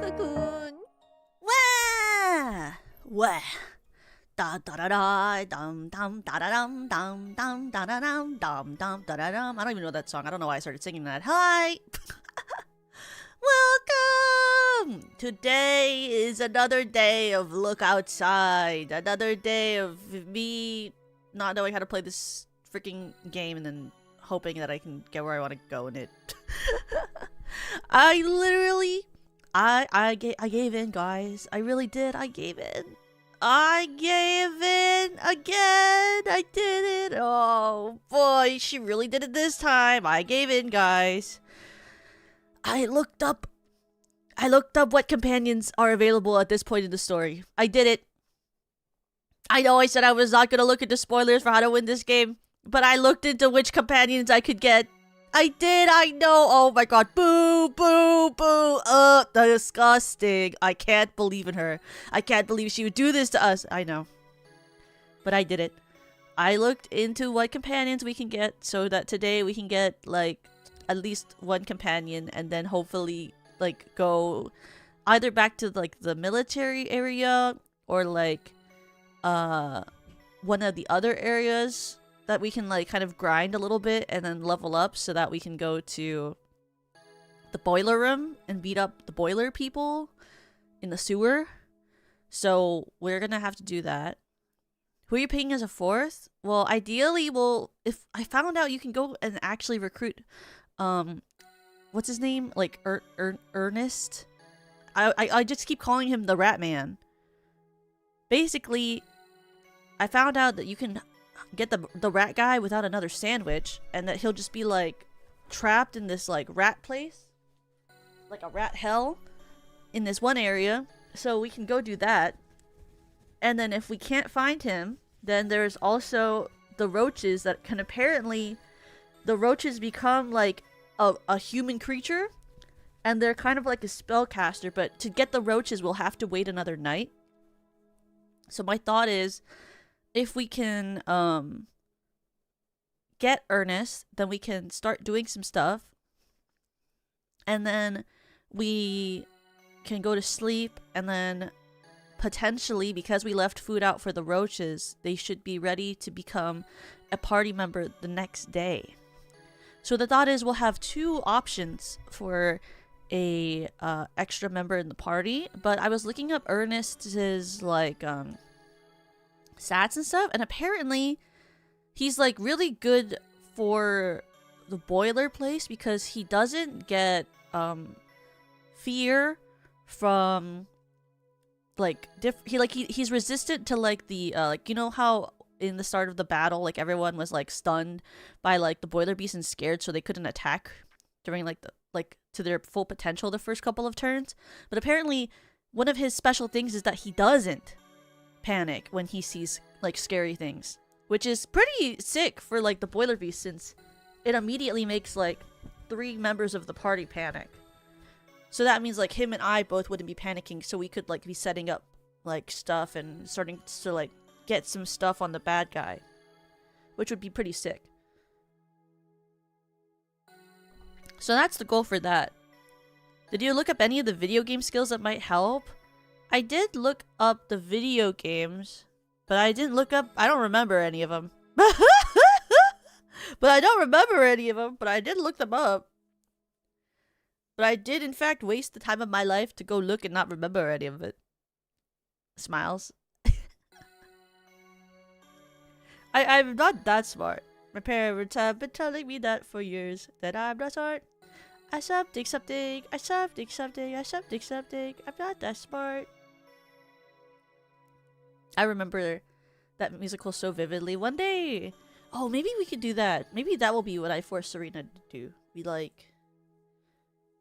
Cocoon. Wah! Wah! Da da da da dum dum da da dum dum dum da da dum dum dum da da dum. I don't even know that song. I don't know why I started singing that. Hi! Welcome! Today is another day of look outside. Another day of me not knowing how to play this freaking game and then hoping that I can get where I want to go in it. I literally I gave in, guys. I really did. I gave in. I gave in again. I did it. Oh boy, she really did it this time. I gave in, guys. I looked up what companions are available at this point in the story. I did it. I know I said I was not gonna look into spoilers for how to win this game, but I looked into which companions I could get. I did, I know. Oh my god. Boo, boo, boo. Disgusting. I can't believe in her. I can't believe she would do this to us. I know. But I did it. I looked into what companions we can get so that today we can get, like, at least one companion and then hopefully, like, go either back to, like, the military area or, like, one of the other areas that we can, like, kind of grind a little bit and then level up so that we can go to the boiler room and beat up the boiler people in the sewer. So we're gonna have to do that. Who are you picking as a fourth? Well, ideally, if I found out you can go and actually recruit, what's his name? Like, Ernest? I just keep calling him the Rat Man. Basically, I found out that you can get the rat guy without another sandwich, and that he'll just be like trapped in this like rat place, like a rat hell in this one area. So we can go do that, and then if we can't find him, then there's also the roaches that can apparently the roaches become like a human creature, and they're kind of like a spellcaster, but to get the roaches we'll have to wait another night. So my thought is, if we can get Ernest, then we can start doing some stuff. And then we can go to sleep, and then potentially, because we left food out for the roaches, they should be ready to become a party member the next day. So the thought is we'll have two options for a extra member in the party. But I was looking up Ernest's like stats and stuff, and apparently he's like really good for the boiler place because he doesn't get fear from like he's resistant to like the like, you know how in the start of the battle like everyone was like stunned by like the boiler beast and scared, so they couldn't attack during like the to their full potential the first couple of turns. But apparently one of his special things is that he doesn't panic when he sees like scary things, which is pretty sick for like the boiler beast, since it immediately makes like 3 members of the party panic. So that means like him and I both wouldn't be panicking, so we could like be setting up like stuff and starting to like get some stuff on the bad guy, which would be pretty sick. So that's the goal for that. Did you look up any of the video game skills that might help? I did look up the video games, but I didn't look up... I don't remember any of them. But I don't remember any of them, but I did look them up. But I did, in fact, waste the time of my life to go look and not remember any of it. Smiles. I'm not that smart. My parents have been telling me that for years, that I'm not smart. I something. I'm not that smart. I remember that musical so vividly. One day, oh, maybe we could do that. Maybe that will be what I force Serena to do. We like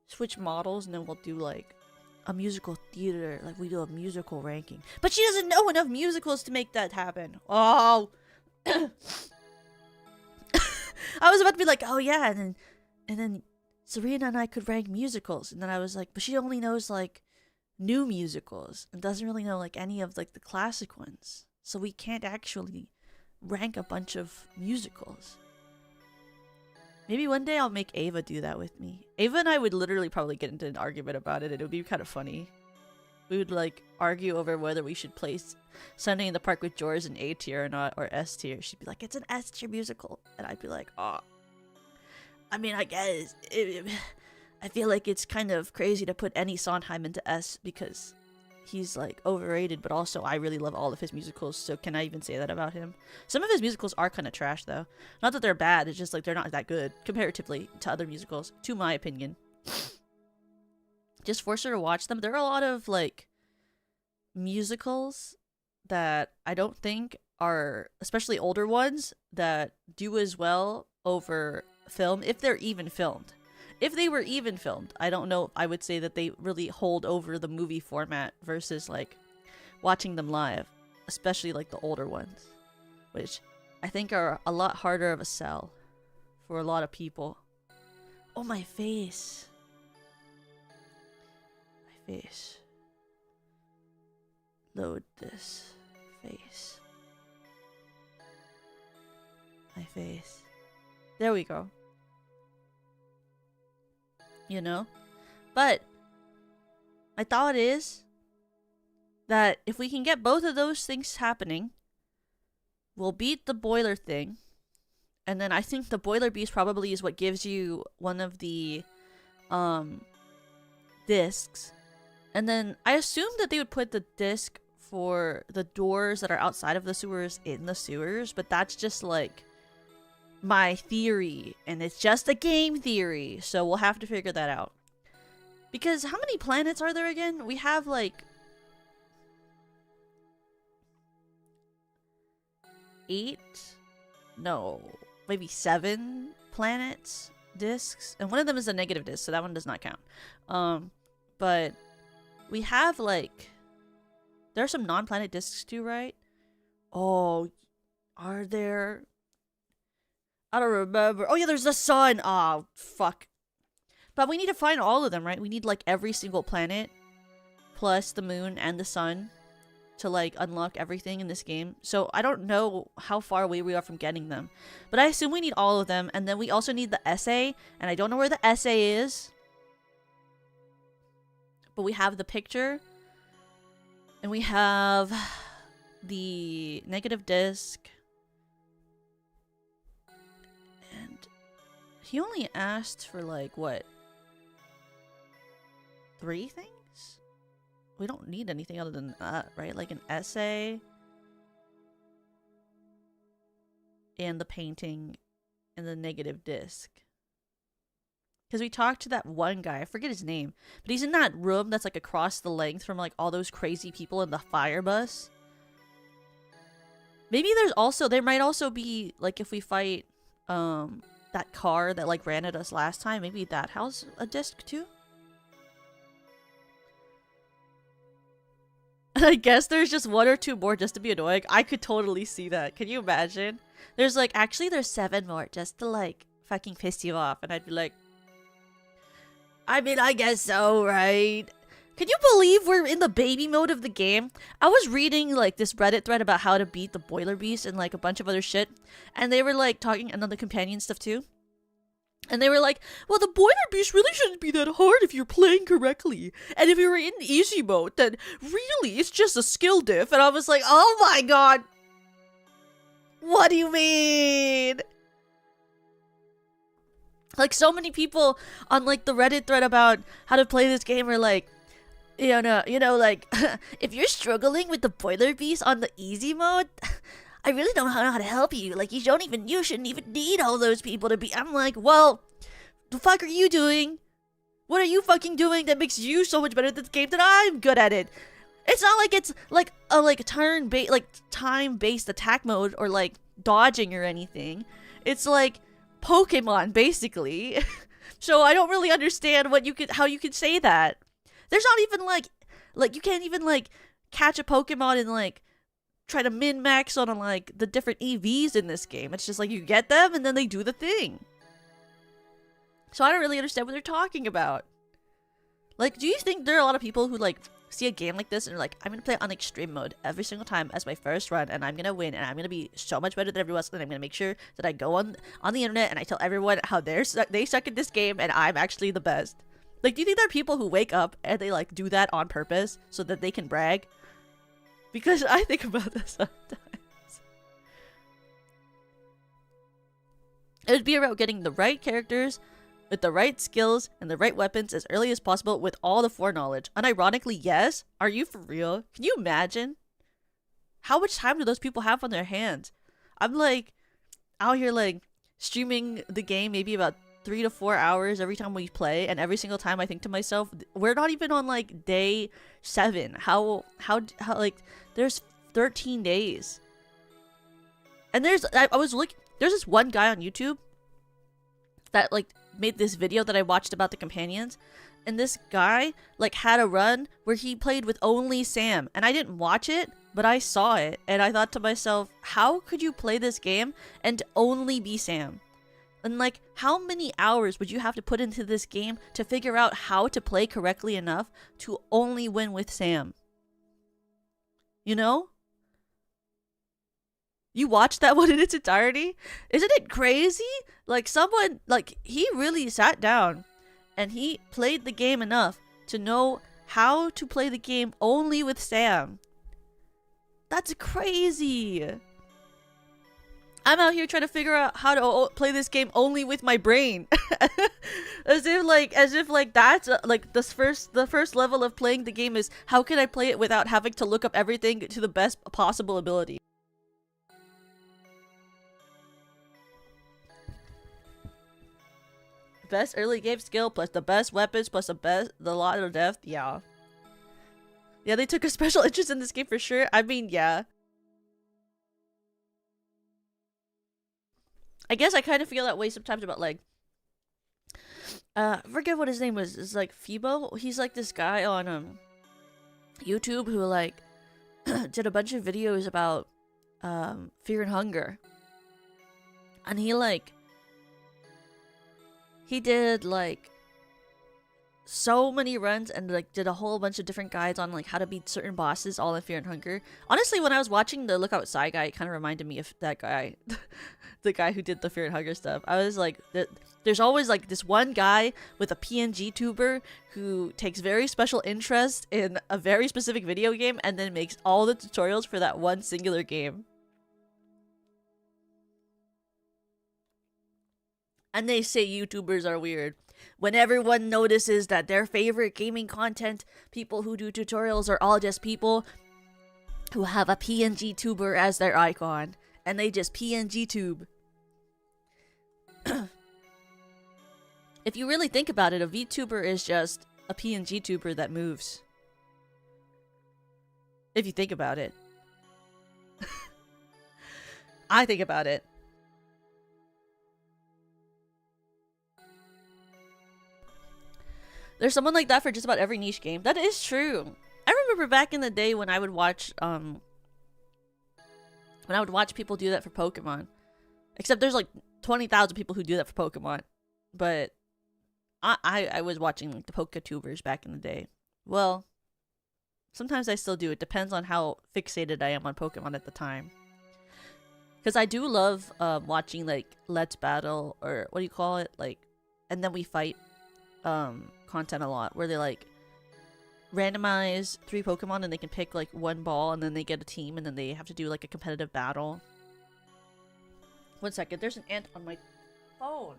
switch models, and then we'll do like a musical theater. Like we do a musical ranking. But she doesn't know enough musicals to make that happen. Oh, I was about to be like, oh yeah, and then Serena and I could rank musicals, and then I was like, but she only knows like new musicals and doesn't really know like any of like the classic ones, so we can't actually rank a bunch of musicals. Maybe one day I'll make Ava do that with me. Ava and I would literally probably get into an argument about it, and it would be kind of funny. We would like argue over whether we should place Sunday in the Park with George in A tier or not, or S tier. She'd be like, it's an S tier musical. And I'd be like, oh. I mean, I guess. I feel like it's kind of crazy to put any Sondheim into S because he's like overrated, but also I really love all of his musicals, so can I even say that about him? Some of his musicals are kind of trash though. Not that they're bad, it's just like they're not that good comparatively to other musicals, to my opinion. Just force her to watch them. There are a lot of like musicals that I don't think are, especially older ones, that do as well over film, if they're even filmed. If they were even filmed, I don't know, I would say that they really hold over the movie format versus like watching them live, especially like the older ones, which I think are a lot harder of a sell for a lot of people. Oh, my face. My face. Load this face. My face. There we go. You know? But my thought is that if we can get both of those things happening, we'll beat the boiler thing. And then I think the boiler beast probably is what gives you one of the discs. And then I assumed that they would put the disc for the doors that are outside of the sewers in the sewers, but that's just like my theory, and it's just a game theory, so we'll have to figure that out. Because how many planets are there again? We have like 8? No, maybe 7 planets discs, and one of them is a negative disc, so that one does not count. But we have like, there are some non-planet discs too, right? Oh, are there? I don't remember. Oh yeah, there's the sun. Oh, fuck. But we need to find all of them, right? We need like every single planet plus the moon and the sun to like unlock everything in this game. So I don't know how far away we are from getting them, but I assume we need all of them. And then we also need the essay, and I don't know where the essay is, but we have the picture, and we have the negative disc. And he only asked for like what, 3 things? We don't need anything other than that, right? Like an essay and the painting and the negative disc. Because we talked to that one guy, I forget his name, but he's in that room that's like across the length from like all those crazy people in the fire bus. Maybe there's also, there might also be like, if we fight that car that like ran at us last time, maybe that has a disc too. And I guess there's just 1 or 2 more just to be annoying. I could totally see that. Can you imagine? There's like, actually there's 7 more just to like fucking piss you off. And I'd be like, I mean, I guess so, right? Can you believe we're in the baby mode of the game? I was reading like this Reddit thread about how to beat the boiler beast and like a bunch of other shit. And they were like talking, and then the companion stuff too. And they were like, well, the boiler beast really shouldn't be that hard if you're playing correctly. And if you're in easy mode, then really it's just a skill diff. And I was like, oh my god. What do you mean? Like, so many people on like the Reddit thread about how to play this game are like, you know, like, if you're struggling with the boiler beast on the easy mode, I really don't know how to help you. Like, you shouldn't even need all those people to be. I'm like, well, the fuck are you doing? What are you fucking doing that makes you so much better at this game than I'm good at it? It's not like it's like a time-based attack mode or like dodging or anything. It's like Pokemon, basically. So I don't really understand how you could say that. There's not even like you can't even like catch a Pokemon and like try to min-max on like the different EVs in this game. It's just like you get them and then they do the thing. So I don't really understand what they're talking about. Like, do you think there are a lot of people who like see a game like this and they're like, I'm gonna play it on extreme mode every single time as my first run, and I'm gonna win, and I'm gonna be so much better than everyone else, and I'm gonna make sure that I go on the internet and I tell everyone how they suck at this game and I'm actually the best. Like, do you think there are people who wake up and they like do that on purpose so that they can brag? Because I think about this sometimes. It would be about getting the right characters with the right skills and the right weapons as early as possible with all the foreknowledge. Unironically, yes. Are you for real? Can you imagine? How much time do those people have on their hands? I'm like out here like streaming the game maybe about 3 to 4 hours every time we play, and every single time I think to myself, we're not even on like day 7. How like there's 13 days. And I was looking, there's this one guy on YouTube that like made this video that I watched about the companions, and this guy like had a run where he played with only Sam, and I didn't watch it, but I saw it, and I thought to myself, how could you play this game and only be Sam? And like, how many hours would you have to put into this game to figure out how to play correctly enough to only win with Sam? You know? You watched that one in its entirety? Isn't it crazy? Like, someone, like, he really sat down and he played the game enough to know how to play the game only with Sam. That's crazy. I'm out here trying to figure out how to play this game only with my brain. as if that's like the first level of playing the game is how can I play it without having to look up everything to the best possible ability. Best early game skill plus the best weapons plus the lot of depth. Yeah, they took a special interest in this game for sure. I mean, yeah. I guess I kind of feel that way sometimes about like I forget what his name was. It's like Fibo. He's like this guy on YouTube who like did a bunch of videos about fear and hunger. And he did like so many runs and like did a whole bunch of different guides on like how to beat certain bosses all in fear and hunger. Honestly, when I was watching the Look Outside guy, it kind of reminded me of that guy. The guy who did the fear and hunger stuff. I was like, there's always like this one guy with a PNG tuber who takes very special interest in a very specific video game and then makes all the tutorials for that one singular game. And they say YouTubers are weird. When everyone notices that their favorite gaming content, people who do tutorials are all just people who have a PNG tuber as their icon. And they just PNG tube. If you really think about it, a VTuber is just a PNG tuber that moves. If you think about it. I think about it. There's someone like that for just about every niche game. That is true. I remember back in the day when I would watch people do that for Pokemon. Except there's like 20,000 people who do that for Pokemon. But I was watching like the Poketubers back in the day. Well, sometimes I still do. It depends on how fixated I am on Pokemon at the time. Because I do love watching like Let's Battle, or what do you call it? Like, and then we fight content a lot, where they like randomize 3 Pokemon and they can pick like one ball and then they get a team and then they have to do like a competitive battle. One second, there's an ant on my phone.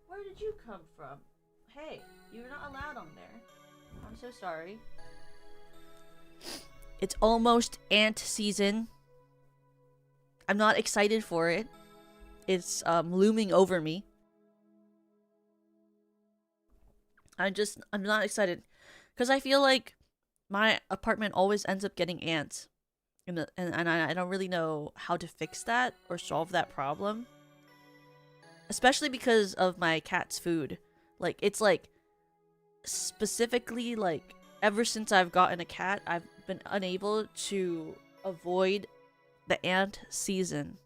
Where did you come from? Hey, you're not allowed on there. I'm so sorry. It's almost ant season. I'm not excited for it. It's looming over me. I'm not excited because I feel like my apartment always ends up getting ants, and I don't really know how to fix that or solve that problem. Especially because of my cat's food. Like, it's like specifically like ever since I've gotten a cat, I've been unable to avoid the ant season.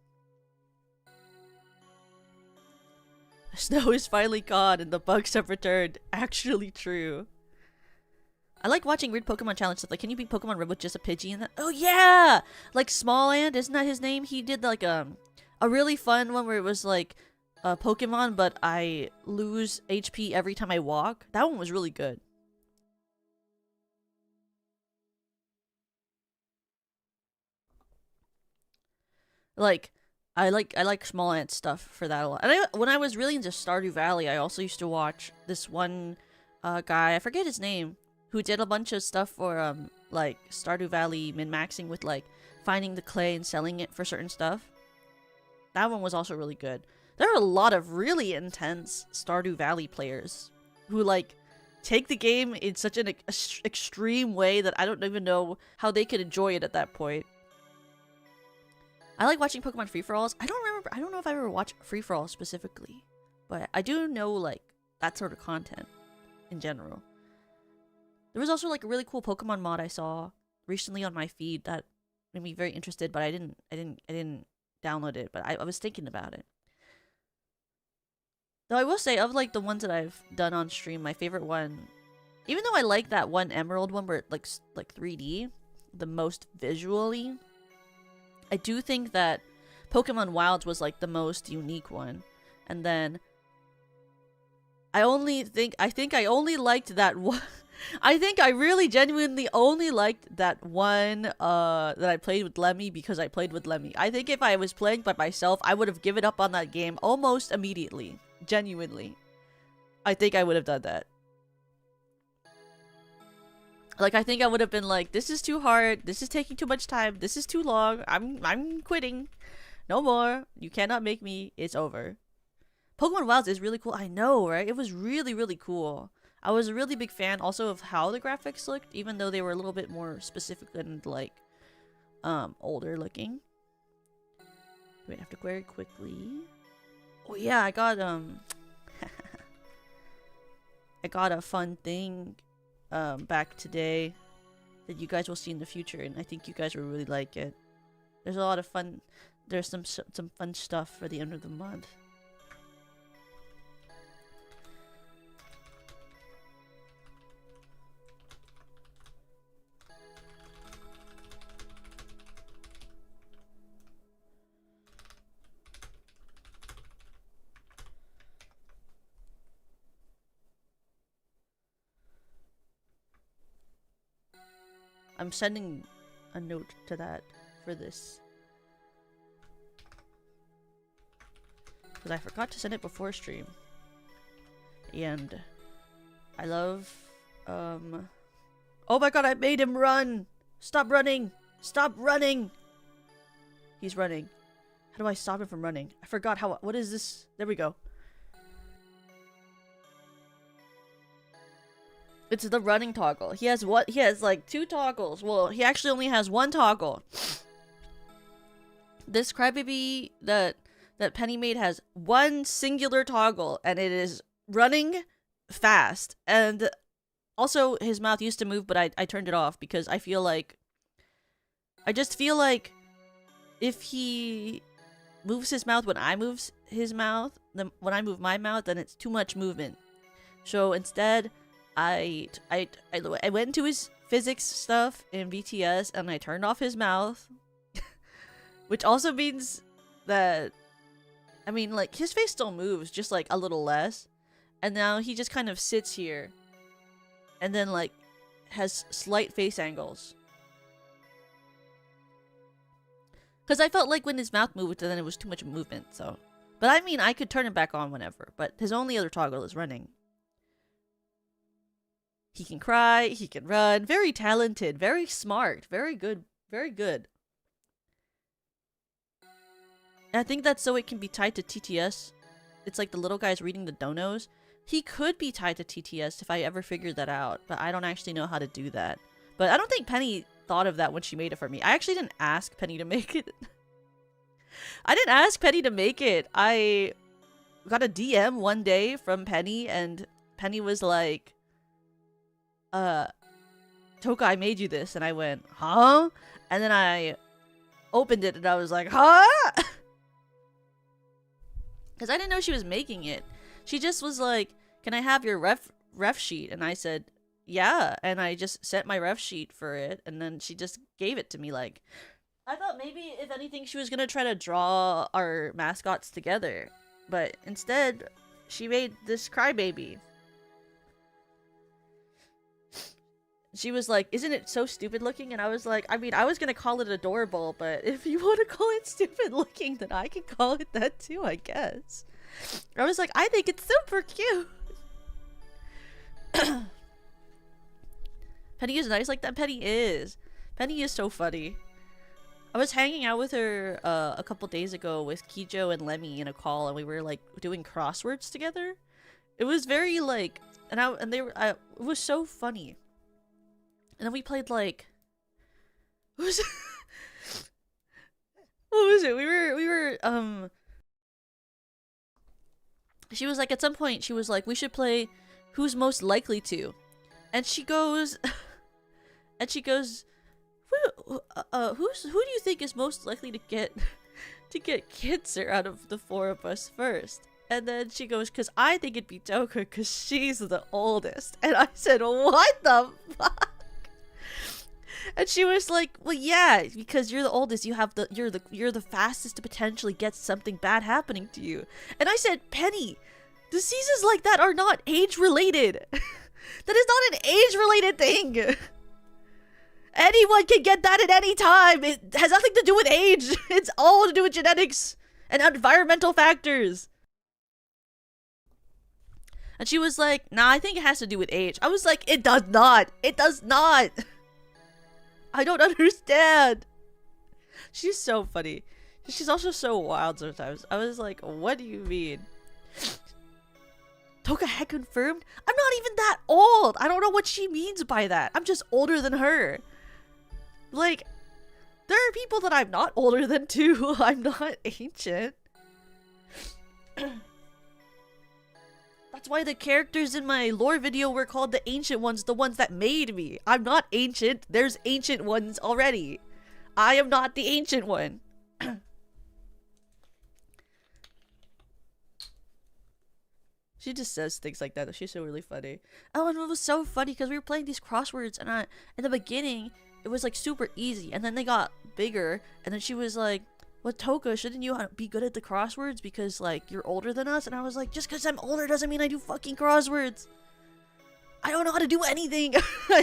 The snow is finally gone and the bugs have returned. Actually true. I like watching weird Pokemon challenges. Like, can you beat Pokemon Red with just a Pidgey in that? Oh yeah! Like Smalland, isn't that his name? He did like a really fun one where it was like a Pokemon, but I lose HP every time I walk. That one was really good. Like, I like Smalland stuff for that a lot. And when I was really into Stardew Valley, I also used to watch this one guy, I forget his name, who did a bunch of stuff for like Stardew Valley min-maxing with like finding the clay and selling it for certain stuff. That one was also really good. There are a lot of really intense Stardew Valley players who like take the game in such an extreme way that I don't even know how they could enjoy it at that point. I like watching Pokemon free-for-alls. I don't know if I ever watched free-for-alls specifically, but I do know like that sort of content in general. There was also like a really cool Pokemon mod I saw recently on my feed that made me very interested, but I didn't download it, but I was thinking about it. Though I will say, of like the ones that I've done on stream, my favorite one, even though I like that one Emerald one where it like 3D the most visually, I do think that Pokemon Wilds was like the most unique one. And then I think I only liked that one. I think I really genuinely only liked that one that I played with Lemmy because I played with Lemmy. I think if I was playing by myself, I would have given up on that game almost immediately. Genuinely. I think I would have done that. Like, I think I would have been like, this is too hard, this is taking too much time, this is too long, I'm quitting. No more. You cannot make me. It's over. Pokemon Wilds is really cool. I know, right? It was really, really cool. I was a really big fan also of how the graphics looked, even though they were a little bit more specific and like older looking. Wait, I have to very quickly. Oh yeah, I got I got a fun thing back today that you guys will see in the future, and I think you guys will really like it. There's a lot of fun. There's some fun stuff for the end of the month. I'm sending a note to that for this. Because I forgot to send it before stream. And I love, oh my god, I made him run! Stop running! Stop running! He's running. How do I stop him from running? I forgot how, what is this? There we go. It's the running toggle. He has what? He has like 2 toggles. Well, he actually only has 1 toggle. This Crybaby that Penny made has 1 singular toggle, and it is running fast. And also, his mouth used to move, but I turned it off because I just feel like if he moves his mouth when I move his mouth, then when I move my mouth, then it's too much movement. So instead, I went into his physics stuff in BTS and I turned off his mouth. Which also means that, I mean, like, his face still moves, just like a little less. And now he just kind of sits here and then like has slight face angles. Because I felt like when his mouth moved, then it was too much movement, so. But I mean, I could turn it back on whenever, but his only other toggle is running. He can cry, he can run, very talented, very smart, very good, very good. And I think that's so it can be tied to TTS. It's like the little guy's reading the donos. He could be tied to TTS if I ever figured that out, but I don't actually know how to do that. But I don't think Penny thought of that when she made it for me. I actually didn't ask Penny to make it. I didn't ask Penny to make it. I got a DM one day from Penny, and Penny was like, Toka, I made you this. And I went, huh? And then I opened it and I was like, huh? Because I didn't know she was making it. She just was like, can I have your ref sheet? And I said, yeah, and I just sent my ref sheet for it, and then she just gave it to me. Like, I thought maybe if anything she was gonna try to draw our mascots together, but instead she made this Crybaby. She was like, isn't it so stupid looking? And I was like, I mean, I was gonna call it adorable, but if you want to call it stupid looking, then I can call it that too, I guess. I was like, I think it's super cute. Penny is nice like that. Penny is so funny. I was hanging out with her a couple days ago with Kijo and Lemmy in a call, and we were like doing crosswords together. It was very like, it was so funny. And then we played like, what was it? We were she was like, at some point she was like, we should play Who's Most Likely To, and she goes who do you think is most likely to get cancer out of the four of us first? And then she goes, because I think it'd be Toka because she's the oldest. And I said, what the fuck? And she was like, well, yeah, because you're the oldest, you're the fastest to potentially get something bad happening to you. And I said, Penny, diseases like that are not age related. That is not an age related thing. Anyone can get that at any time. It has nothing to do with age. It's all to do with genetics and environmental factors. And she was like, nah, I think it has to do with age. I was like, it does not. It does not. I don't understand. She's so funny. She's also so wild sometimes. I was like, what do you mean? Toka had confirmed? I'm not even that old. I don't know what she means by that. I'm just older than her. Like, there are people that I'm not older than too. I'm not ancient. That's why the characters in my lore video were called the ancient ones, the ones that made me. I'm not ancient. There's ancient ones already. I am not the ancient one. She just says things like that. She's so really funny. Oh, and it was so funny because we were playing these crosswords, and in the beginning, it was like super easy, and then they got bigger, and then she was like, well, Toka, shouldn't you be good at the crosswords because, like, you're older than us? And I was like, just because I'm older doesn't mean I do fucking crosswords. I don't know how to do anything.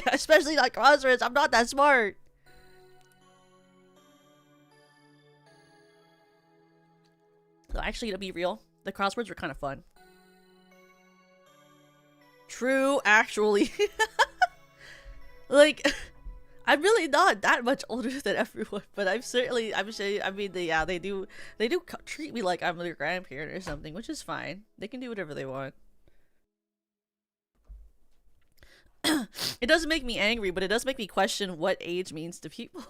Especially not crosswords. I'm not that smart. So actually, to be real, the crosswords were kind of fun. True, actually. Like, I'm really not that much older than everyone, but I'm sure, I mean, they do treat me like I'm their grandparent or something, which is fine. They can do whatever they want. It doesn't make me angry, but it does make me question what age means to people.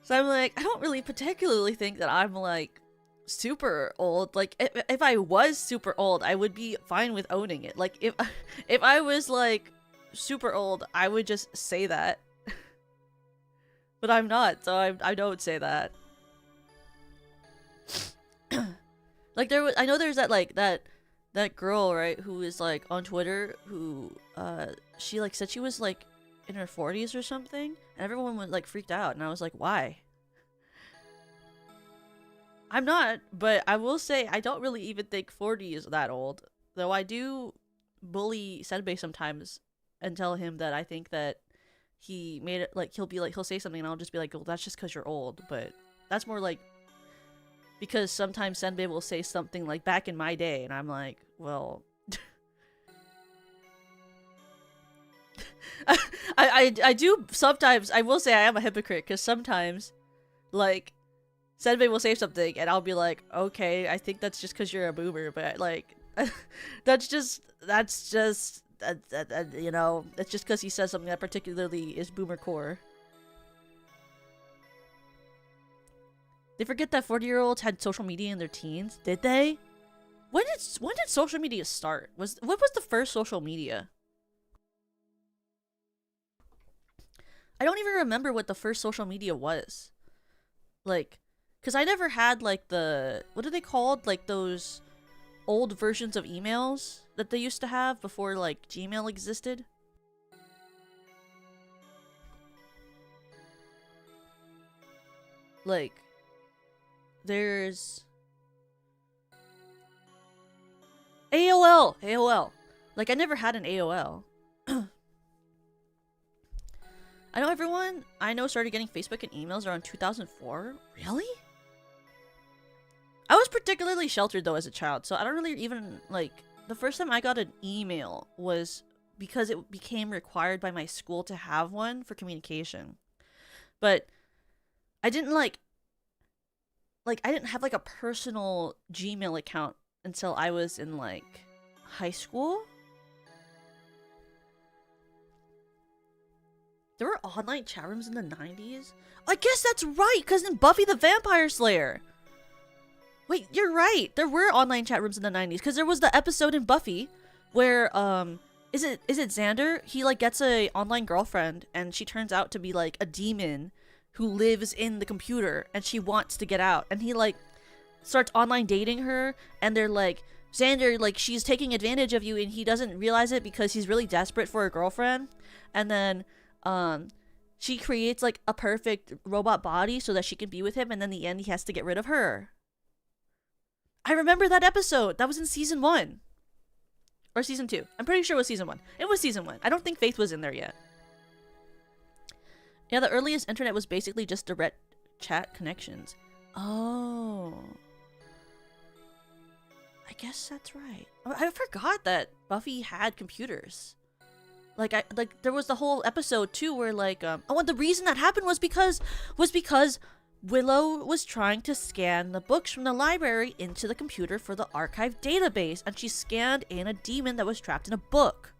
So I'm like, I don't really particularly think that I'm like super old. Like, if I was super old, I would be fine with owning it. Like, if I was like super old, I would just say that. But I'm not, so I don't say that. Like, I know there's that, like, that girl, right, who is like on Twitter, who she like said she was like in her 40s or something, and everyone was like freaked out, and I was like, why? I'm not, but I will say I don't really even think 40 is that old, though I do bully Senbei sometimes and tell him that I think that he made it, like, he'll say something and I'll just be like, well, that's just because you're old. But that's more like because sometimes Senbei will say something like back in my day, and I'm like, well, I do sometimes. I will say I am a hypocrite because sometimes, like, Senbei will say something and I'll be like, okay, I think that's just because you're a boomer, but like, that's just you know, it's just because he says something that particularly is boomer core. They forget that 40-year-olds had social media in their teens, did they? When did social media start? What was the first social media? I don't even remember what the first social media was. Like, because I never had like what are they called? Like those old versions of emails? that they used to have before like Gmail existed. Like, there's AOL. AOL. Like, I never had an AOL. I know everyone I know started getting Facebook and emails around 2004. Really? I was particularly sheltered though as a child, so I don't really even like. The first time I got an email was because it became required by my school to have one for communication. But I didn't like I didn't have like a personal Gmail account until I was in like high school. There were online chat rooms in the 90s? I guess that's right, because in Buffy the Vampire Slayer. Wait, you're right. There were online chat rooms in the 90s, because there was the episode in Buffy where, is it Xander? He, like, gets a online girlfriend, and she turns out to be, like, a demon who lives in the computer, and she wants to get out. And he, like, starts online dating her, and they're like, Xander, like, she's taking advantage of you, and he doesn't realize it because he's really desperate for a girlfriend. And then she creates like a perfect robot body so that she can be with him, and then in the end he has to get rid of her. I remember that episode. That was in season 1 or season 2. I'm pretty sure it was season 1. It was season 1. I don't think Faith was in there yet. Yeah, the earliest internet was basically just direct chat connections. Oh, I guess that's right. I forgot that Buffy had computers. Like there was the whole episode too where like oh, and the reason that happened was because Willow was trying to scan the books from the library into the computer for the archive database, and she scanned in a demon that was trapped in a book.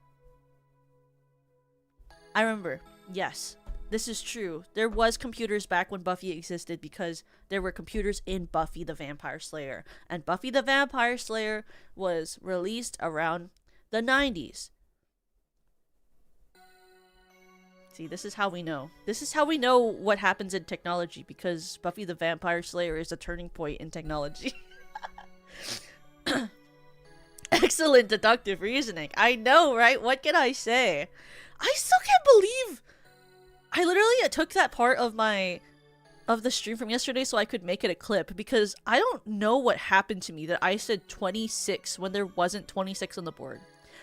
I remember. Yes, this is true. There was computers back when Buffy existed because there were computers in Buffy the Vampire Slayer, and Buffy the Vampire Slayer was released around the 90s. See, this is how we know. This is how we know what happens in technology, because Buffy the Vampire Slayer is a turning point in technology. Excellent deductive reasoning. I know, right? What can I say? I still can't believe I literally took that part of the stream from yesterday so I could make it a clip, because I don't know what happened to me that I said 26 when there wasn't 26 on the board.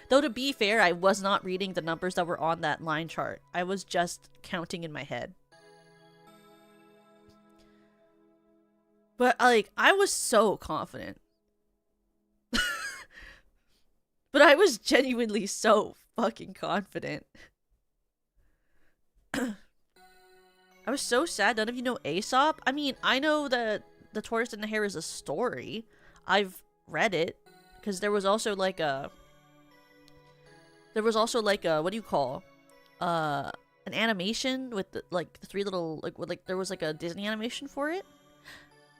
Though, to be fair, I was not reading the numbers that were on that line chart. I was just counting in my head. But, like, I was so confident. But I was genuinely so fucking confident. I was so sad none of you know Aesop. I mean, I know that The Tortoise and the Hare is a story. I've read it. Because there was also, like, a... what do you call? An animation with the, like the 3 little like there was like a Disney animation for it.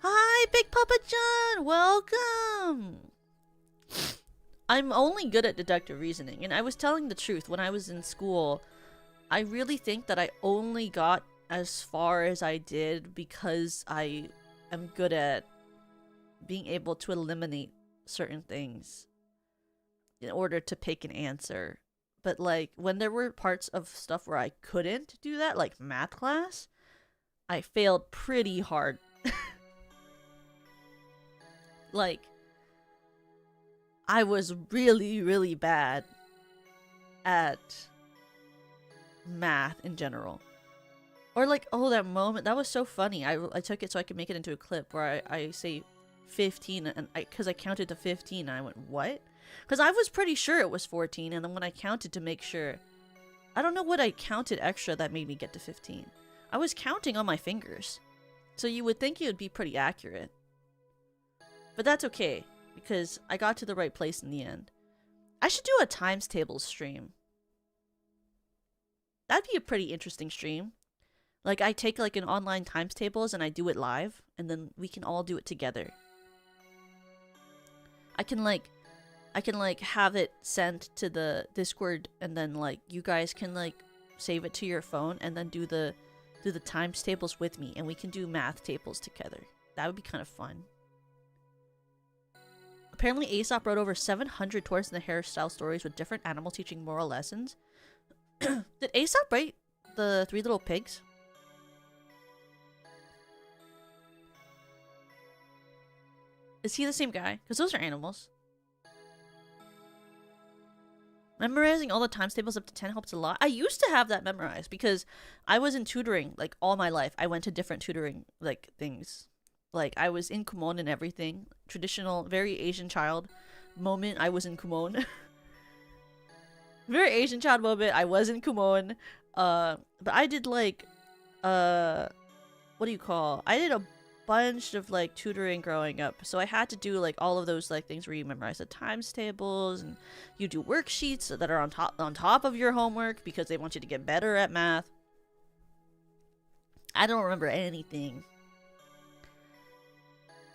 Hi, Big Papa John, welcome. I'm only good at deductive reasoning, and I was telling the truth when I was in school. I really think that I only got as far as I did because I am good at being able to eliminate certain things in order to pick an answer. But like when there were parts of stuff where I couldn't do that, like math class, I failed pretty hard. Like I was really, really bad at math in general. Or like, oh, that moment, that was so funny. I took it so I could make it into a clip where I say 15, and because I counted to 15 and I went, what? Because I was pretty sure it was 14, and then when I counted to make sure, I don't know what I counted extra that made me get to 15. I was counting on my fingers, so you would think it would be pretty accurate. But that's okay, because I got to the right place in the end. I should do a times tables stream. That'd be a pretty interesting stream. Like, I take like an online times tables and I do it live, and then we can all do it together. I can have it sent to the Discord, and then like you guys can like save it to your phone and then do the times tables with me, and we can do math tables together. That would be kind of fun. Apparently Aesop wrote over 700 tortoise and the hairstyle stories with different animals teaching moral lessons. Did Aesop write the Three Little Pigs? Is he the same guy? Because those are animals. Memorizing all the times tables up to 10 helps a lot. I used to have that memorized because I was in tutoring like all my life. I went to different tutoring like things. Like I was in Kumon and everything. Traditional, very Asian child moment. I was in Kumon. Very Asian child moment. I was in Kumon. But I did like what do you call? I did a bunch of like tutoring growing up, so I had to do like all of those like things where you memorize the times tables and you do worksheets that are on top of your homework because they want you to get better at math. I don't remember anything.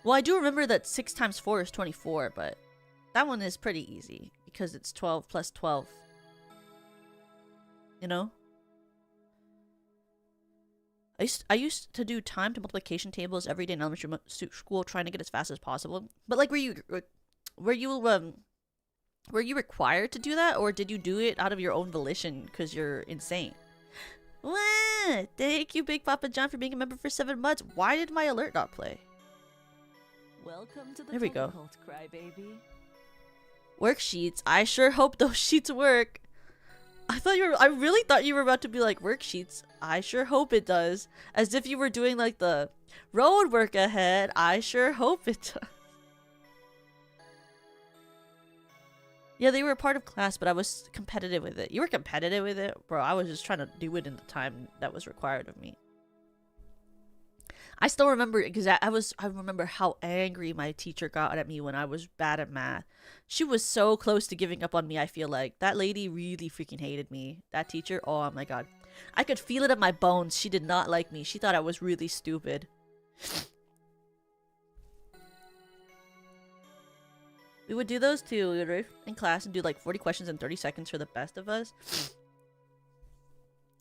Well, I do remember that 6 times 4 is 24, but that one is pretty easy because it's 12 plus 12. You know? I used to do timed multiplication tables every day in elementary school, trying to get as fast as possible. But like, were you required to do that, or did you do it out of your own volition because you're insane? What? Thank you, Big Papa John, for being a member for 7 months. Why did my alert not play? Welcome to the there we go. Crybaby. Worksheets. I sure hope those sheets work. I really thought you were about to be like, worksheets. I sure hope it does. As if you were doing like the road work ahead. I sure hope it does. Yeah, they were a part of class, but I was competitive with it. You were competitive with it? Bro, I was just trying to do it in the time that was required of me. I still remember, because I remember how angry my teacher got at me when I was bad at math. She was so close to giving up on me, I feel like. That lady really freaking hated me. That teacher, oh my god. I could feel it in my bones. She did not like me. She thought I was really stupid. We would do those too. We would in class and do like 40 questions in 30 seconds for the best of us.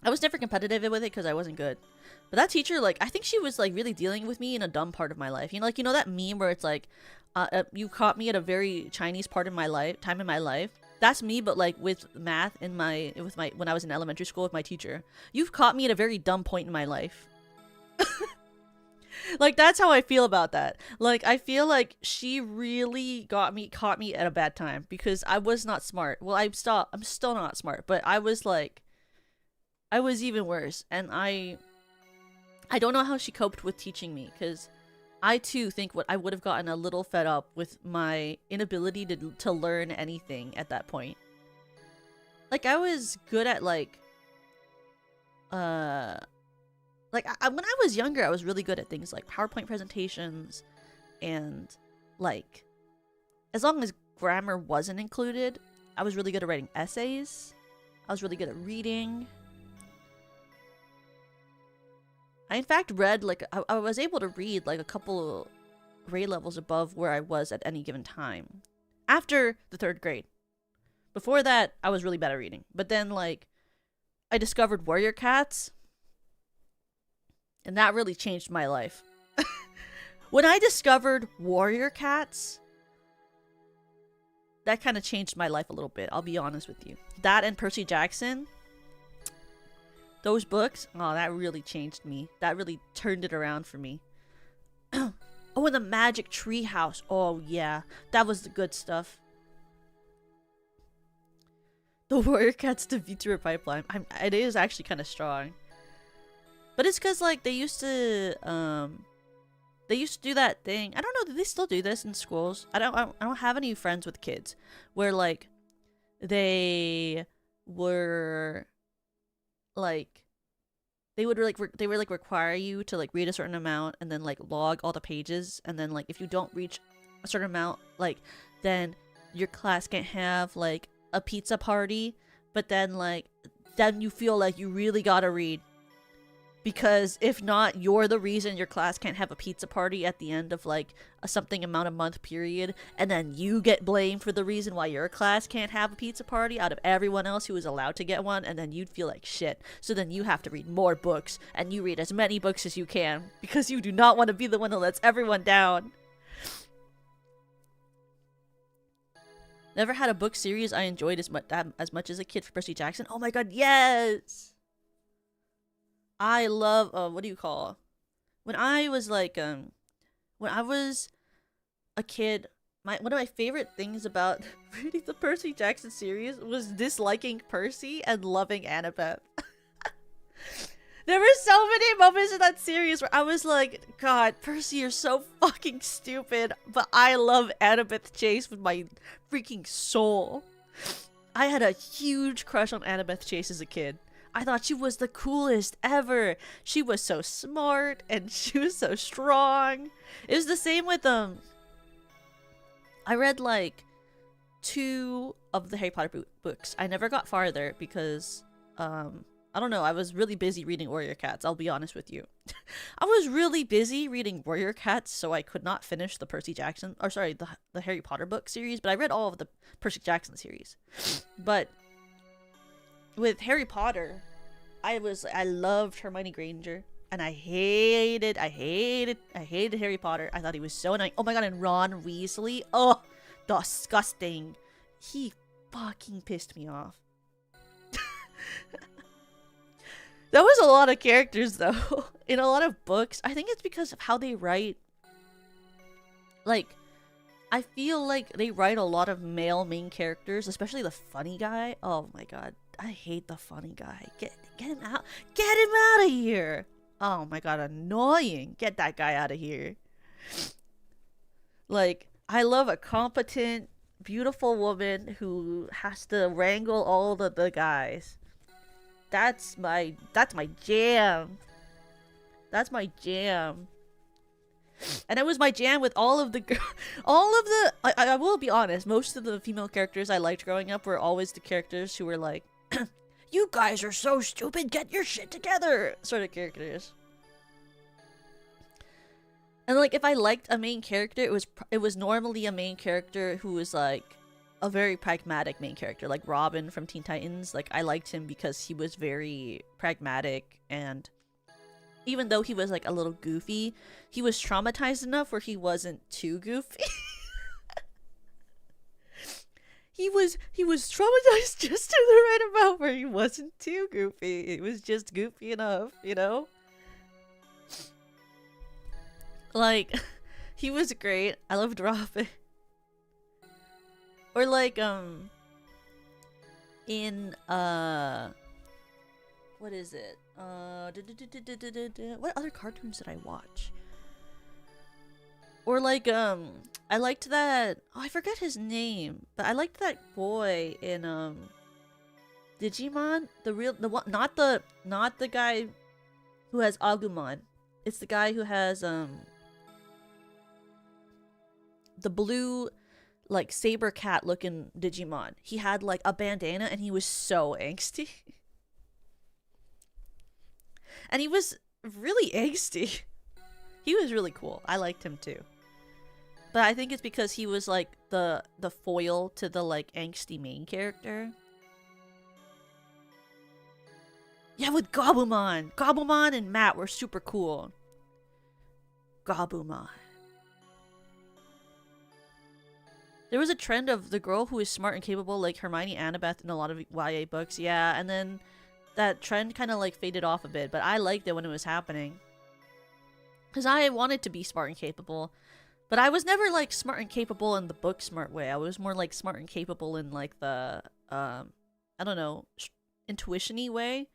I was never competitive with it because I wasn't good. But that teacher, like, I think she was, like, really dealing with me in a dumb part of my life. You know, like, you know that meme where it's like, you caught me at a very Chinese part of my life, time in my life? That's me, but, like, with math when I was in elementary school with my teacher. You've caught me at a very dumb point in my life. Like, that's how I feel about that. Like, I feel like she really caught me at a bad time because I was not smart. Well, I'm still not smart, but I was, like, I was even worse, and I don't know how she coped with teaching me, because I too think I would have gotten a little fed up with my inability to learn anything at that point. Like, I was good at when I was younger, I was really good at things like PowerPoint presentations, and like, as long as grammar wasn't included, I was really good at writing essays. I was really good at reading. I in fact read, like, I was able to read like a couple grade levels above where I was at any given time. After the 3rd grade. Before that, I was really bad at reading. But then, like, I discovered Warrior Cats. And that really changed my life. When I discovered Warrior Cats, that kind of changed my life a little bit. I'll be honest with you. That and Percy Jackson. Those books, oh, that really changed me. That really turned it around for me. Oh, and the Magic Tree House. Oh, yeah. That was the good stuff. The Warrior Cats to VTuber pipeline. It is actually kind of strong. But it's because, like, they used to do that thing. I don't know, do they still do this in schools? I don't have any friends with kids where, like, they were... like, they would require you to like read a certain amount and then like log all the pages, and then like if you don't reach a certain amount, like, then your class can't have like a pizza party, but then you feel like you really gotta read, because if not, you're the reason your class can't have a pizza party at the end of like a something amount of month period, and then you get blamed for the reason why your class can't have a pizza party out of everyone else who is allowed to get one, and then you'd feel like shit. So then you have to read more books, and you read as many books as you can because you do not want to be the one that lets everyone down. Never had a book series I enjoyed as much as a kid for Percy Jackson. Oh my god, yes! I love, what do you call? When I was like, when I was a kid, one of my favorite things about reading the Percy Jackson series was disliking Percy and loving Annabeth. There were so many moments in that series where I was like, God, Percy, you're so fucking stupid, but I love Annabeth Chase with my freaking soul. I had a huge crush on Annabeth Chase as a kid. I thought she was the coolest ever. She was so smart and she was so strong. It was the same with I read like 2 of the Harry Potter books. I never got farther because I don't know, I was really busy reading Warrior Cats, I'll be honest with you. I was really busy reading Warrior Cats, so I could not finish the Percy Jackson, or sorry, the Harry Potter book series, but I read all of the Percy Jackson series. But with Harry Potter, I loved Hermione Granger, and I hated Harry Potter. I thought he was so annoying. Oh my god, and Ron Weasley, oh, disgusting. He fucking pissed me off. That was a lot of characters, though, in a lot of books. I think it's because of how they write. Like, I feel like they write a lot of male main characters, especially the funny guy. Oh my god, I hate the funny guy. Get him out. Get him out of here. Oh my god, annoying. Get that guy out of here. Like, I love a competent, beautiful woman who has to wrangle all the guys. That's my jam. That's my jam. And it was my jam with all of the I will be honest, most of the female characters I liked growing up were always the characters who were like, you guys are so stupid, get your shit together, sort of characters. And like, if I liked a main character, it was normally a main character who was like a very pragmatic main character, like Robin from Teen Titans. Like, I liked him because he was very pragmatic, and even though he was like a little goofy, he was traumatized enough where he wasn't too goofy. he was traumatized just to the right amount where he wasn't too goofy. It was just goofy enough, you know? Like, he was great. I loved Robin. Or like, in, what is it? What other cartoons did I watch? Or like, I liked that, oh, I forget his name, but I liked that boy in, Digimon? The one, not the guy who has Agumon. It's the guy who has, the blue, like, saber cat looking Digimon. He had like a bandana and he was so angsty. And he was really angsty. He was really cool. I liked him too. But I think it's because he was like the foil to the like angsty main character. Yeah, with Gabumon. Gabumon and Matt were super cool. Gabumon. There was a trend of the girl who is smart and capable, like Hermione Annabeth in a lot of YA books, yeah, and then that trend kind of like faded off a bit, but I liked it when it was happening. Because I wanted to be smart and capable, but I was never like smart and capable in the book smart way. I was more like smart and capable in like the, I don't know, intuition-y way.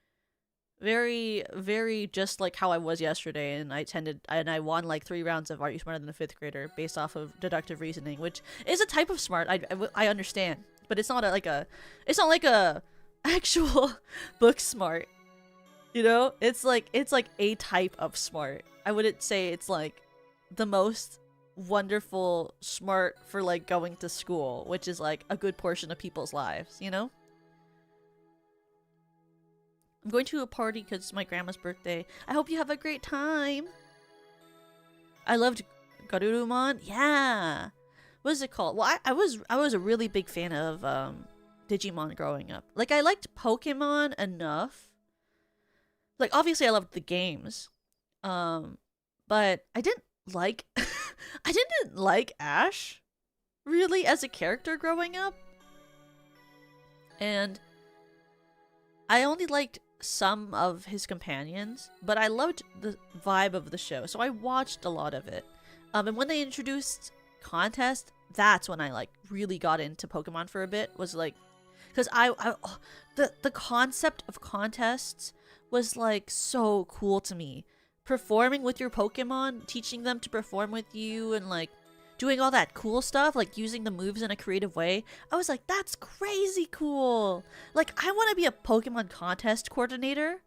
Very, very just like how I was yesterday, and I won like 3 rounds of Are You Smarter Than a 5th Grader based off of deductive reasoning, which is a type of smart. I understand, but it's not it's not like a actual book smart. You know, it's like a type of smart. I wouldn't say it's like the most wonderful smart for like going to school, which is like a good portion of people's lives. You know. I'm going to a party because it's my grandma's birthday. I hope you have a great time. I loved Garurumon. Yeah. What is it called? Well, I was a really big fan of Digimon growing up. Like, I liked Pokemon enough. Like, obviously I loved the games. But I didn't like I didn't like Ash really as a character growing up. And I only liked some of his companions, but I loved the vibe of the show, so I watched a lot of it. And when they introduced contest, that's when I like really got into Pokemon for a bit. Was like, because the concept of contests was like so cool to me. Performing with your Pokemon, teaching them to perform with you, and like doing all that cool stuff, like using the moves in a creative way. I was like, that's crazy cool. Like, I want to be a Pokemon contest coordinator.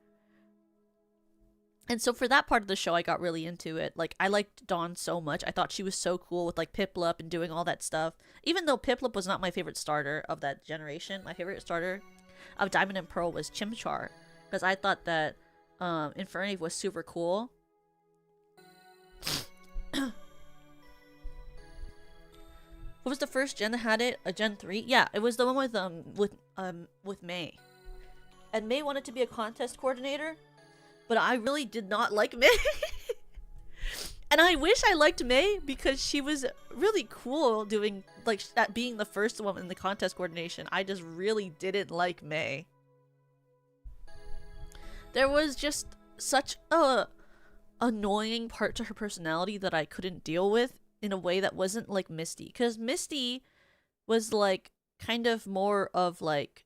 And so for that part of the show, I got really into it. Like, I liked Dawn so much. I thought she was so cool with like Piplup and doing all that stuff. Even though Piplup was not my favorite starter of that generation, my favorite starter of Diamond and Pearl was Chimchar, because I thought that Infernape was super cool. What was the first gen that had it? A Gen 3? Yeah, it was the one with May. And May wanted to be a contest coordinator, but I really did not like May. And I wish I liked May because she was really cool doing like that, being the first one in the contest coordination. I just really didn't like May. There was just such a annoying part to her personality that I couldn't deal with in a way that wasn't like Misty, because Misty was like kind of more of like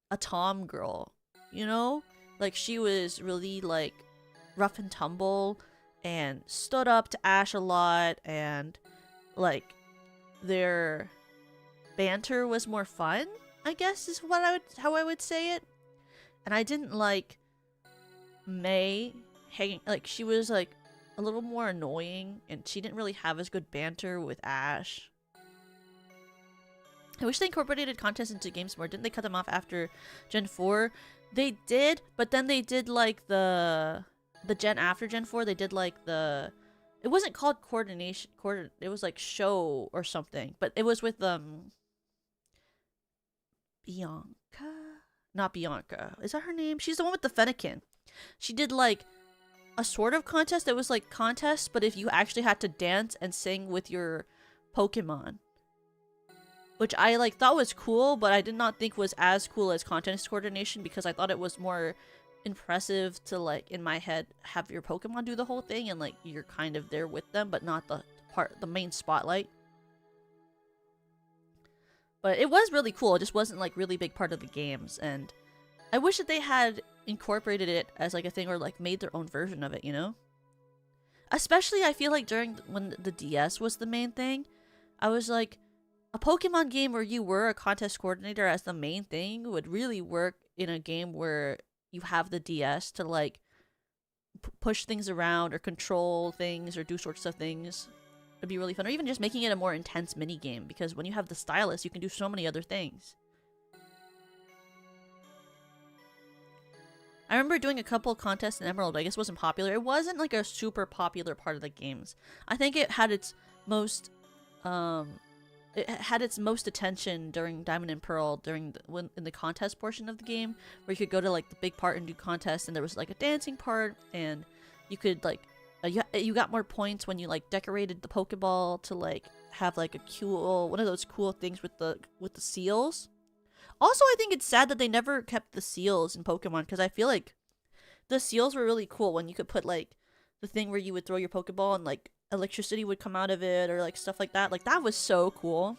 a Tom girl, you know? Like, she was really like rough and tumble and stood up to Ash a lot, and like their banter was more fun, I guess is how I would say it. And I didn't like May hanging, like, she was like a little more annoying, and she didn't really have as good banter with Ash. I wish they incorporated contests into games more. Didn't they cut them off after Gen 4? They did, but then they did like the gen after Gen 4, they did like the, it wasn't called coordination, it was like show or something, but it was with Bianca? Not Bianca. Is that her name? She's the one with the Fennekin. She did like a sort of contest that was like contest, but if you actually had to dance and sing with your Pokemon, which I like thought was cool, but I did not think was as cool as contest coordination, because I thought it was more impressive to, like, in my head, have your Pokemon do the whole thing and like you're kind of there with them, but not the main spotlight. But it was really cool. It just wasn't like really big part of the games, and I wish that they had incorporated it as like a thing, or like made their own version of it, you know? Especially I feel like during when the DS was the main thing, I was like, a Pokemon game where you were a contest coordinator as the main thing would really work in a game where you have the DS to like push things around or control things or do sorts of things. It'd be really fun. Or even just making it a more intense mini game, because when you have the stylus, you can do so many other things. I remember doing a couple contests in Emerald, but I guess it wasn't popular. It wasn't like a super popular part of the games. I think it had its most attention during Diamond and Pearl, during in the contest portion of the game, where you could go to like the big part and do contests, and there was like a dancing part, and you could like you got more points when you like decorated the Pokeball to like have like a cool one of those cool things with the seals. Also, I think it's sad that they never kept the seals in Pokemon, because I feel like the seals were really cool when you could put like the thing where you would throw your Pokeball and like electricity would come out of it, or like stuff like that. Like, that was so cool.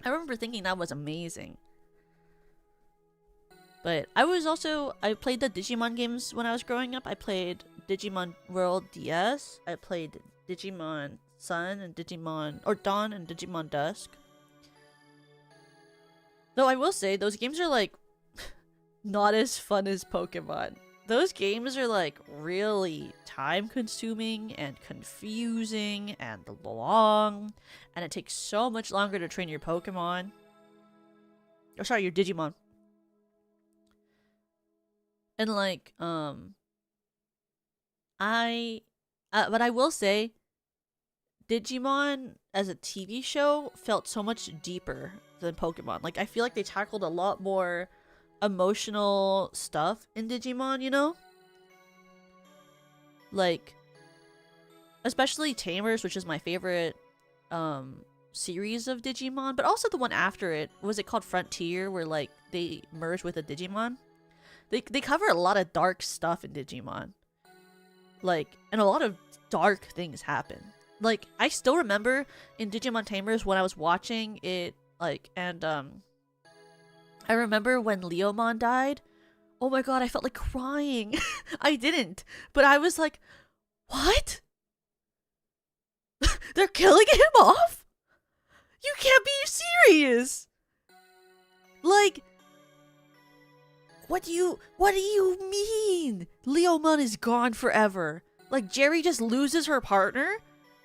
I remember thinking that was amazing. But I played the Digimon games when I was growing up. I played Digimon World DS. I played Digimon Sun and Digimon, or Dawn and Digimon Dusk. Though I will say, those games are like not as fun as Pokemon. Those games are like really time consuming and confusing and long, and it takes so much longer to train your Pokemon. Or sorry, your Digimon. And like, but I will say, Digimon as a TV show felt so much deeper than Pokemon. Like, I feel like they tackled a lot more emotional stuff in Digimon, you know? Like, especially Tamers, which is my favorite series of Digimon, but also the one after it. Was it called Frontier, where like they merge with a Digimon? They cover a lot of dark stuff in Digimon. Like, and a lot of dark things happen. Like, I still remember in Digimon Tamers when I was watching it, like, and I remember when Leomon died. Oh my god, I felt like crying. I didn't, but I was like, what? They're killing him off? You can't be serious. Like, what do you mean? Leomon is gone forever. Like, Jerry just loses her partner,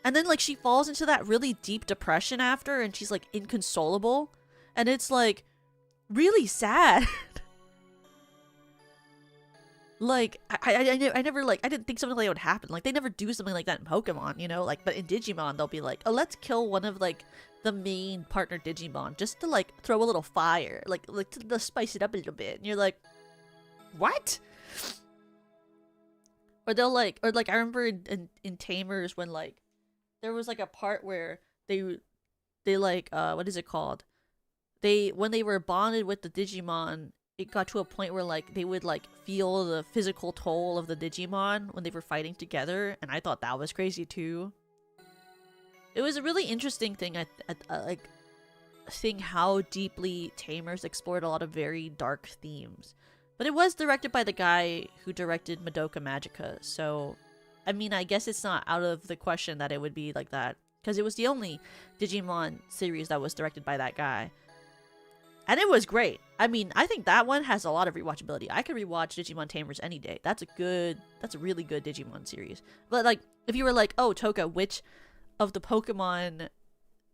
and then like she falls into that really deep depression after, and she's like inconsolable, and it's like really sad. Like, I never, like, I didn't think something like that would happen. Like, they never do something like that in Pokemon, you know? Like, but in Digimon, they'll be like, oh, let's kill one of, like, the main partner Digimon just to, like, throw a little fire. Like to spice it up a little bit. And you're like, what? Or they'll, like, or, like, I remember in Tamers when, like, there was, like, a part where they like, what is it called? When they were bonded with the Digimon, it got to a point where like they would like feel the physical toll of the Digimon when they were fighting together, and I thought that was crazy too. It was a really interesting thing. Like seeing how deeply Tamers explored a lot of very dark themes, but it was directed by the guy who directed Madoka Magica, so I mean, I guess it's not out of the question that it would be like that, because it was the only Digimon series that was directed by that guy. And it was great. I mean, I think that one has a lot of rewatchability. I could rewatch Digimon Tamers any day. That's a really good Digimon series. But like, if you were like, oh, Toka, which of the Pokemon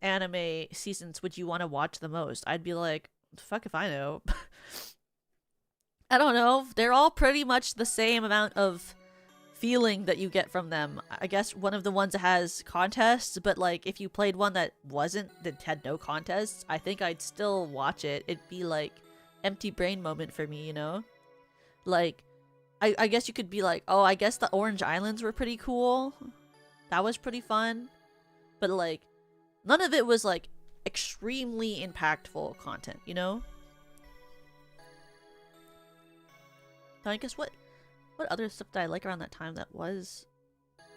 anime seasons would you want to watch the most? I'd be like, fuck if I know. I don't know. They're all pretty much the same amount of feeling that you get from them. I guess one of the ones that has contests, but like if you played one that had no contests, I think I'd still watch it. It'd be like empty brain moment for me, you know? Like, I guess you could be like, oh, I guess the Orange Islands were pretty cool. That was pretty fun. But like, none of it was like extremely impactful content, you know? So I guess what other stuff did I like around that time that was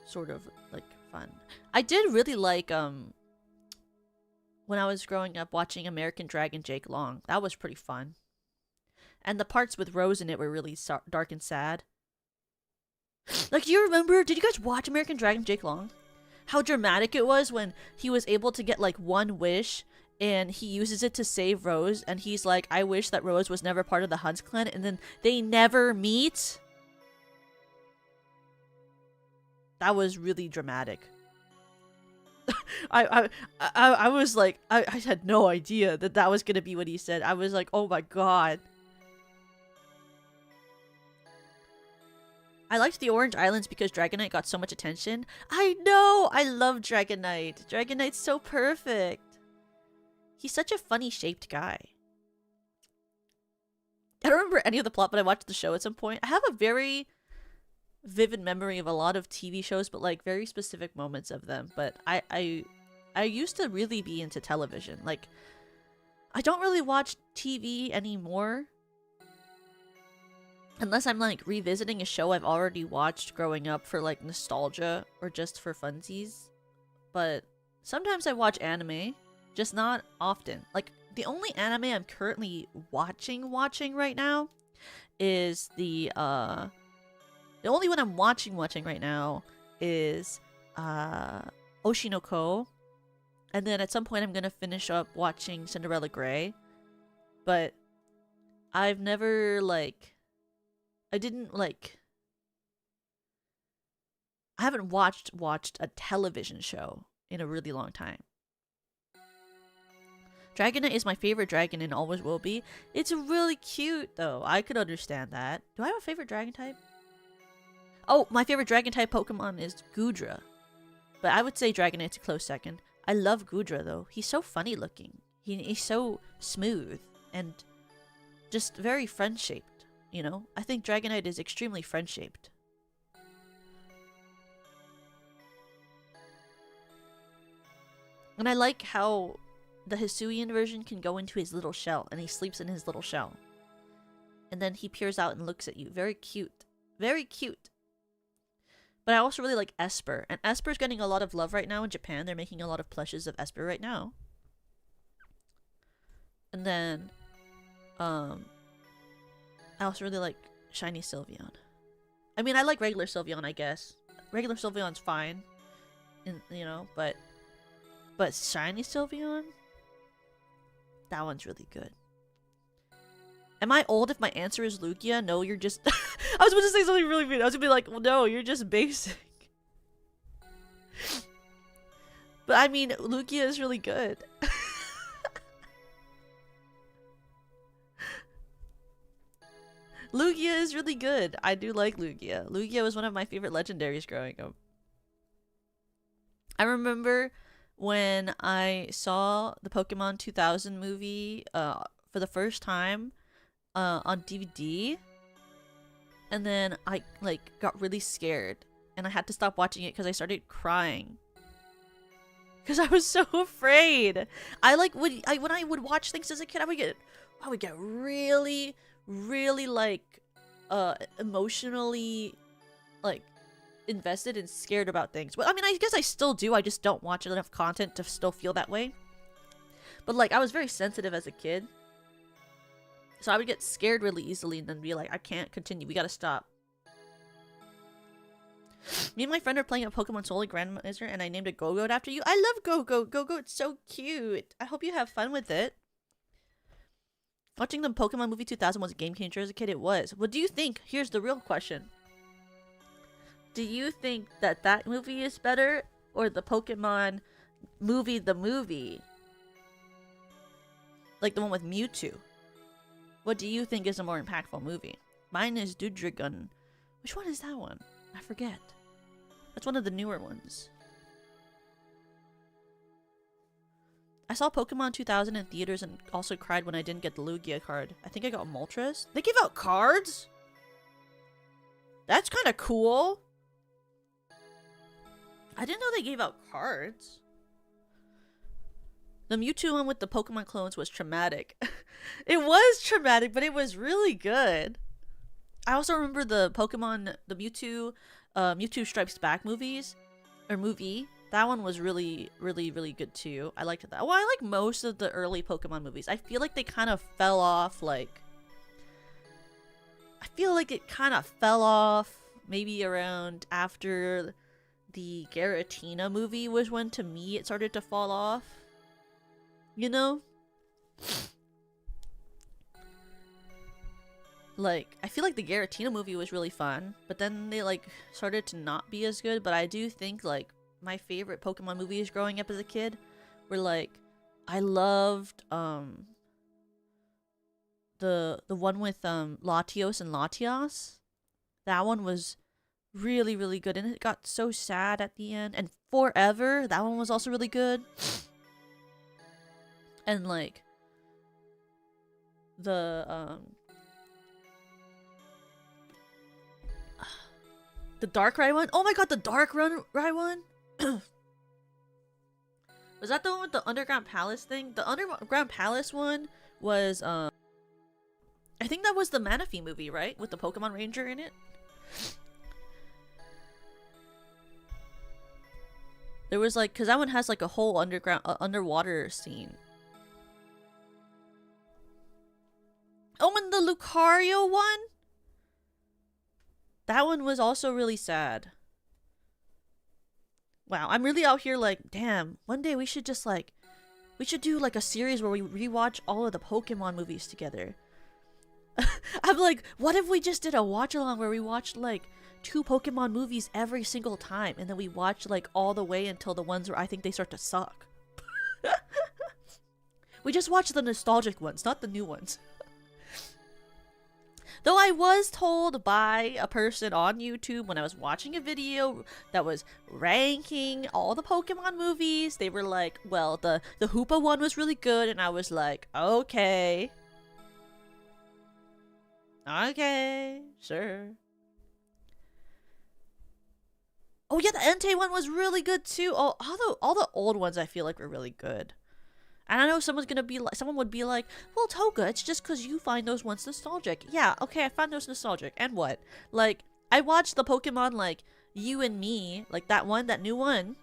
sort of like fun? I did really like when I was growing up watching American Dragon Jake Long. That was pretty fun. And the parts with Rose in it were really dark and sad. Like, do you remember, did you guys watch American Dragon Jake Long? How dramatic it was when he was able to get like one wish and he uses it to save Rose, and he's like, I wish that Rose was never part of the Hunts clan, and then they never meet. That was really dramatic. I was like, I had no idea that was gonna be what he said. I was like, oh my god. I liked the Orange Islands because Dragonite got so much attention. I know! I love Dragonite. Dragonite's so perfect. He's such a funny shaped guy. I don't remember any of the plot, but I watched the show at some point. I have a very vivid memory of a lot of TV shows, but like very specific moments of them. But I used to really be into television. Like, I don't really watch TV anymore unless I'm like revisiting a show I've already watched growing up for like nostalgia or just for funsies. But sometimes I watch anime, just not often. Like, the only anime I'm currently watching right now is the only one I'm watching right now is Oshinoko. And then at some point I'm gonna finish up watching Cinderella Grey. But I've never I haven't watched a television show in a really long time. Dragonite is my favorite dragon and always will be. It's really cute though. I could understand that. Do I have a favorite dragon type? Oh, my favorite dragon type Pokemon is Goodra. But I would say Dragonite's a close second. I love Goodra though. He's so funny looking. He's so smooth and just very friend-shaped, you know? I think Dragonite is extremely friend-shaped. And I like how the Hisuian version can go into his little shell, and he sleeps in his little shell. And then he peers out and looks at you. Very cute. Very cute. But I also really like Esper. And Esper's getting a lot of love right now in Japan. They're making a lot of plushes of Esper right now. And then, I also really like Shiny Sylveon. I mean, I like regular Sylveon, I guess. Regular Sylveon's fine. You know, but Shiny Sylveon? That one's really good. Am I old if my answer is Lugia? No, you're just... I was about to say something really mean. I was gonna be like, well, no, you're just basic. But I mean, Lugia is really good. Lugia is really good. I do like Lugia. Lugia was one of my favorite legendaries growing up. I remember when I saw the Pokemon 2000 movie for the first time on DVD, and then I got really scared and I had to stop watching it because I started crying because I was so afraid. When I would watch things as a kid, I would get really emotionally invested and scared about things. Well, I mean, I guess I still do. I just don't watch enough content to still feel that way. But I was very sensitive as a kid. So I would get scared really easily and then be like, I can't continue. We gotta stop. Me and my friend are playing a Pokemon Soul Grandmaster and I named it Go-Goat after you. I love Go-Goat. Go-Goat, it's so cute. I hope you have fun with it. Watching the Pokemon movie 2000 was a game changer as a kid. It was. What do you think? Here's the real question. Do you think that movie is better or the Pokemon movie, the movie? Like the one with Mewtwo. What do you think is a more impactful movie? Mine is Dudragon. Which one is that one? I forget. That's one of the newer ones. I saw Pokemon 2000 in theaters and also cried when I didn't get the Lugia card. I think I got Moltres. They gave out cards? That's kind of cool. I didn't know they gave out cards. The Mewtwo one with the Pokemon clones was traumatic. It was traumatic, but it was really good. I also remember the Mewtwo Stripes Back movies. Or movie. That one was really good too. I liked that. Well, I like most of the early Pokemon movies. I feel like they kind of fell off, I feel like it kind of fell off maybe around after the Giratina movie was when, to me, it started to fall off. You know? I feel like the Giratina movie was really fun, but then they, started to not be as good, but I do think, my favorite Pokemon movies growing up as a kid were, I loved, the one with, Latios and Latias. That one was really good, and it got so sad at the end. And Forever, that one was also really good. And the Darkrai one. Oh my god, the Darkrai one. Was that the one with the Underground Palace thing? The Underground Palace one was I think that was the Manaphy movie, right? With the Pokemon Ranger in it. There was cause that one has a whole underwater scene. Oh, and the Lucario one? That one was also really sad. Wow, I'm really out here damn, one day we should just we should do a series where we rewatch all of the Pokemon movies together. I'm what if we just did a watch along where we watched 2 Pokemon movies every single time and then we watch all the way until the ones where I think they start to suck. We just watch the nostalgic ones, not the new ones. Though I was told by a person on YouTube when I was watching a video that was ranking all the Pokemon movies, they were like, well, the Hoopa one was really good, and I was like, okay. Okay, sure. Oh yeah, the Entei one was really good too. Oh, all the old ones I feel like were really good. And I know someone would be like, well, Toga, it's just because you find those ones nostalgic. Yeah, okay, I find those nostalgic. And what? Like, I watched the Pokemon, like, You and Me, like that new one,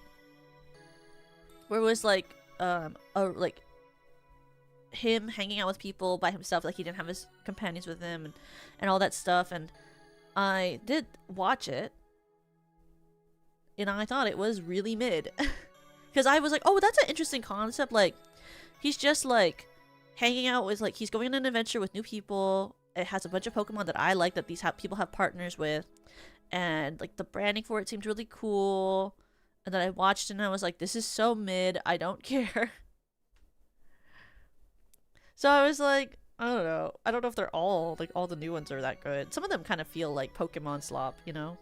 where it was like, like him hanging out with people by himself, like he didn't have his companions with him, and all that stuff. And I did watch it, and I thought it was really mid. Because I was like, oh, that's an interesting concept. Like, he's just like hanging out with, like, he's going on an adventure with new people. It has a bunch of Pokemon that I like that these people have partners with. And like the branding for it seemed really cool. And then I watched it and I was like, this is so mid. I don't care. So I was like, I don't know. I don't know if they're all, like, all the new ones are that good. Some of them kind of feel like Pokemon slop, you know?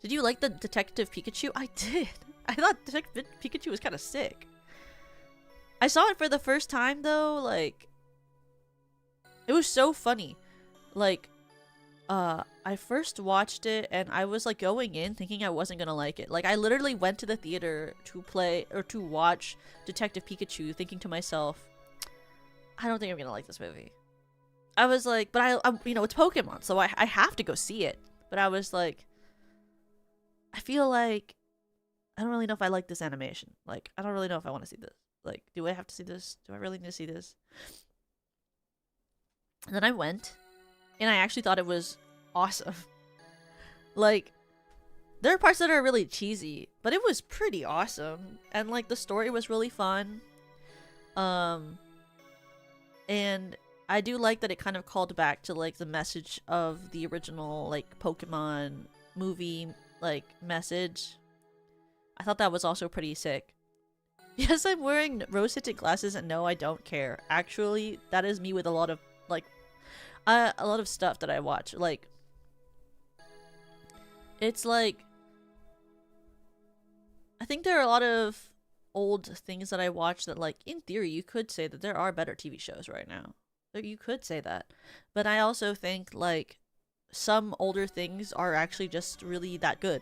Did you like the Detective Pikachu? I did. I thought Detective Pikachu was kind of sick. I saw it for the first time though, like, it was so funny. Like, I first watched it and I was like going in thinking I wasn't gonna like it. Like, I literally went to the theater to watch Detective Pikachu thinking to myself, I don't think I'm gonna like this movie. I was like, but I you know, it's Pokemon, so I have to go see it. But I was like, I feel like I don't really know if I like this animation. Like, I don't really know if I want to see this. Like, do I have to see this? Do I really need to see this? And then I went, and I actually thought it was awesome. Like, there are parts that are really cheesy, but it was pretty awesome. And like, the story was really fun. And I do like that it kind of called back to like the message of the original like Pokemon movie like message. I thought that was also pretty sick. Yes, I'm wearing rose-tinted glasses, and no, I don't care. Actually, that is me with a lot of like a lot of stuff that I watch. Like, it's like, I think there are a lot of old things that I watch that, like, in theory, you could say that there are better TV shows right now. You could say that. But I also think, like, some older things are actually just really that good.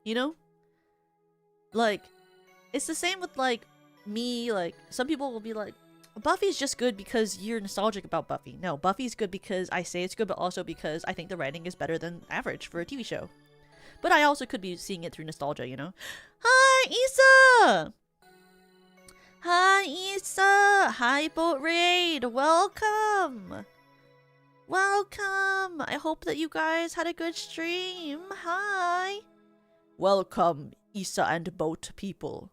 You know? Like, it's the same with, like, me. Like, some people will be like, Buffy's just good because you're nostalgic about Buffy. No, Buffy's good because I say it's good, but also because I think the writing is better than average for a TV show. But I also could be seeing it through nostalgia, you know? Hi, Issa! Hi, Issa! Hi, Boat Raid! Welcome! Welcome! I hope that you guys had a good stream. Hi! Welcome, Issa and Boat people.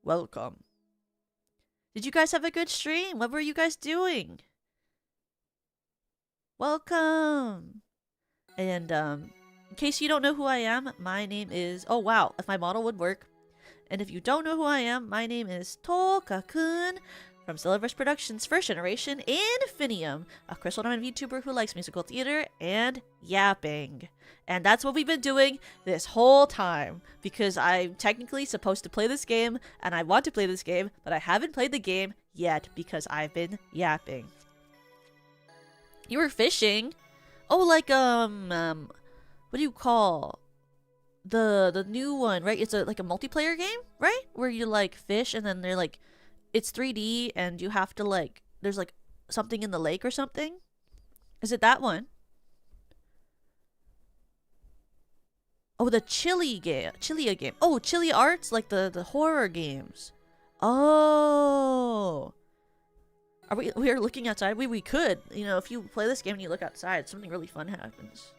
Welcome. Did you guys have a good stream? What were you guys doing? Welcome! And, in case you don't know who I am, my name is... Oh, wow. If my model would work. And if you don't know who I am, my name is Toka-kun from SEWERS Productions' first generation Infinium, a Crystal Diamond VTuber who likes musical theater and yapping. And that's what we've been doing this whole time, because I'm technically supposed to play this game, and I want to play this game, but I haven't played the game yet because I've been yapping. You were fishing? Oh, like, what do you call the new one, right? It's like a multiplayer game, right? Where you like fish and then they're like, it's 3D and you have to like, there's like something in the lake or something. Is it that one? Oh, the Chilia game. Oh, Chilia Arts, like the horror games. Oh. We are looking outside? We could. You know, if you play this game and you look outside, something really fun happens.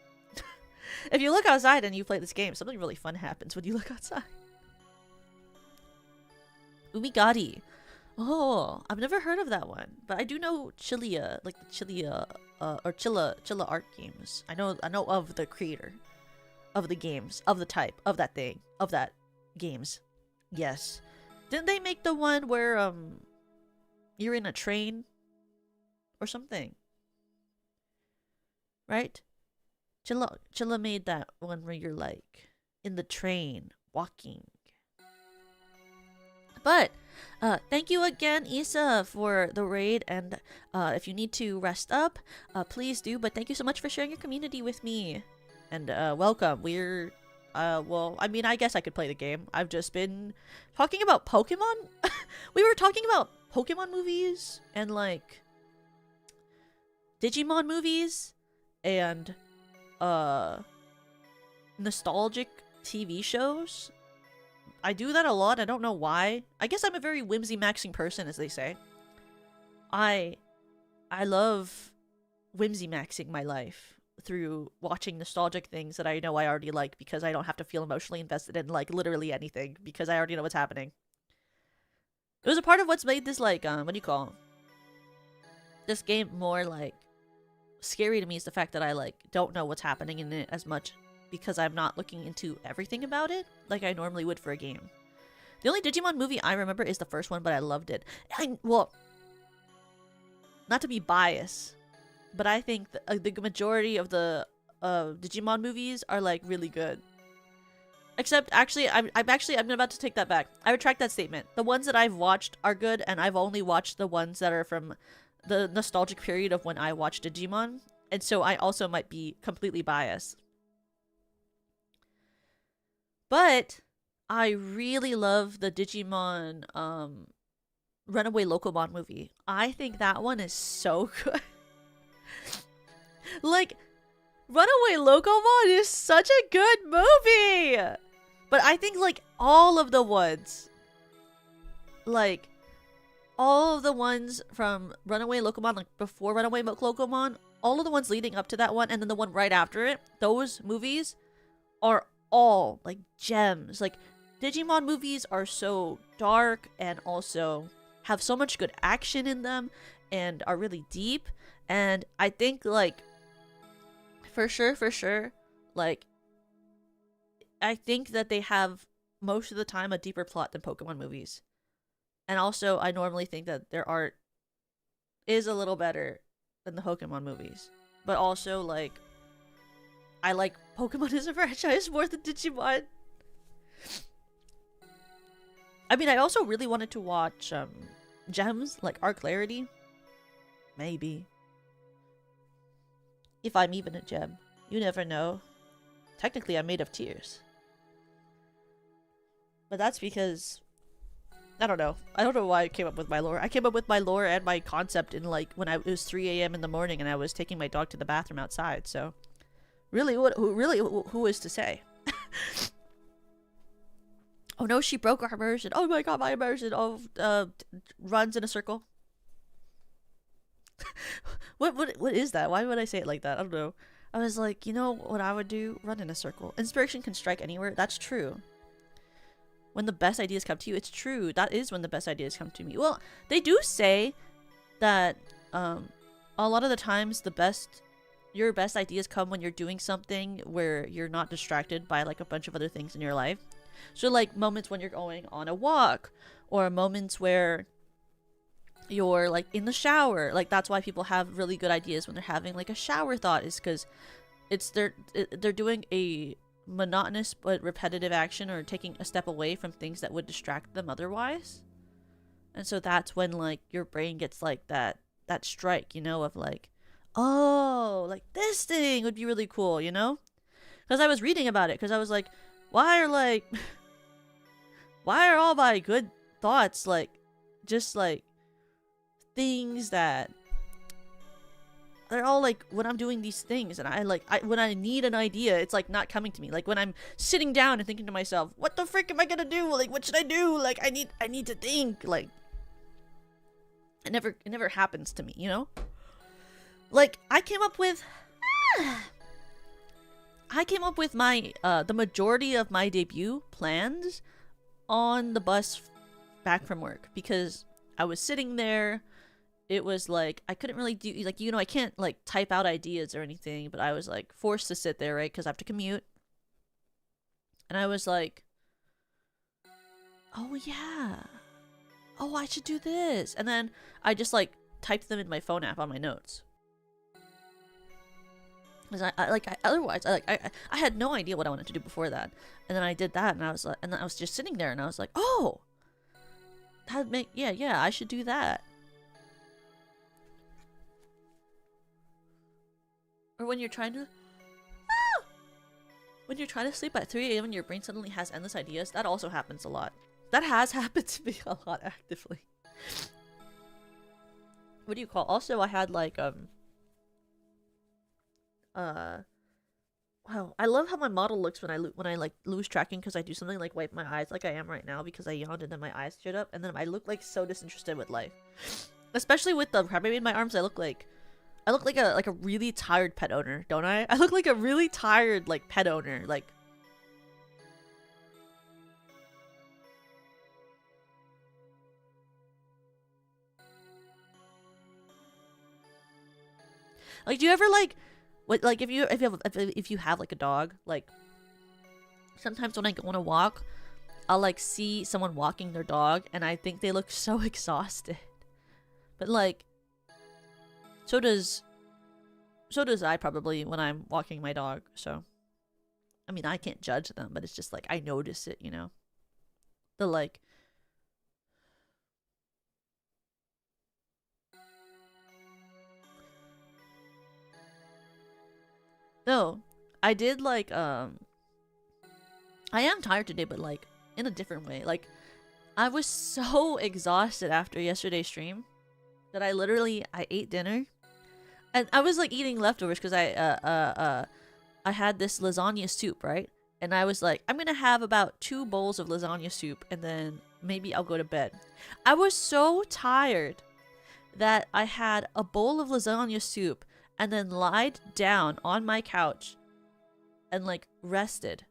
If you look outside and you play this game, something really fun happens when you look outside. Umigati. Oh, I've never heard of that one, but I do know Chilia, like the Chilia, or Chilla art games. I know of the creator, of the games, of the type, of that thing, of that games. Yes, didn't they make the one where you're in a train, or something? Right? Chilla made that one where you're like in the train walking. But Thank you again, Isa, for the raid. And if you need to rest up, please do. But thank you so much for sharing your community with me. And welcome. We're well, I mean, I guess I could play the game. I've just been talking about Pokemon. We were talking about Pokemon movies and like Digimon movies and nostalgic TV shows. I do that a lot. I don't know why. I guess I'm a very whimsy maxing person, as they say. I love whimsy maxing my life through watching nostalgic things that I know I already like because I don't have to feel emotionally invested in like literally anything because I already know what's happening. It was a part of what's made this like what do you call this game more like scary to me is the fact that I like don't know what's happening in it as much because I'm not looking into everything about it like I normally would for a game. The only Digimon movie I remember is the first one, but I loved it. Well, not to be biased, but I think the majority of the Digimon movies are like really good. Except actually, I'm about to take that back. I retract that statement. The ones that I've watched are good, and I've only watched the ones that are from the nostalgic period of when I watched Digimon, and so I also might be completely biased. But I really love the Digimon Runaway Locomon movie. I think that one is so good. Like, Runaway Locomon is such a good movie! But I think, like, all of the ones, like, all of the ones from Runaway Locomon, like, before Runaway Locomon, all of the ones leading up to that one, and then the one right after it, those movies are all, like, gems. Like, Digimon movies are so dark and also have so much good action in them and are really deep. And I think, like, for sure, like, I think that they have, most of the time, a deeper plot than Pokemon movies. And also, I normally think that their art is a little better than the Pokemon movies. But also, like, I like Pokemon as a franchise more than Digimon. I mean, I also really wanted to watch Gems, like Our Clarity. Maybe. If I'm even a gem. You never know. Technically, I'm made of tears. But that's because... I don't know. I don't know why I came up with my lore. I came up with my lore and my concept in, like, when it was 3 a.m. in the morning and I was taking my dog to the bathroom outside, so... Really, who is to say? Oh no, she broke our immersion. Oh my god, my immersion runs in a circle. What is that? Why would I say it like that? I don't know. I was like, you know what I would do? Run in a circle. Inspiration can strike anywhere. That's true. When the best ideas come to you, it's true. That is when the best ideas come to me. Well, they do say that a lot of the times your best ideas come when you're doing something where you're not distracted by like a bunch of other things in your life. So like moments when you're going on a walk, or moments where you're like in the shower. Like that's why people have really good ideas when they're having like a shower thought, is because they're doing a monotonous but repetitive action or taking a step away from things that would distract them otherwise. And so that's when like your brain gets like that strike, you know, of like, oh, like this thing would be really cool, you know? Because I was reading about it, because I was like, why are all my good thoughts like just like things that they're all like when I'm doing these things, and when I need an idea, it's like not coming to me. Like when I'm sitting down and thinking to myself, what the frick am I gonna do? Like what should I do? Like I need to think. Like it never happens to me, you know? Like I came up with my the majority of my debut plans on the bus back from work, because I was sitting there. It was like I couldn't really do, like, you know, I can't like type out ideas or anything, but I was like forced to sit there, right, because I have to commute. And I was like, oh yeah, oh I should do this, and then I just like typed them in my phone app on my notes. Because I had no idea what I wanted to do before that, and then I did that, and I was like, and then I was just sitting there, and I was like, oh, That'd make, yeah, I should do that. Or when you're trying to when you're trying to sleep at 3 a.m. and your brain suddenly has endless ideas, that also happens a lot. That has happened to me a lot actively. What do you call? Also, I had like wow, I love how my model looks when I like lose tracking because I do something like wipe my eyes like I am right now because I yawned and then my eyes shut up and then I look like so disinterested with life. Especially with the crybaby in my arms, I look like a really tired pet owner, don't I? I look like a really tired like pet owner, like do you ever like what, like if you have like a dog, like sometimes when I go on a walk, I'll like see someone walking their dog and I think they look so exhausted. But like so does I probably when I'm walking my dog. So I mean, I can't judge them, but it's just like I notice it, you know. The like no, I did like I am tired today, but like in a different way. Like I was so exhausted after yesterday's stream that I ate dinner and I was like eating leftovers because I had this lasagna soup, right? And I was like, I'm gonna have about 2 bowls of lasagna soup and then maybe I'll go to bed. I was so tired that I had a bowl of lasagna soup and then lied down on my couch and like rested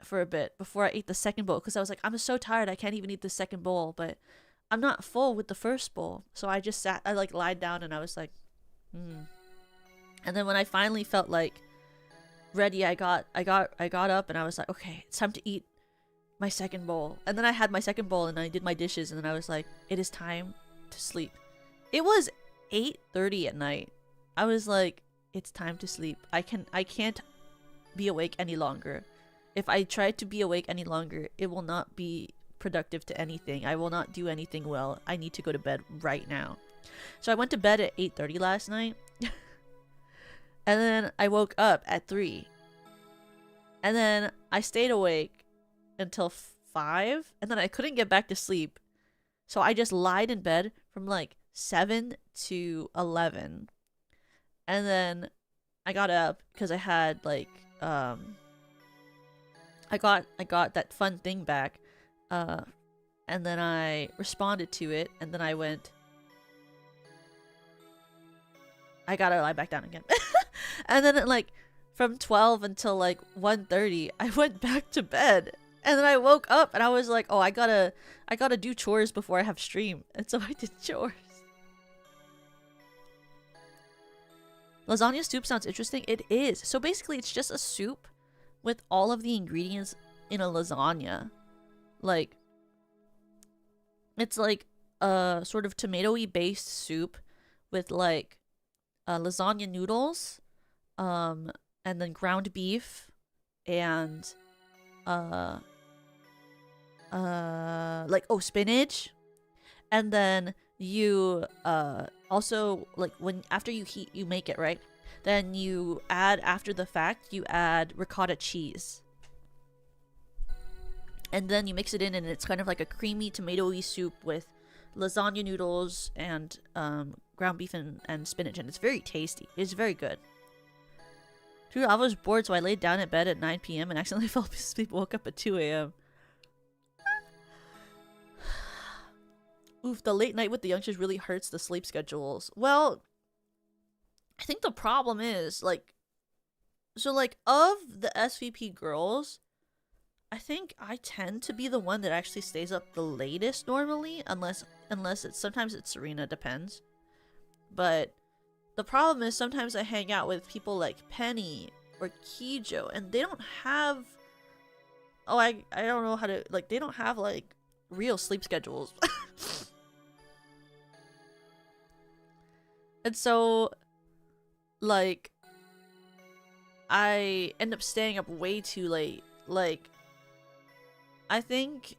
for a bit before I ate the second bowl because I was like, I'm so tired I can't even eat the second bowl, but I'm not full with the first bowl. So I just I like lied down and I was like, And then when I finally felt like ready, I got up and I was like, okay, it's time to eat my second bowl. And then I had my second bowl and I did my dishes and then I was like, it is time to sleep. It was 8:30 at night. I was like, it's time to sleep. I can't be awake any longer. If I try to be awake any longer, it will not be productive to anything. I will not do anything well. I need to go to bed right now. So I went to bed at 8:30 last night. And then I woke up at 3. And then I stayed awake until 5. And then I couldn't get back to sleep. So I just lied in bed from like 7 to 11. And then I got up because I had like I got that fun thing back. And then I responded to it and then I gotta lie back down again. And then like from 12 until like 1:30 I went back to bed. And then I woke up and I was like, oh, I gotta do chores before I have stream. And so I did chores. Lasagna soup sounds interesting. It is. So basically it's just a soup with all of the ingredients in a lasagna. Like it's like a sort of tomato-y based soup with like lasagna noodles, and then ground beef and like spinach, and then you also like when after you make it, right, then you add after the fact you add ricotta cheese and then you mix it in and it's kind of like a creamy tomato-y soup with lasagna noodles and ground beef and spinach, and it's very tasty. It's very good. Dude, I was bored, so I laid down at bed at 9 p.m. and accidentally fell asleep, woke up at 2 a.m. Oof, the late night with the youngsters really hurts the sleep schedules. Well, I think the problem is, like, so, like, of the SVP girls, I think I tend to be the one that actually stays up the latest normally, unless it's, sometimes it's Serena, depends. But the problem is sometimes I hang out with people like Penny or Kijo, and they don't have, I don't know how to, like, they don't have, like, real sleep schedules. And so, like, I end up staying up way too late. Like, I think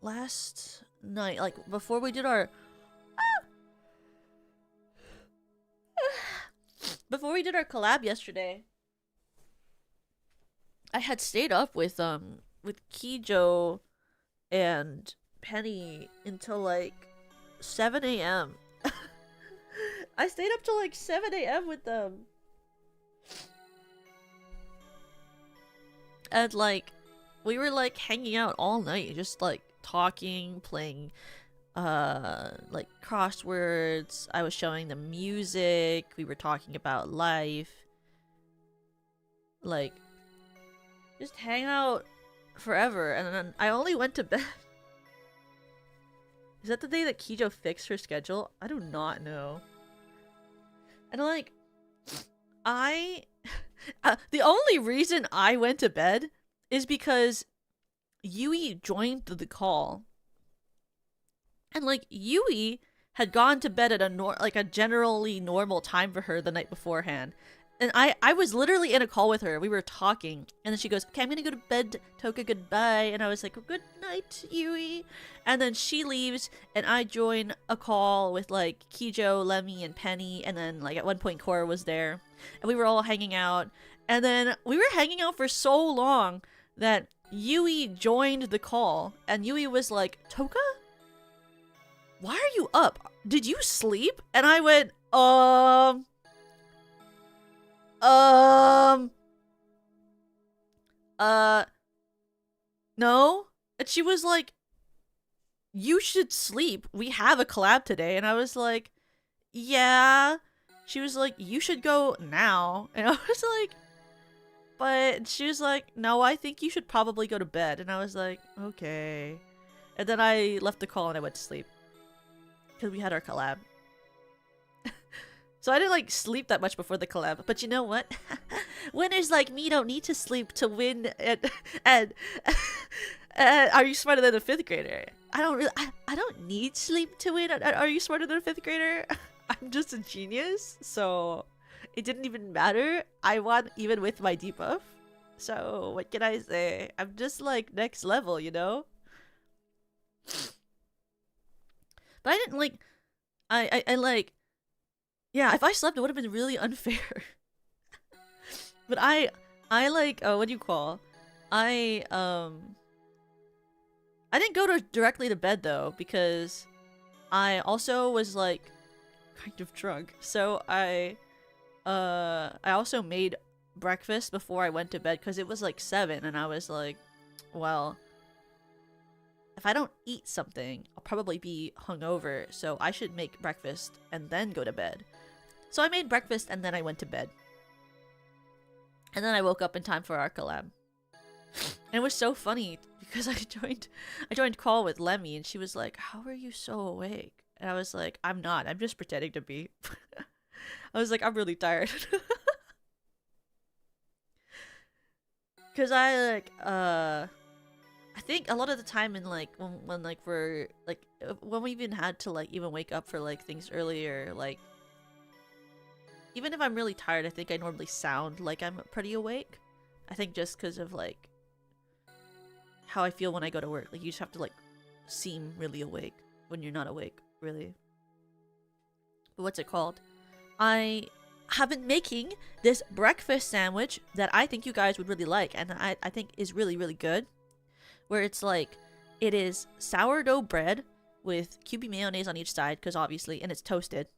last night, like before we did our before we did our collab yesterday, I had stayed up with Kijo and Penny until like 7 a.m. I stayed up till like 7 a.m. with them. And like we were like hanging out all night, just like talking, playing like crosswords. I was showing them music. We were talking about life. Like just hang out forever. And then I only went to bed. Is that the day that Kijo fixed her schedule? I do not know. And like the only reason I went to bed is because Yui joined the call. And like Yui had gone to bed at a generally normal time for her the night beforehand. And I was literally in a call with her. We were talking, and then she goes, "Okay, I'm gonna go to bed, Toka, goodbye." And I was like, "Good night, Yui." And then she leaves, and I join a call with like Kijo, Lemmy, and Penny. And then like at one point Cora was there, and we were all hanging out. And then we were hanging out for so long that Yui joined the call, and Yui was like, "Toka, why are you up? Did you sleep?" And I went, no. And she was like, "You should sleep. We have a collab today." And I was like, "Yeah." She was like, "You should go now." And I was like, but she was like, "No, I think you should probably go to bed." And I was like, "Okay." And then I left the call and I went to sleep. Because we had our collab. So I didn't like sleep that much before the collab. But you know what? Winners like me don't need to sleep to win. And are you smarter than a 5th grader? I don't need sleep to win. Are you smarter than a 5th grader? I'm just a genius. So it didn't even matter. I won even with my debuff. So what can I say? I'm just like next level, you know? But I didn't like, I like, yeah, if I slept, it would have been really unfair. But I like, what do you call? I didn't go directly to bed though, because I also was like kind of drunk. So I also made breakfast before I went to bed because it was like 7 and I was like, well, if I don't eat something, I'll probably be hungover, so I should make breakfast and then go to bed. So I made breakfast and then I went to bed. And then I woke up in time for our collab. And it was so funny because I joined call with Lemmy and she was like, "How are you so awake?" And I was like, "I'm not. I'm just pretending to be." I was like, "I'm really tired." Cause I like I think a lot of the time in like when like we're like when we even had to like even wake up for like things earlier, like even if I'm really tired, I think I normally sound like I'm pretty awake. I think just because of like how I feel when I go to work. Like you just have to like seem really awake when you're not awake, really. But what's it called? I have been making this breakfast sandwich that I think you guys would really like, and I think is really, really good. Where it's like, it is sourdough bread with QB mayonnaise on each side, because obviously, and it's toasted.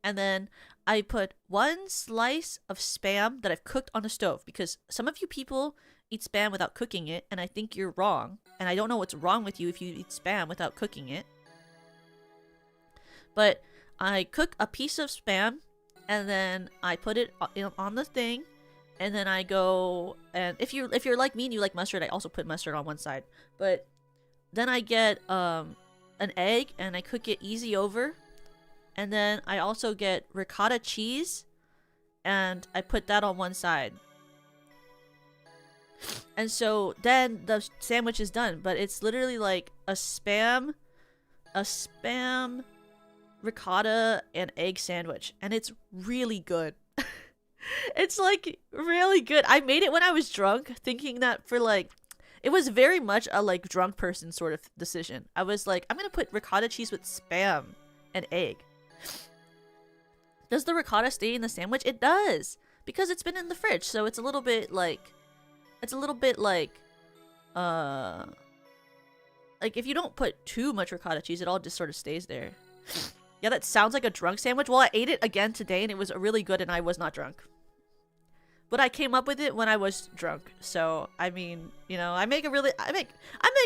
And then I put 1 slice of Spam that I've cooked on the stove, because some of you people eat Spam without cooking it, and I think you're wrong. And I don't know what's wrong with you if you eat Spam without cooking it. But I cook a piece of Spam, and then I put it on the thing, and then I go, and if you're like me and you like mustard, I also put mustard on one side. But then I get an egg, and I cook it easy over. And then I also get ricotta cheese, and I put that on one side. And so then the sandwich is done, but it's literally like a spam, ricotta, and egg sandwich, and it's really good. It's like really good. I made it when I was drunk, thinking that for like It was very much a like drunk person sort of decision. I was like, I'm gonna put ricotta cheese with spam and egg. Does the ricotta stay in the sandwich? It does, because it's been in the fridge, so it's a little bit like, like if you don't put too much ricotta cheese, it all just sort of stays there. Yeah, that sounds like a drunk sandwich. Well, I ate it again today and it was really good and I was not drunk. But I came up with it when I was drunk. So, I mean, you know, I make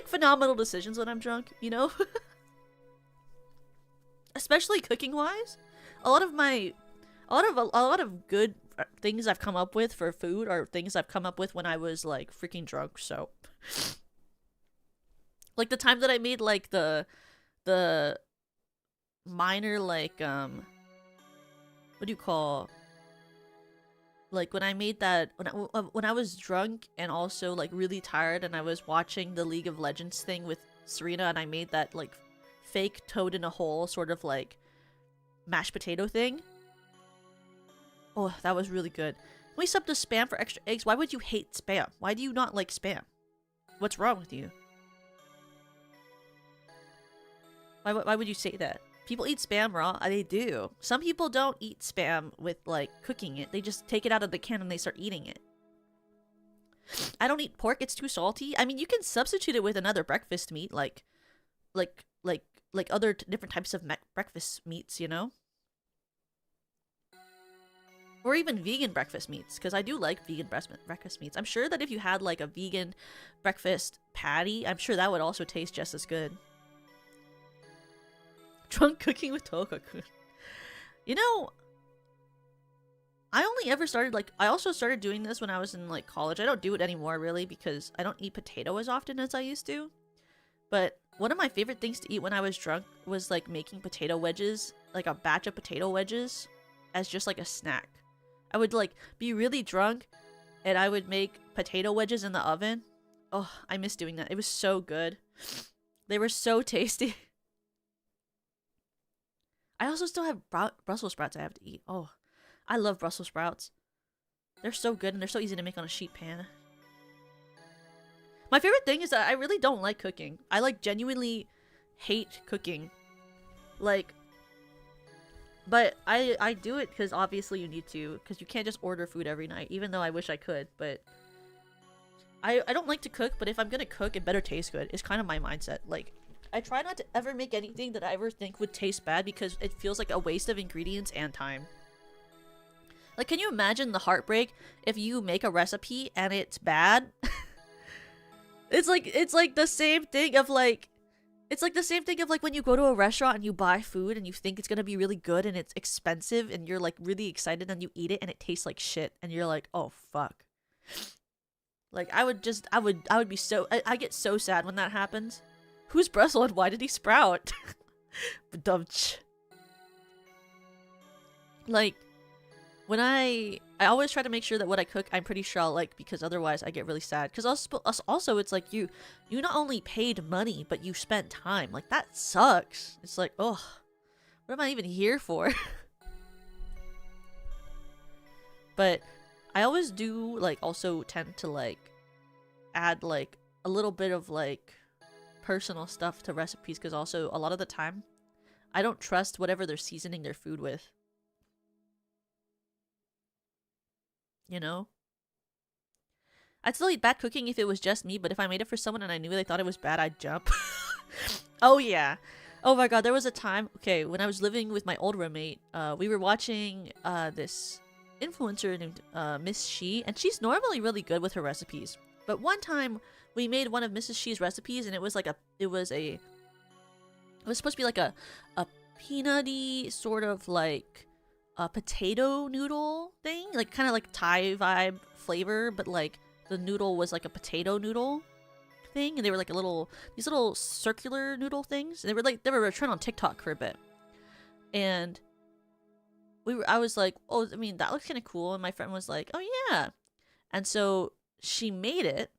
phenomenal decisions when I'm drunk, you know? Especially cooking-wise. A lot of good things I've come up with for food are things I've come up with when I was like freaking drunk, so like the time that I made like the minor like what do you call, like when I made that when I was drunk and also like really tired and I was watching the League of Legends thing with Serena and I made that like fake toad in a hole sort of like mashed potato thing. Oh, that was really good. We subbed to spam for extra eggs. Why would you hate spam? Why do you not like spam? What's wrong with you? Why would you say that? People eat spam raw. They do. Some people don't eat spam with like cooking it. They just take it out of the can and they start eating it. I don't eat pork. It's too salty. I mean, you can substitute it with another breakfast meat, like other different types of breakfast meats, you know? Or even vegan breakfast meats, because I do like vegan breakfast meats. I'm sure that if you had like a vegan breakfast patty, I'm sure that would also taste just as good. Drunk cooking with Tokaku. You know, I also started doing this when I was in like college. I don't do it anymore really because I don't eat potato as often as I used to. But one of my favorite things to eat when I was drunk was like making potato wedges, like a batch of potato wedges as just like a snack. I would like be really drunk and I would make potato wedges in the oven. Oh, I miss doing that. It was so good. They were so tasty. I also still have Brussels sprouts I have to eat. Oh, I love Brussels sprouts. They're so good and they're so easy to make on a sheet pan. My favorite thing is that I really don't like cooking. I like genuinely hate cooking. Like, but I do it because obviously you need to, because you can't just order food every night, even though I wish I could, but I don't like to cook, but if I'm gonna cook, it better taste good. It's kind of my mindset. Like, I try not to ever make anything that I ever think would taste bad because it feels like a waste of ingredients and time. Like, can you imagine the heartbreak if you make a recipe and it's bad? It's like the same thing of like, it's like the same thing of like when you go to a restaurant and you buy food and you think it's gonna be really good and it's expensive and you're like really excited and you eat it and it tastes like shit and you're like, oh fuck. Like I would be so, I get so sad when that happens. Who's Brussels and why did he sprout? Badumch. Like, when I always try to make sure that what I cook I'm pretty sure I'll like, because otherwise I get really sad. Because also it's like you not only paid money but you spent time. Like that sucks. It's like, oh, what am I even here for? But I always do like also tend to like add like a little bit of like personal stuff to recipes, because also a lot of the time I don't trust whatever they're seasoning their food with. You know? I'd still eat bad cooking if it was just me, but if I made it for someone and I knew they thought it was bad, I'd jump. Oh yeah. Oh my god, there was a time, okay, when I was living with my old roommate, we were watching this influencer named Miss She, and she's normally really good with her recipes. But one time we made one of Mrs. She's recipes and it was supposed to be like a peanutty sort of like a potato noodle thing, like kind of like Thai vibe flavor, but like the noodle was like a potato noodle thing, and they were like these little circular noodle things. And they were a trend on TikTok for a bit, and I was like, oh, I mean that looks kind of cool, and my friend was like, oh yeah, and so she made it,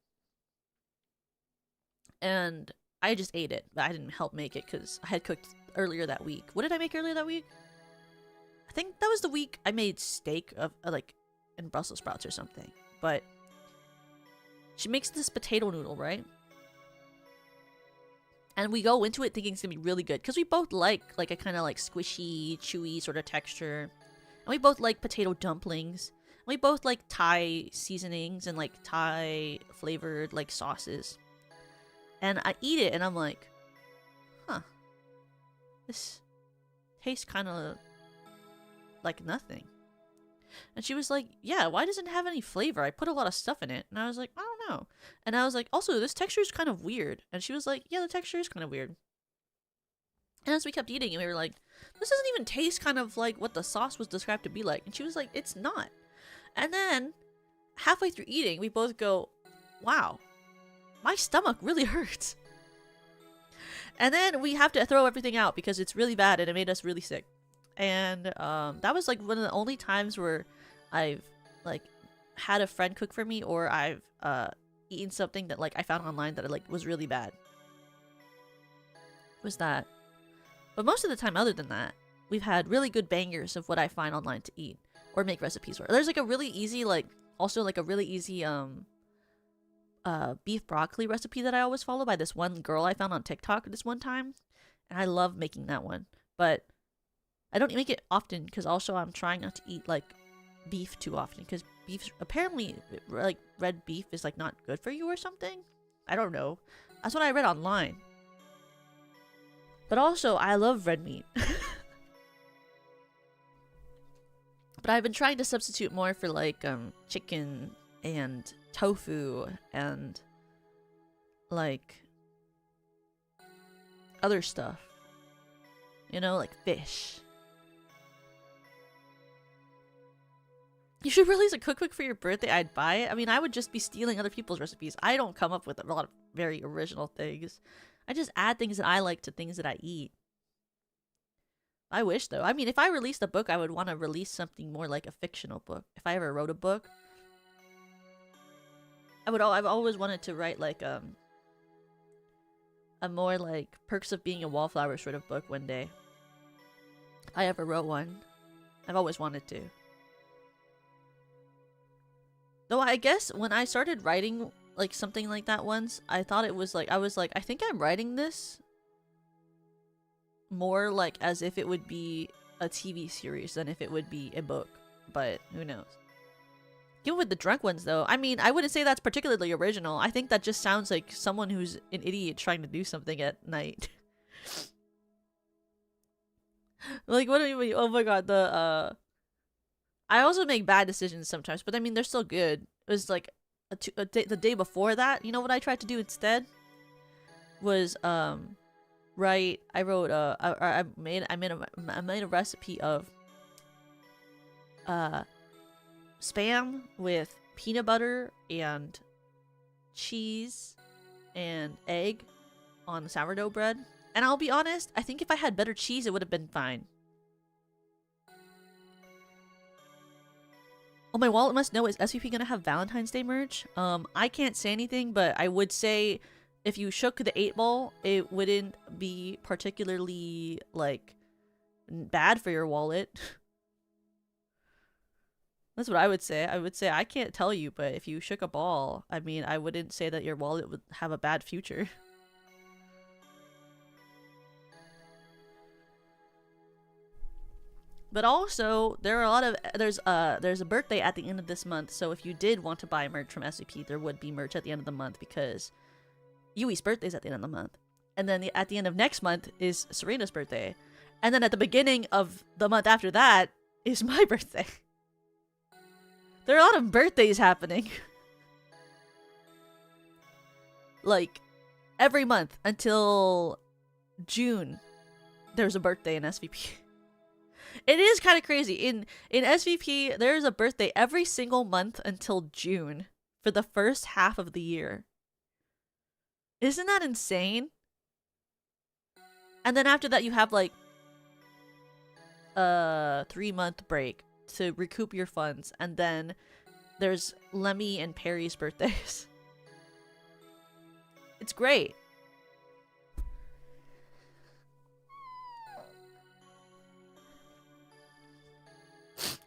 and I just ate it, but I didn't help make it because I had cooked earlier that week. What did I make earlier that week? I think that was the week I made steak of like and Brussels sprouts or something. But she makes this potato noodle, right? And we go into it thinking it's gonna be really good because we both like a kind of like squishy, chewy sort of texture, and we both like potato dumplings. We both like Thai seasonings and like Thai flavored like sauces. And I eat it and I'm like, huh, this tastes kind of like nothing. And she was like, yeah, why doesn't it have any flavor? I put a lot of stuff in it. And I was like, I don't know. And I was like, also, this texture is kind of weird. And she was like, yeah, the texture is kind of weird. And as we kept eating, we were like, this doesn't even taste kind of like what the sauce was described to be like. And she was like, it's not. And then, halfway through eating, we both go, wow, my stomach really hurts. And then we have to throw everything out because it's really bad and it made us really sick. And that was like one of the only times where I've like had a friend cook for me, or I've eaten something that like I found online that like was really bad. Was that? But most of the time, other than that, we've had really good bangers of what I find online to eat or make recipes for. There's like a really easy beef broccoli recipe that I always follow by this one girl I found on TikTok this one time, and I love making that one. But I don't make it often because also I'm trying not to eat like beef too often because beef apparently like red beef is like not good for you or something. I don't know. That's what I read online. But also I love red meat. But I've been trying to substitute more for like chicken and tofu and like other stuff. You know, like fish. You should release a cookbook for your birthday. I'd buy it. I mean, I would just be stealing other people's recipes. I don't come up with a lot of very original things. I just add things that I like to things that I eat. I wish, though. I mean, if I released a book, I would want to release something more like a fictional book. If I ever wrote a book, I've always wanted to write like a more like Perks of Being a Wallflower sort of book one day. If I ever wrote one. I've always wanted to. Though I guess when I started writing like something like that once, I thought it was like, I was like, I think I'm writing this more like as if it would be a TV series than if it would be a book. But who knows? Even with the drunk ones though, I mean, I wouldn't say that's particularly original. I think that just sounds like someone who's an idiot trying to do something at night. Like, what do you mean? Oh my god, I also make bad decisions sometimes, but I mean, they're still good. It was like the day before that, you know what I tried to do instead? Was, I made a recipe of, spam with peanut butter and cheese and egg on sourdough bread. And I'll be honest, I think if I had better cheese, it would have been fine. Oh, my wallet must know, is SVP gonna have Valentine's Day merch? I can't say anything, but I would say if you shook the 8-ball, it wouldn't be particularly, like, bad for your wallet. That's what I would say. I would say, I can't tell you, but if you shook a ball, I mean, I wouldn't say that your wallet would have a bad future. But also, there are a lot of there's a birthday at the end of this month, so if you did want to buy merch from SVP, there would be merch at the end of the month because Yui's birthday is at the end of the month, and then at the end of next month is Serena's birthday, and then at the beginning of the month after that is my birthday. There are a lot of birthdays happening. Like every month until June, there's a birthday in SVP. It is kind of crazy. In SVP, there's a birthday every single month until June for the first half of the year. Isn't that insane? And then after that, you have like a 3-month break to recoup your funds. And then there's Lemmy and Perry's birthdays. It's great.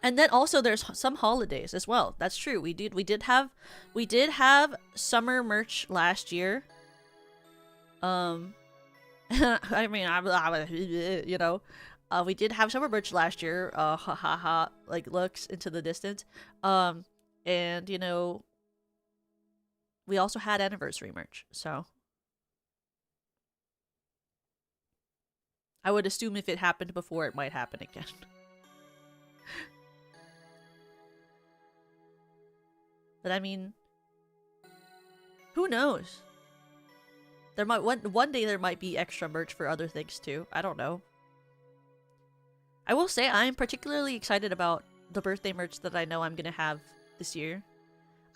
And then also there's some holidays as well. That's true. We did have summer merch last year. I mean, you know, we did have summer merch last year. Ha ha ha! Like looks into the distance. And you know, we also had anniversary merch. So I would assume if it happened before, it might happen again. But I mean, who knows? There might one day there might be extra merch for other things too. I don't know. I will say I'm particularly excited about the birthday merch that I know I'm gonna have this year.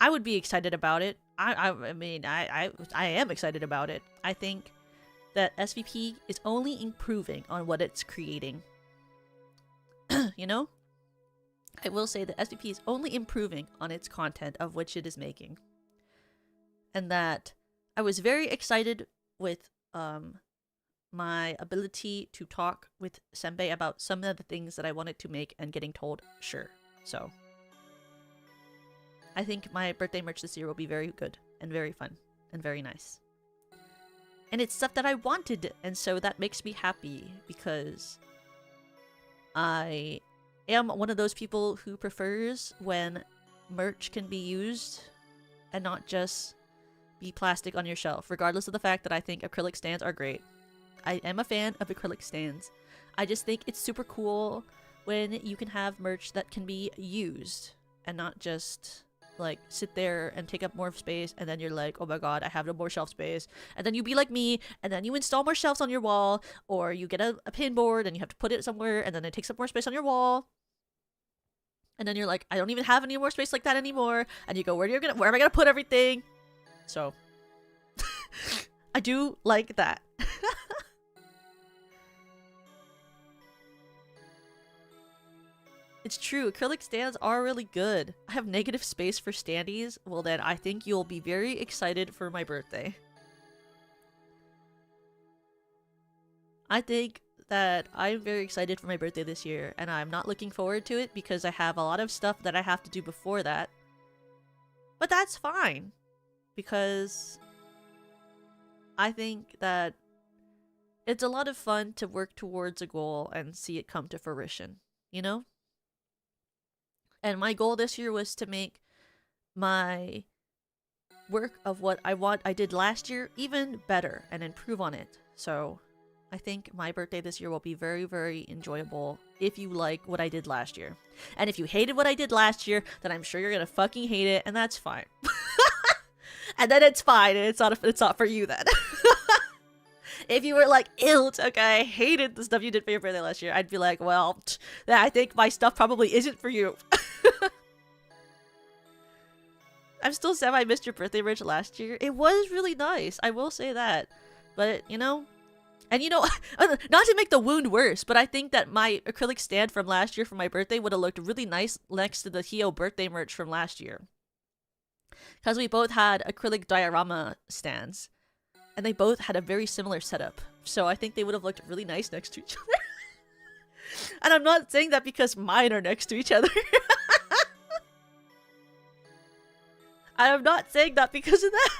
I would be excited about it. I mean I am excited about it. I think that SVP is only improving on what it's creating. You know? I will say that SVP is only improving on its content of which it is making. And that I was very excited with my ability to talk with Senbei about some of the things that I wanted to make and getting told, sure. So I think my birthday merch this year will be very good and very fun and very nice. And it's stuff that I wanted, and so that makes me happy because I am one of those people who prefers when merch can be used and not just be plastic on your shelf, regardless of the fact that I think acrylic stands are great. I am a fan of acrylic stands. I just think it's super cool when you can have merch that can be used and not just like sit there and take up more space and then you're like, oh my god, I have no more shelf space. And then you be like me and then you install more shelves on your wall, or you get a pin board and you have to put it somewhere and then it takes up more space on your wall. And then you're like, I don't even have any more space like that anymore. And you go, where am I gonna put everything? So I do like that. It's true, acrylic stands are really good. I have negative space for standees. Well then, I think you'll be very excited for my birthday. I think that I'm very excited for my birthday this year, and I'm not looking forward to it because I have a lot of stuff that I have to do before that. But that's fine, because I think that it's a lot of fun to work towards a goal and see it come to fruition, you know? And my goal this year was to make my work of what I did last year even better and improve on it. So I think my birthday this year will be very, very enjoyable if you like what I did last year. And if you hated what I did last year, then I'm sure you're gonna fucking hate it, and that's fine. And then it's fine, and it's not for you then. If you were like, ew, okay, I hated the stuff you did for your birthday last year, I'd be like, well, I think my stuff probably isn't for you. I'm still sad I missed your birthday merch last year. It was really nice, I will say that. But, you know, and you know, not to make the wound worse, but I think that my acrylic stand from last year for my birthday would have looked really nice next to the Hio birthday merch from last year. Because we both had acrylic diorama stands. And they both had a very similar setup. So I think they would have looked really nice next to each other. And I'm not saying that because mine are next to each other. I'm not saying that because of that.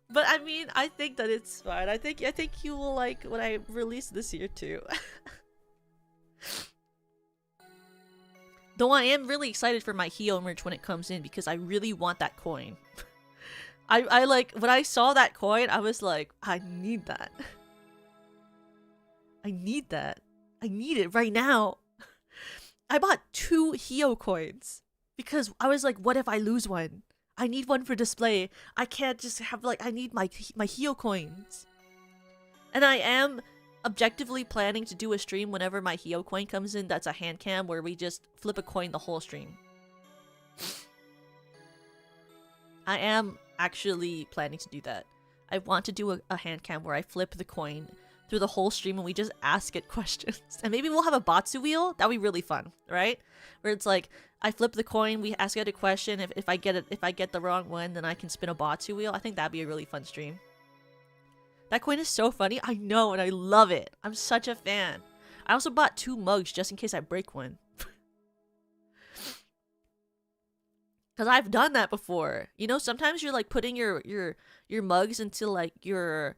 But I mean, I think that it's fine. I think you will like what I released this year too. Though I am really excited for my Hio merch when it comes in because I really want that coin. I like, when I saw that coin, I was like, I need that. I need that. I need it right now. I bought 2 Hio coins because I was like, what if I lose one? I need one for display. I can't just have, like, I need my Hio coins. And I am objectively planning to do a stream whenever my Hio coin comes in that's a hand cam where we just flip a coin the whole stream. I am actually planning to do that. I want to do a hand cam where I flip the coin through the whole stream and we just ask it questions. And maybe we'll have a Batsu wheel. That'd be really fun, right? Where it's like, I flip the coin, we ask it a question. If I get the wrong one, then I can spin a Batsu wheel. I think that'd be a really fun stream. That coin is so funny. I know, and I love it. I'm such a fan. I also bought 2 mugs just in case I break one. Cause I've done that before. You know, sometimes you're like putting your mugs into like your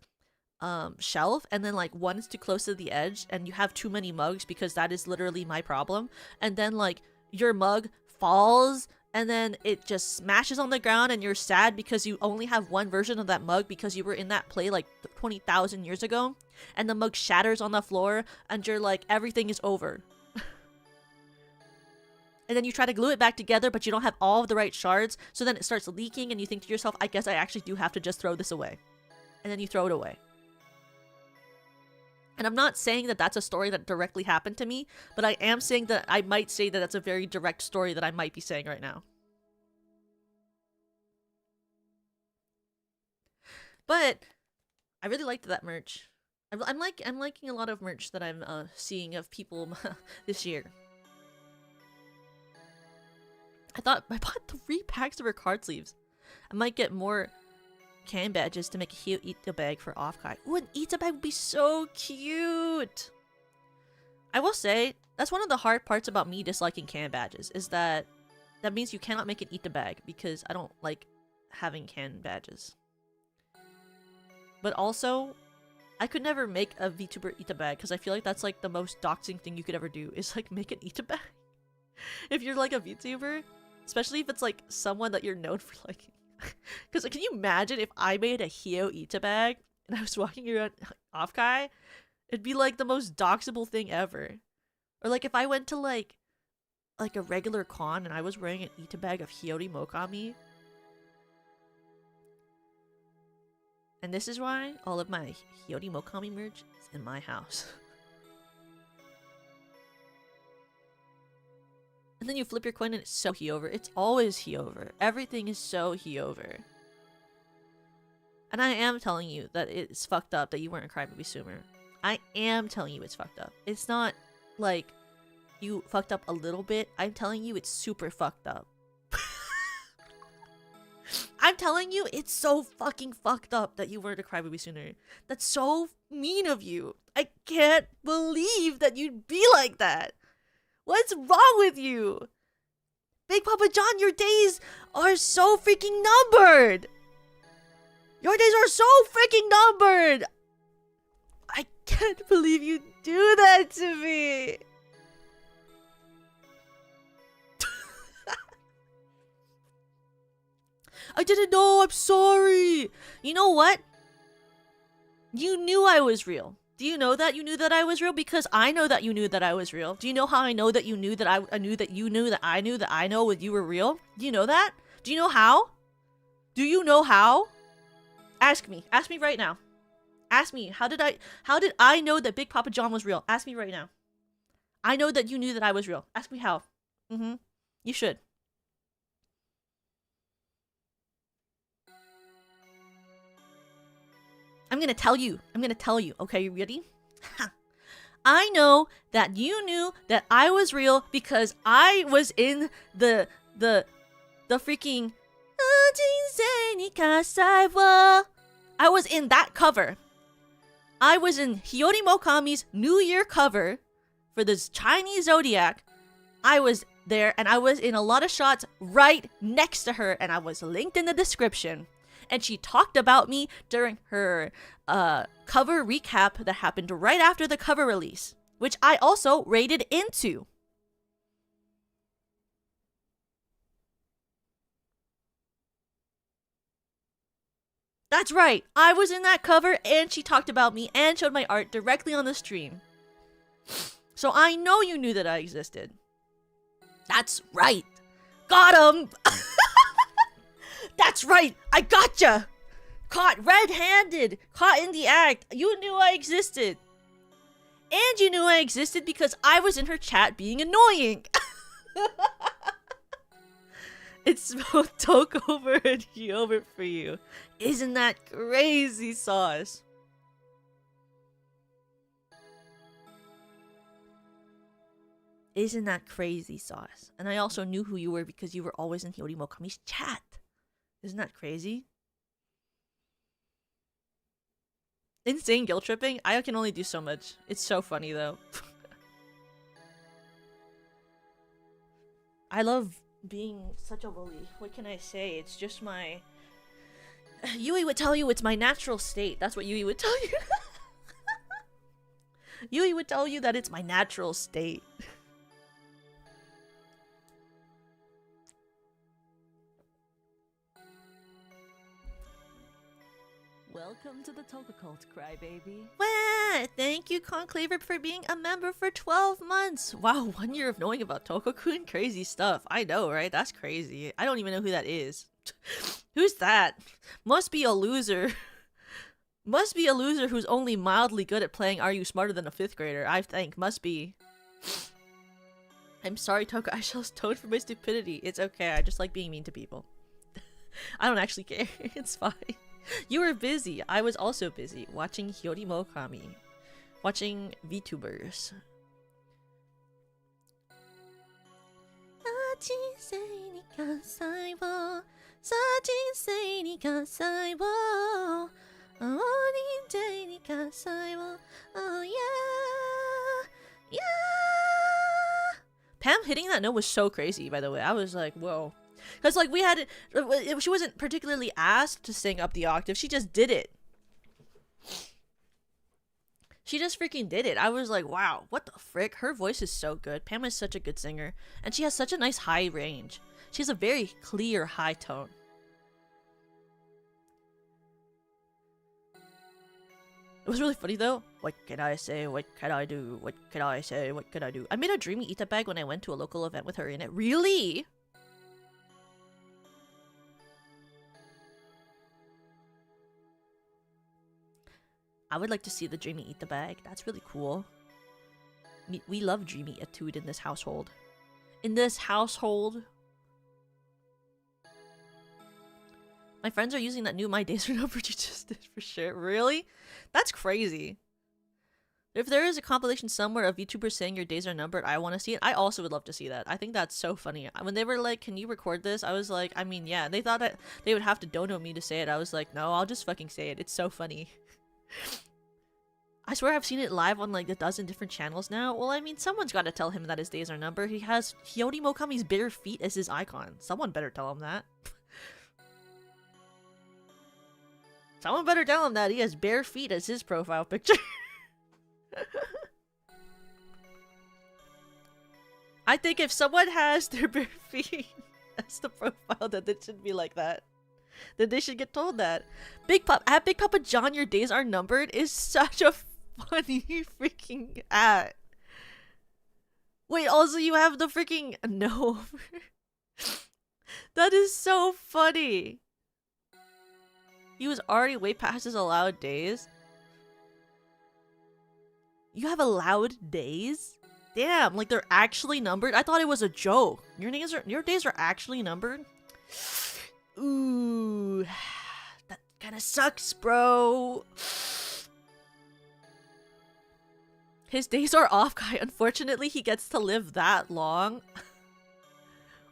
shelf, and then like one is too close to the edge and you have too many mugs, because that is literally my problem. And then like your mug falls and then it just smashes on the ground and you're sad because you only have one version of that mug because you were in that play like 20,000 years ago, and the mug shatters on the floor and you're like, everything is over. And then you try to glue it back together, but you don't have all of the right shards, so then it starts leaking and you think to yourself, I guess I actually do have to just throw this away. And then you throw it away. And I'm not saying that that's a story that directly happened to me, but I am saying that I might say that that's a very direct story that I might be saying right now. But I really liked that merch. I'm liking a lot of merch that I'm seeing of people this year. I bought 3 packs of her card sleeves. I might get more can badges to make a cute Ita bag for off-kai. Ooh, an Ita bag would be so cute! I will say, that's one of the hard parts about me disliking can badges, is that means you cannot make an Ita bag, because I don't like having can badges. But also, I could never make a VTuber Ita bag, because I feel like that's like the most doxing thing you could ever do, is like make an Ita bag. If you're like a VTuber, especially if it's like someone that you're known for liking. Because like, can you imagine if I made a Hio Ita bag and I was walking around off-kai? It'd be like the most doxable thing ever. Or like if I went to like a regular con and I was wearing an Ita bag of Hiyori Mokami. And this is why all of my Hiyori Mokami merch is in my house. And then you flip your coin and it's so Hiover. It's always Hiover. Everything is so Hiover. And I am telling you that it's fucked up that you weren't a Crybaby Sumer. I am telling you it's fucked up. It's not like you fucked up a little bit. I'm telling you it's super fucked up. I'm telling you it's so fucking fucked up that you weren't a Crybaby Sumer. That's so mean of you. I can't believe that you'd be like that. What's wrong with you? Big Papa John, your days are so freaking numbered! Your days are so freaking numbered! I can't believe you do that to me! I didn't know, I'm sorry! You know what? You knew I was real. Do you know that you knew that I was real? Because I know that you knew that I was real. Do you know how I know that you knew that I knew that you knew that I knew that I know that you were real? Do you know that? Do you know how? Do you know how? Ask me. Ask me right now. Ask me. How did I know that Big Papa John was real? Ask me right now. I know that you knew that I was real. Ask me how. You should. I'm gonna tell you. Okay, you ready? I know that you knew that I was real because I was in the freaking I was in that cover. I was in Hiyori Mokami's New Year cover for this Chinese zodiac. I was there and I was in a lot of shots right next to her, and I was linked in the description. And she talked about me during her cover recap that happened right after the cover release, which I also rated into. That's right, I was in that cover and she talked about me and showed my art directly on the stream. So I know you knew that I existed. That's right. Got him! That's right! I gotcha! Caught red-handed! Caught in the act! You knew I existed! And you knew I existed because I was in her chat being annoying! It's both Tokover and Hyover for you. Isn't that crazy sauce? Isn't that crazy sauce? And I also knew who you were because you were always in Hiyori Mokami's chat. Isn't that crazy? Insane guilt tripping? I can only do so much. It's so funny though. I love being such a bully. What can I say? It's just my... Yui would tell you it's my natural state. That's what Yui would tell you. Yui would tell you that it's my natural state. Welcome to the Toka Cult, Crybaby. Wah! Thank you, Conclaver, for being a member for 12 months. Wow, 1 year of knowing about Tokokun? Crazy stuff. I know, right? That's crazy. I don't even know who that is. Who's that? Must be a loser. Must be a loser who's only mildly good at playing Are You Smarter Than a 5th grader, I think. Must be. I'm sorry, Toka. I shall atone for my stupidity. It's okay. I just like being mean to people. I don't actually care. It's fine. You were busy. I was also busy watching Hyorimo Kami. Watching VTubers. Oh yeah. Pam hitting that note was so crazy, by the way. I was like, whoa. Because, like, we had it, she wasn't particularly asked to sing up the octave. She just did it. She just freaking did it. I was like, wow, what the frick? Her voice is so good. Pam is such a good singer. And she has such a nice high range. She has a very clear high tone. It was really funny, though. What can I say? What can I do? What can I say? What can I do? I made a Dreamy Ita bag when I went to a local event with her in it. Really? I would like to see the Dreamy Eat the Bag. That's really cool. We love Dreamy Etude in this household. In this household. My friends are using that new My Days Are Numbered you just did for sure. Really? That's crazy. If there is a compilation somewhere of YouTubers saying your days are numbered, I want to see it. I also would love to see that. I think that's so funny. When they were like, can you record this? I was like, I mean, yeah. They thought that they would have to dono me to say it. I was like, no, I'll just fucking say it. It's so funny. I swear I've seen it live on like a dozen different channels now. Well, I mean, someone's got to tell him that his days are numbered. He has Hyorimo Kami's bare feet as his icon. Someone better tell him that. Someone better tell him that he has bare feet as his profile picture. I think if someone has their bare feet as the profile, then it should be like that. Then they should get told that. Big Papa John, your days are numbered is such a funny freaking ad. Wait, also you have the freaking no. That is so funny. He was already way past his allowed days. You have allowed days? Damn, like they're actually numbered? I thought it was a joke. Your days are actually numbered? Ooh, that kind of sucks, bro. His days are off, guy. Unfortunately, he gets to live that long.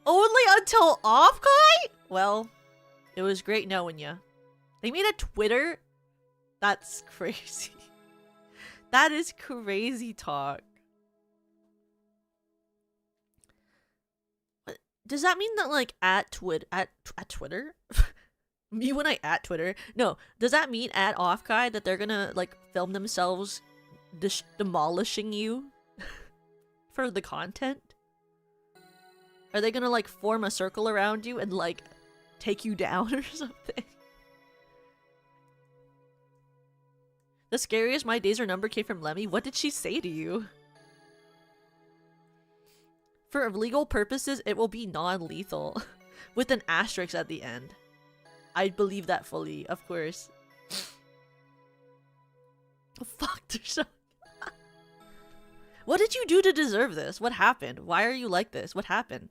Only until off, guy? Well, it was great knowing ya. They made a Twitter? That's crazy. That is crazy talk. Does that mean that, like, at Twitter? Me when I at Twitter? No. Does that mean at Offguy that they're gonna, like, film themselves demolishing you for the content? Are they gonna, like, form a circle around you and, like, take you down or something? The scariest My Days Are Numbered came from Lemmy. What did she say to you? For legal purposes, it will be non-lethal. With an asterisk at the end. I believe that fully, of course. Oh, fuck, there's so... What did you do to deserve this? What happened? Why are you like this? What happened?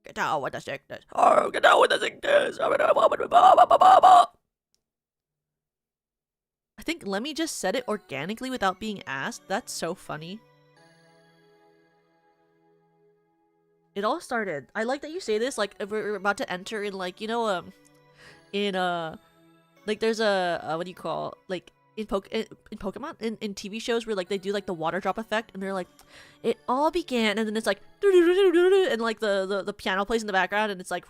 Get out with the sickness. Oh, get out with the sickness. I think Lemmy just said it organically without being asked. That's so funny. It all started. I like that you say this, like, if we're about to enter in, like, you know, like, there's a, what do you call, like, in Pokemon in TV shows where like they do like the water drop effect and they're like, it all began, and then it's like and like the piano plays in the background and it's like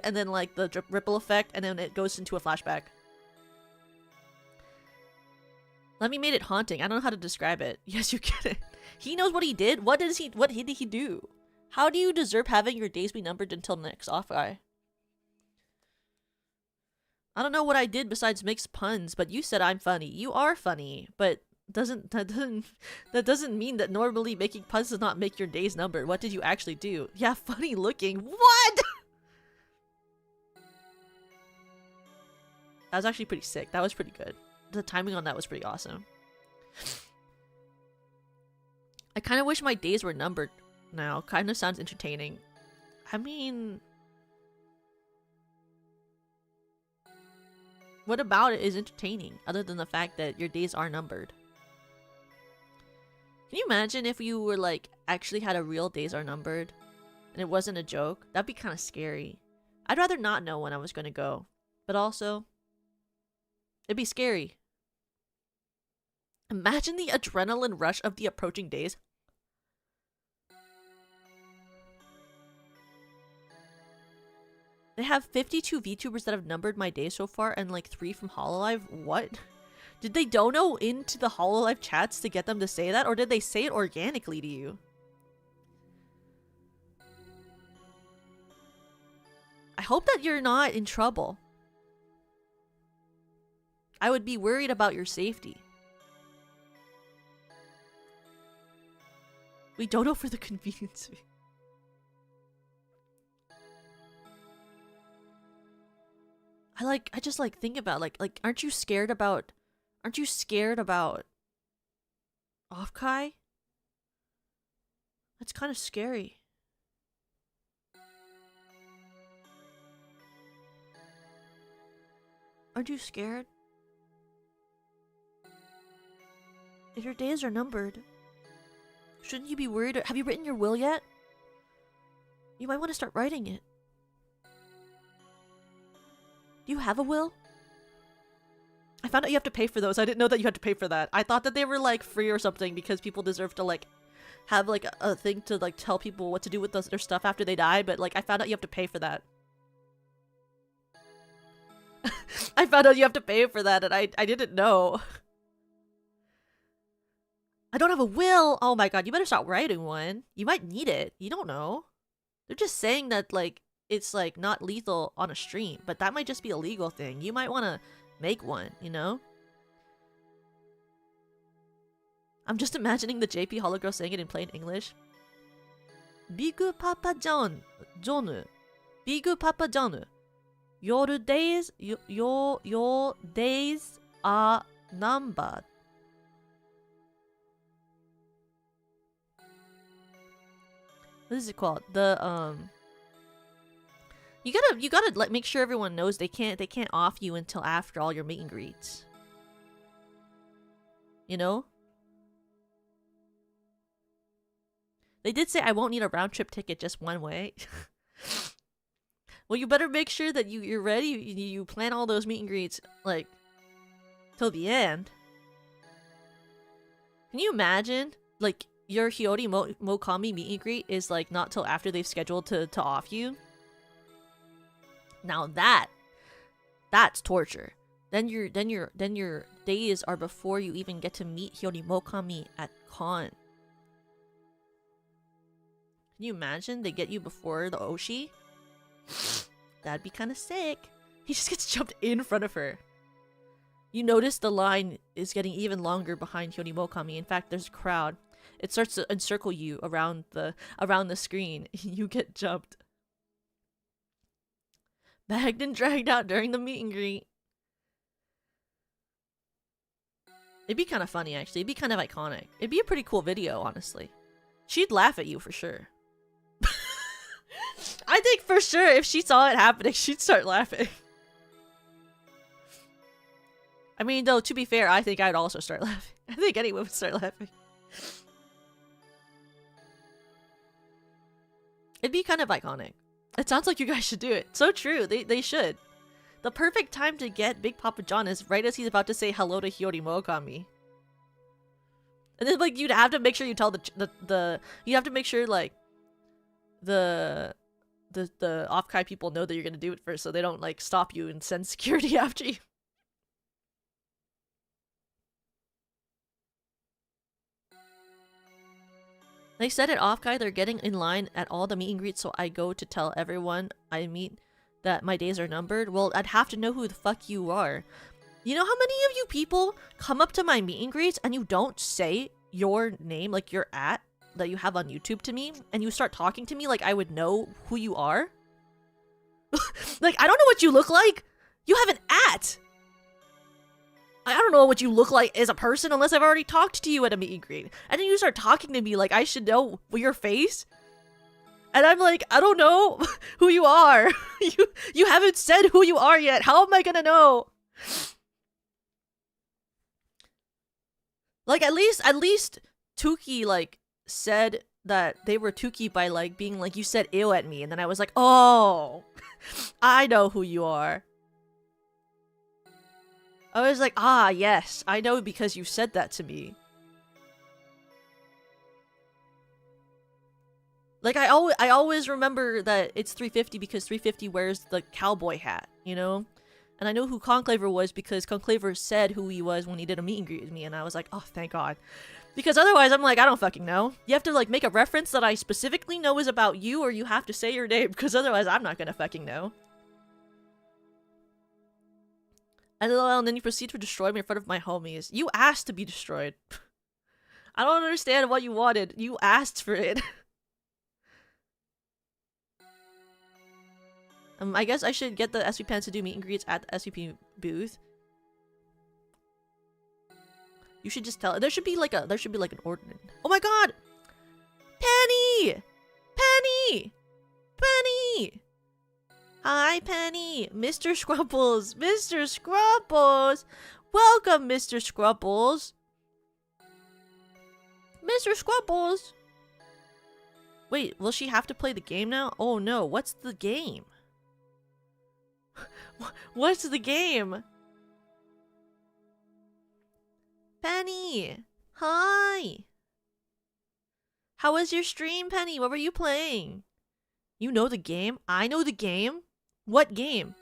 and then like the ripple effect and then it goes into a flashback. Lemmy made it haunting. I don't know how to describe it. Yes, you get it. He knows what he did. What did he do? How do you deserve having your days be numbered until next off guy? I don't know what I did besides mix puns, but you said I'm funny. You are funny, but that doesn't mean that normally making puns does not make your days numbered. What did you actually do? Yeah, funny looking. What? That was actually pretty sick. That was pretty good. The timing on that was pretty awesome. I kind of wish my days were numbered now. Kind of sounds entertaining. I mean, what about it is entertaining other than the fact that your days are numbered? Can you imagine if you were like actually had a real days are numbered and it wasn't a joke? That'd be kind of scary. I'd rather not know when I was going to go, but also it'd be scary. Imagine the adrenaline rush of the approaching days. They have 52 VTubers that have numbered my days so far and like 3 from Hololive. What? Did they dono into the Hololive chats to get them to say that, or did they say it organically to you? I hope that you're not in trouble. I would be worried about your safety. We dono for the convenience fee. I just like think about like aren't you scared about Offkai? That's kind of scary. Aren't you scared? If your days are numbered, shouldn't you be worried? Have you written your will yet? You might want to start writing it. Do you have a will? I found out you have to pay for those. I didn't know that you had to pay for that. I thought that they were like free or something because people deserve to like have like a thing to like tell people what to do with their stuff after they die, but like I found out you have to pay for that. I found out you have to pay for that and I didn't know. I don't have a will. Oh my god, you better start writing one. You might need it. You don't know. They're just saying that like it's like not lethal on a stream, but that might just be a legal thing. You might want to make one, you know? I'm just imagining the JP Hologirl saying it in plain English. Big Papa John, Big Papa John, your days are numbered. What is it called? You gotta like make sure everyone knows they can't off you until after all your meet and greets. You know? They did say I won't need a round trip ticket, just one way. Well, you better make sure that you're ready. You plan all those meet and greets like till the end. Can you imagine like your Hiyori Mokami meet and greet is like not till after they've scheduled to off you? Now that's torture. Then your days are before you even get to meet Hiyori Mokami at con. Can you imagine they get you before the Oshi? That'd be kind of sick. He just gets jumped in front of her. You notice the line is getting even longer behind Hiyori Mokami. In fact, there's a crowd. It starts to encircle you around the screen. You get jumped. Bagged and dragged out during the meet and greet. It'd be kind of funny, actually. It'd be kind of iconic. It'd be a pretty cool video, honestly. She'd laugh at you for sure. I think for sure if she saw it happening, she'd start laughing. I mean, though, to be fair, I think I'd also start laughing. I think anyone would start laughing. It'd be kind of iconic. It sounds like you guys should do it. So true. They should. The perfect time to get Big Papa John is right as he's about to say hello to Hiyori Mogami. And then like you'd have to make sure you tell you have to make sure like the off-kai people know that you're gonna do it first, so they don't like stop you and send security after you. They said at off-kai they're getting in line at all the meet and greets, so I go to tell everyone I meet that my days are numbered. Well, I'd have to know who the fuck you are. You know how many of you people come up to my meet and greets and you don't say your name, like your @ that you have on YouTube to me, and you start talking to me like I would know who you are? Like, I don't know what you look like. You have an @ I don't know what you look like as a person unless I've already talked to you at a meet and greet. And then you start talking to me like I should know your face. And I'm like, I don't know who you are. You haven't said who you are yet. How am I gonna know? Like, at least Tuki, like, said that they were Tuki by, like, being like, you said ew at me. And then I was like, oh, I know who you are. I was like, ah, yes, I know because you said that to me. Like, I always remember that it's 350 because 350 wears the cowboy hat, you know? And I know who Conclaver was because Conclaver said who he was when he did a meet and greet with me, and I was like, oh, thank God. Because otherwise, I'm like, I don't fucking know. You have to, like, make a reference that I specifically know is about you, or you have to say your name, because otherwise I'm not gonna fucking know. And then you proceed to destroy me in front of my homies. You asked to be destroyed. I don't understand what you wanted. You asked for it. I guess I should get the SVP pants to do meet and greets at the SVP booth. You should just tell. There should be like an ordinance. Oh my God! Penny! Penny! Penny! Hi, Penny! Mr. Scrumples! Mr. Scrumples! Welcome, Mr. Scrumples! Mr. Scrumples! Wait, will she have to play the game now? Oh no, what's the game? What's the game? Penny! Hi! How was your stream, Penny? What were you playing? You know the game? I know the game? What game?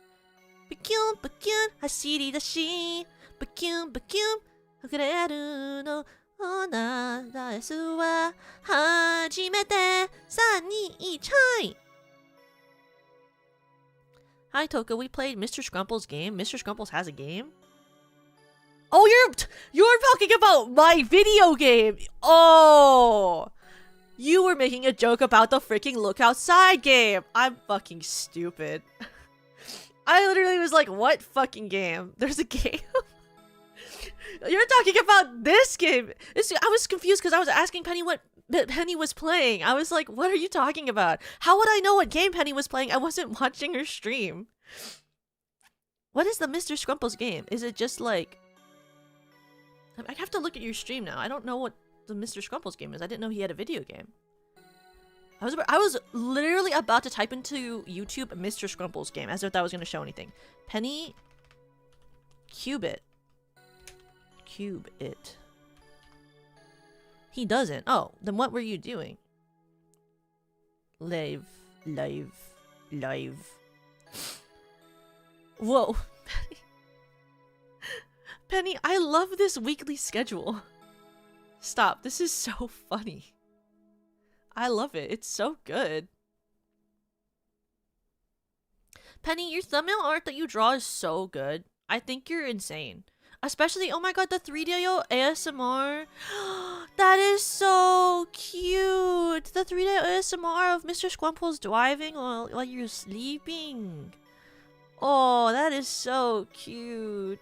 Bakyun, bakyun, hashiri dashi. Bakyun, bakyun, hakureru no ona desu wa hajimete 3, 2, 1, hai! Hi, Toka. We played Mr. Scrumple's game. Mr. Scrumples has a game? Oh, you're talking about my video game! Oh! You were making a joke about the freaking Look Outside game! I'm fucking stupid. I literally was like, what fucking game? There's a game? You're talking about this game! I was confused because I was asking Penny what Penny was playing. I was like, what are you talking about? How would I know what game Penny was playing? I wasn't watching her stream. What is the Mr. Scrumples game? Is it just like... I have to look at your stream now. I don't know what the Mr. Scrumples game is. I didn't know he had a video game. I was literally about to type into YouTube Mr. Scrumples game as if that was going to show anything. Penny... Cube it. He doesn't. Oh, then what were you doing? Live. Whoa. Penny, I love this weekly schedule. Stop. This is so funny. I love it. It's so good. Penny, your thumbnail art that you draw is so good. I think you're insane. Especially, oh my god, the 3DO ASMR. That is so cute. The 3DO ASMR of Mr. Scrumples driving while you're sleeping. Oh, that is so cute.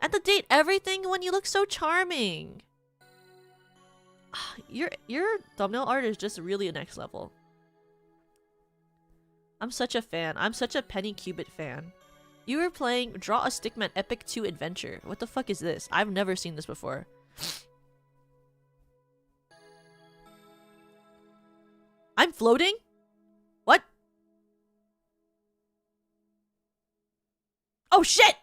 And the date everything when you look so charming. Your thumbnail art is just really a next level. I'm such a fan. I'm such a Penny Cubit fan. You were playing Draw a Stickman Epic 2 Adventure. What the fuck is this? I've never seen this before. I'm floating? What? Oh shit!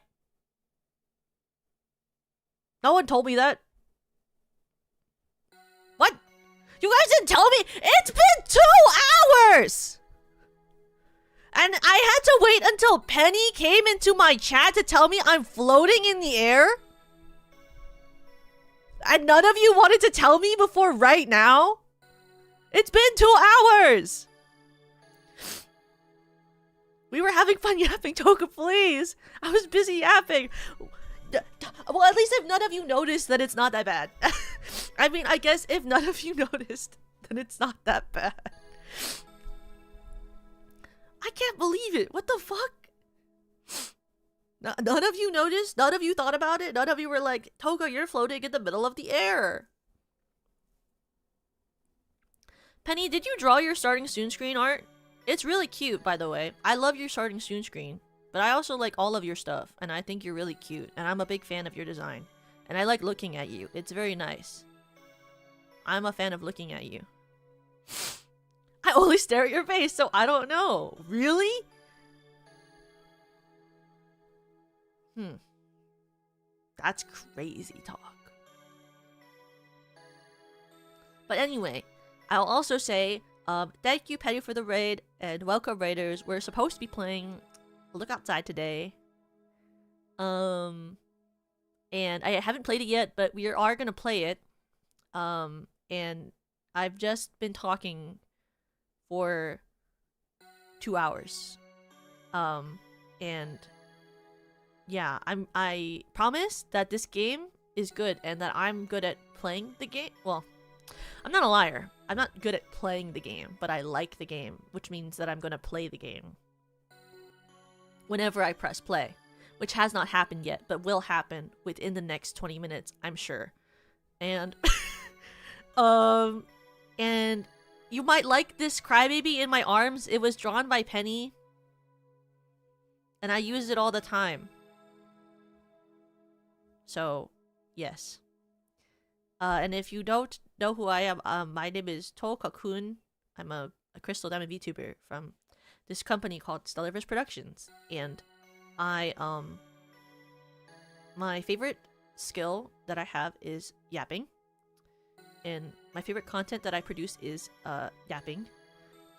No one told me that. What? You guys didn't tell me? It's been 2 hours! And I had to wait until Penny came into my chat to tell me I'm floating in the air? And none of you wanted to tell me before right now? It's been 2 hours! We were having fun yapping, Toka, please! I was busy yapping. Well, at least if none of you noticed, then it's not that bad. I mean, I guess if none of you noticed, then it's not that bad. I can't believe it. What the fuck? None of you noticed? None of you thought about it? None of you were like, Toka, you're floating in the middle of the air. Penny, did you draw your starting soon screen art? It's really cute, by the way. I love your starting soon screen. But I also like all of your stuff. And I think you're really cute. And I'm a big fan of your design. And I like looking at you. It's very nice. I'm a fan of looking at you. I only stare at your face, so I don't know. Really? That's crazy talk. But anyway, I'll also say, thank you, Penny, for the raid, and welcome, raiders. We're supposed to be playing Look Outside today. And I haven't played it yet, but we are gonna play it. And I've just been talking for 2 hours. And yeah, I promise that this game is good and that I'm good at playing the game. Well, I'm not a liar. I'm not good at playing the game, but I like the game, which means that I'm gonna play the game whenever I press play, which has not happened yet, but will happen within the next 20 minutes, I'm sure. And and you might like this Crybaby in my arms. It was drawn by Penny, and I use it all the time. So, yes. And if you don't know who I am, my name is Toka-kun. I'm a Crystal Diamond VTuber from this company called SEWERS Productions. And I, my favorite skill that I have is yapping. And my favorite content that I produce is, yapping.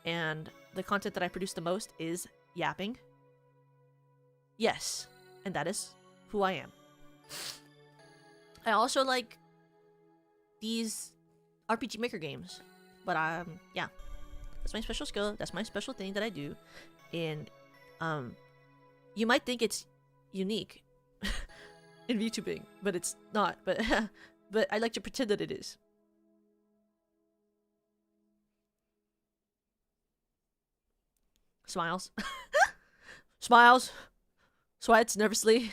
And the content that I produce the most is yapping. Yes. And that is who I am. I also like these RPG Maker games. But, yeah. That's my special skill. That's my special thing that I do. And, you might think it's unique in VTubing, but it's not. But, but I like to pretend that it is. Smiles. Smiles. Sweats nervously.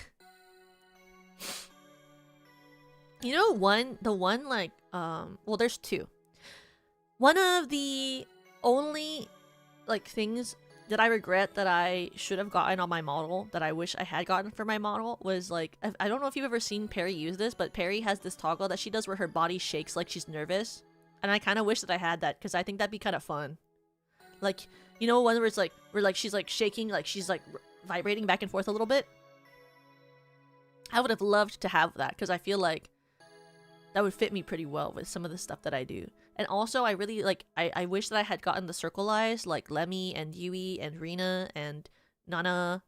You know, well, there's two. One of the only, like, things that I regret that I should have gotten on my model, that I wish I had gotten for my model, was, like, I don't know if you've ever seen Perry use this, but Perry has this toggle that she does where her body shakes like she's nervous. And I kind of wish that I had that, because I think that'd be kind of fun. Like, you know, one where it's like, where, she's, like, shaking, like, she's, like, vibrating back and forth a little bit? I would have loved to have that, because I feel like that would fit me pretty well with some of the stuff that I do. And also, I really, like, I wish that I had gotten the circle eyes, like Lemmy and Yui and Rina and Nana.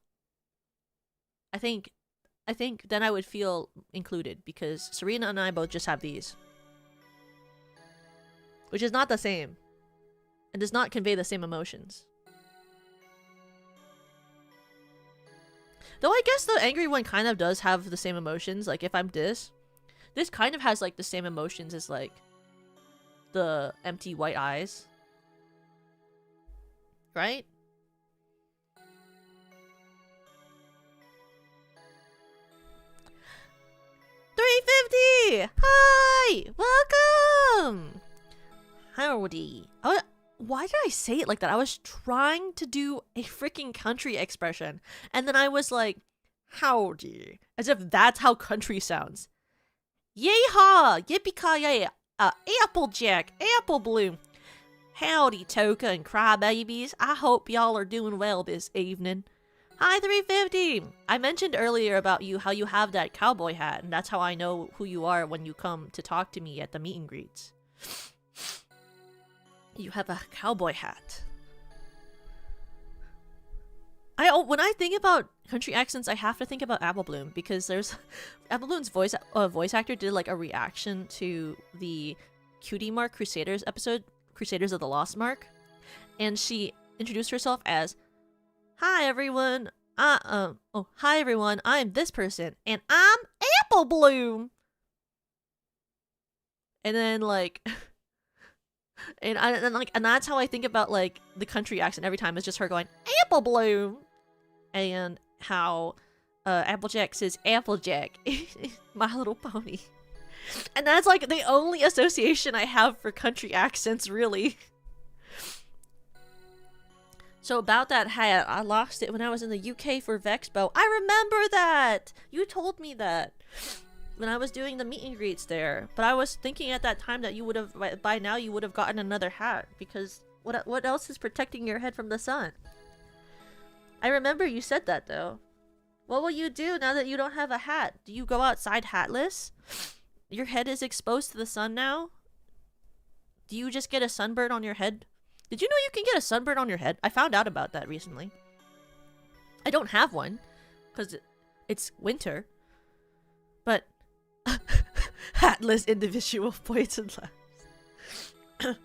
I think then I would feel included, because Serena and I both just have these. Which is not the same. And does not convey the same emotions. Though I guess the angry one kind of does have the same emotions. Like, if I'm this kind of has, like, the same emotions as, like, the empty white eyes. Right? $3.50! Hi! Welcome! Howdy. Oh, why did I say it like that? I was trying to do a freaking country expression. And then I was like, howdy. As if that's how country sounds. Yeehaw! Yippee-ki-yay! Applejack! Apple Bloom! Howdy, Toka and Crybabies. I hope y'all are doing well this evening. Hi 350! I mentioned earlier about you how you have that cowboy hat, and that's how I know who you are when you come to talk to me at the meet and greets. You have a cowboy hat. When I think about country accents, I have to think about Apple Bloom, because there's Apple Bloom's voice actor did like a reaction to the Cutie Mark Crusaders episode, Crusaders of the Lost Mark, and she introduced herself as, "Hi everyone, hi everyone, I'm this person, and I'm Apple Bloom." And then like, and that's how I think about like the country accent every time. It's just her going Apple Bloom, and how Applejack says Applejack, My Little Pony, and that's like the only association I have for country accents, really. So about that hat, I lost it when I was in the UK for Vexpo. I remember that! You told me that when I was doing the meet and greets there. But I was thinking at that time that you would have, by now you would have gotten another hat, because what else is protecting your head from the sun? I remember you said that though. What will you do now that you don't have a hat? Do you go outside hatless? Your head is exposed to the sun now? Do you just get a sunburn on your head? Did you know you can get a sunburn on your head? I found out about that recently. I don't have one, because it's winter. But hatless individual points and laughs.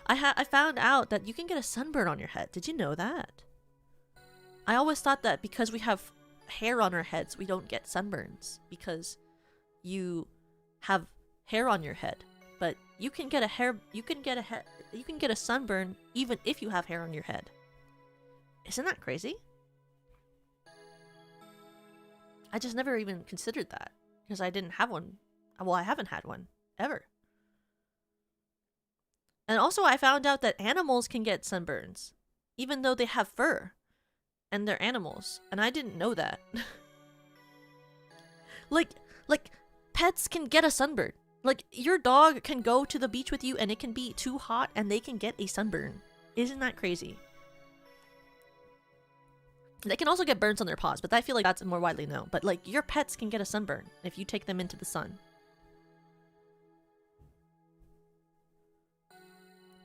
I found out that you can get a sunburn on your head. Did you know that? I always thought that because we have hair on our heads, we don't get sunburns, because you have hair on your head. But you can get a sunburn even if you have hair on your head. Isn't that crazy? I just never even considered that, because I didn't have one. Well, I haven't had one ever. And also I found out that animals can get sunburns even though they have fur and they're animals, and I didn't know that. like pets can get a sunburn. Like, your dog can go to the beach with you and it can be too hot and they can get a sunburn. Isn't that crazy? They can also get burns on their paws, but I feel like that's more widely known. But like, your pets can get a sunburn if you take them into the sun.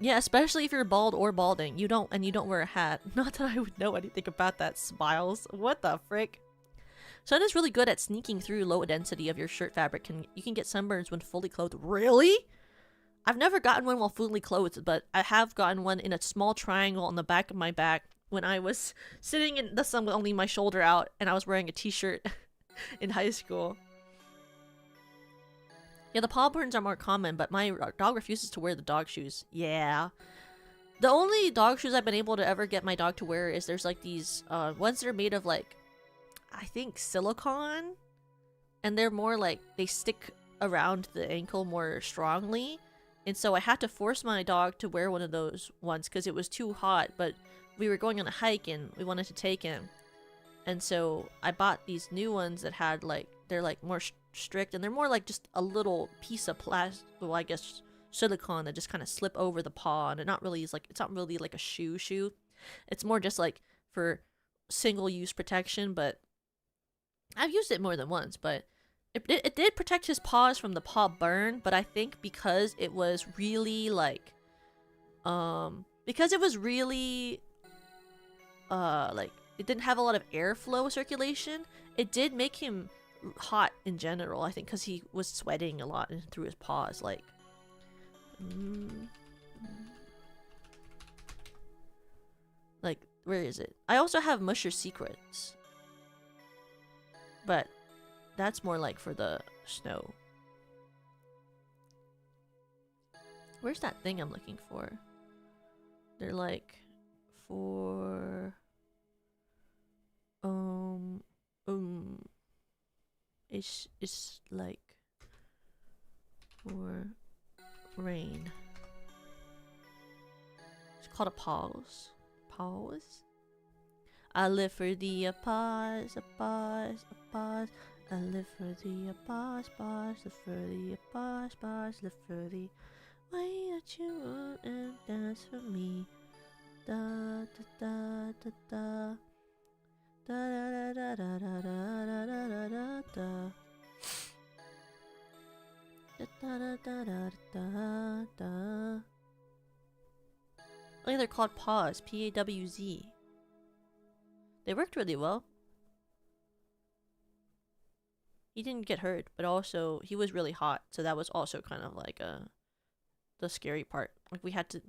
Yeah, especially if you're bald or balding. You don't wear a hat. Not that I would know anything about that, Smiles. What the frick? Sun is really good at sneaking through low density of your shirt fabric. You can get sunburns when fully clothed. Really? I've never gotten one while fully clothed, but I have gotten one in a small triangle on the back of my back when I was sitting in the sun with only my shoulder out and I was wearing a t-shirt in high school. Yeah, the paw burns are more common, but my dog refuses to wear the dog shoes. Yeah. The only dog shoes I've been able to ever get my dog to wear is there's like these ones that are made of like, I think silicone, and they're more like, they stick around the ankle more strongly, and so I had to force my dog to wear one of those ones because it was too hot, but we were going on a hike and we wanted to take him, and so I bought these new ones that had like, they're like more strict, and they're more like just a little piece of plastic, well, I guess silicone that just kind of slip over the paw, and it's not really like a shoe. It's more just like for single-use protection, but I've used it more than once, but it did protect his paws from the paw burn, but I think because it was really like, like, it didn't have a lot of airflow circulation, it did make him hot in general, I think, because he was sweating a lot through his paws, like. Like, where is it? I also have Musher Secrets. But that's more like for the snow. Where's that thing I'm looking for? They're like for it's like for rain. It's called a pause. Pause? I live for the pause, a pause, a pause. I live for the pause, pause, live for the pause, pause, live for the way that you want and dance for me. Da da da da da Da da da da da da da da da da. Da da da da da da. Oh yeah, they're called paws. P-A-W-Z. They worked really well. He didn't get hurt, but also he was really hot, so that was also kind of like the scary part. Like we had to,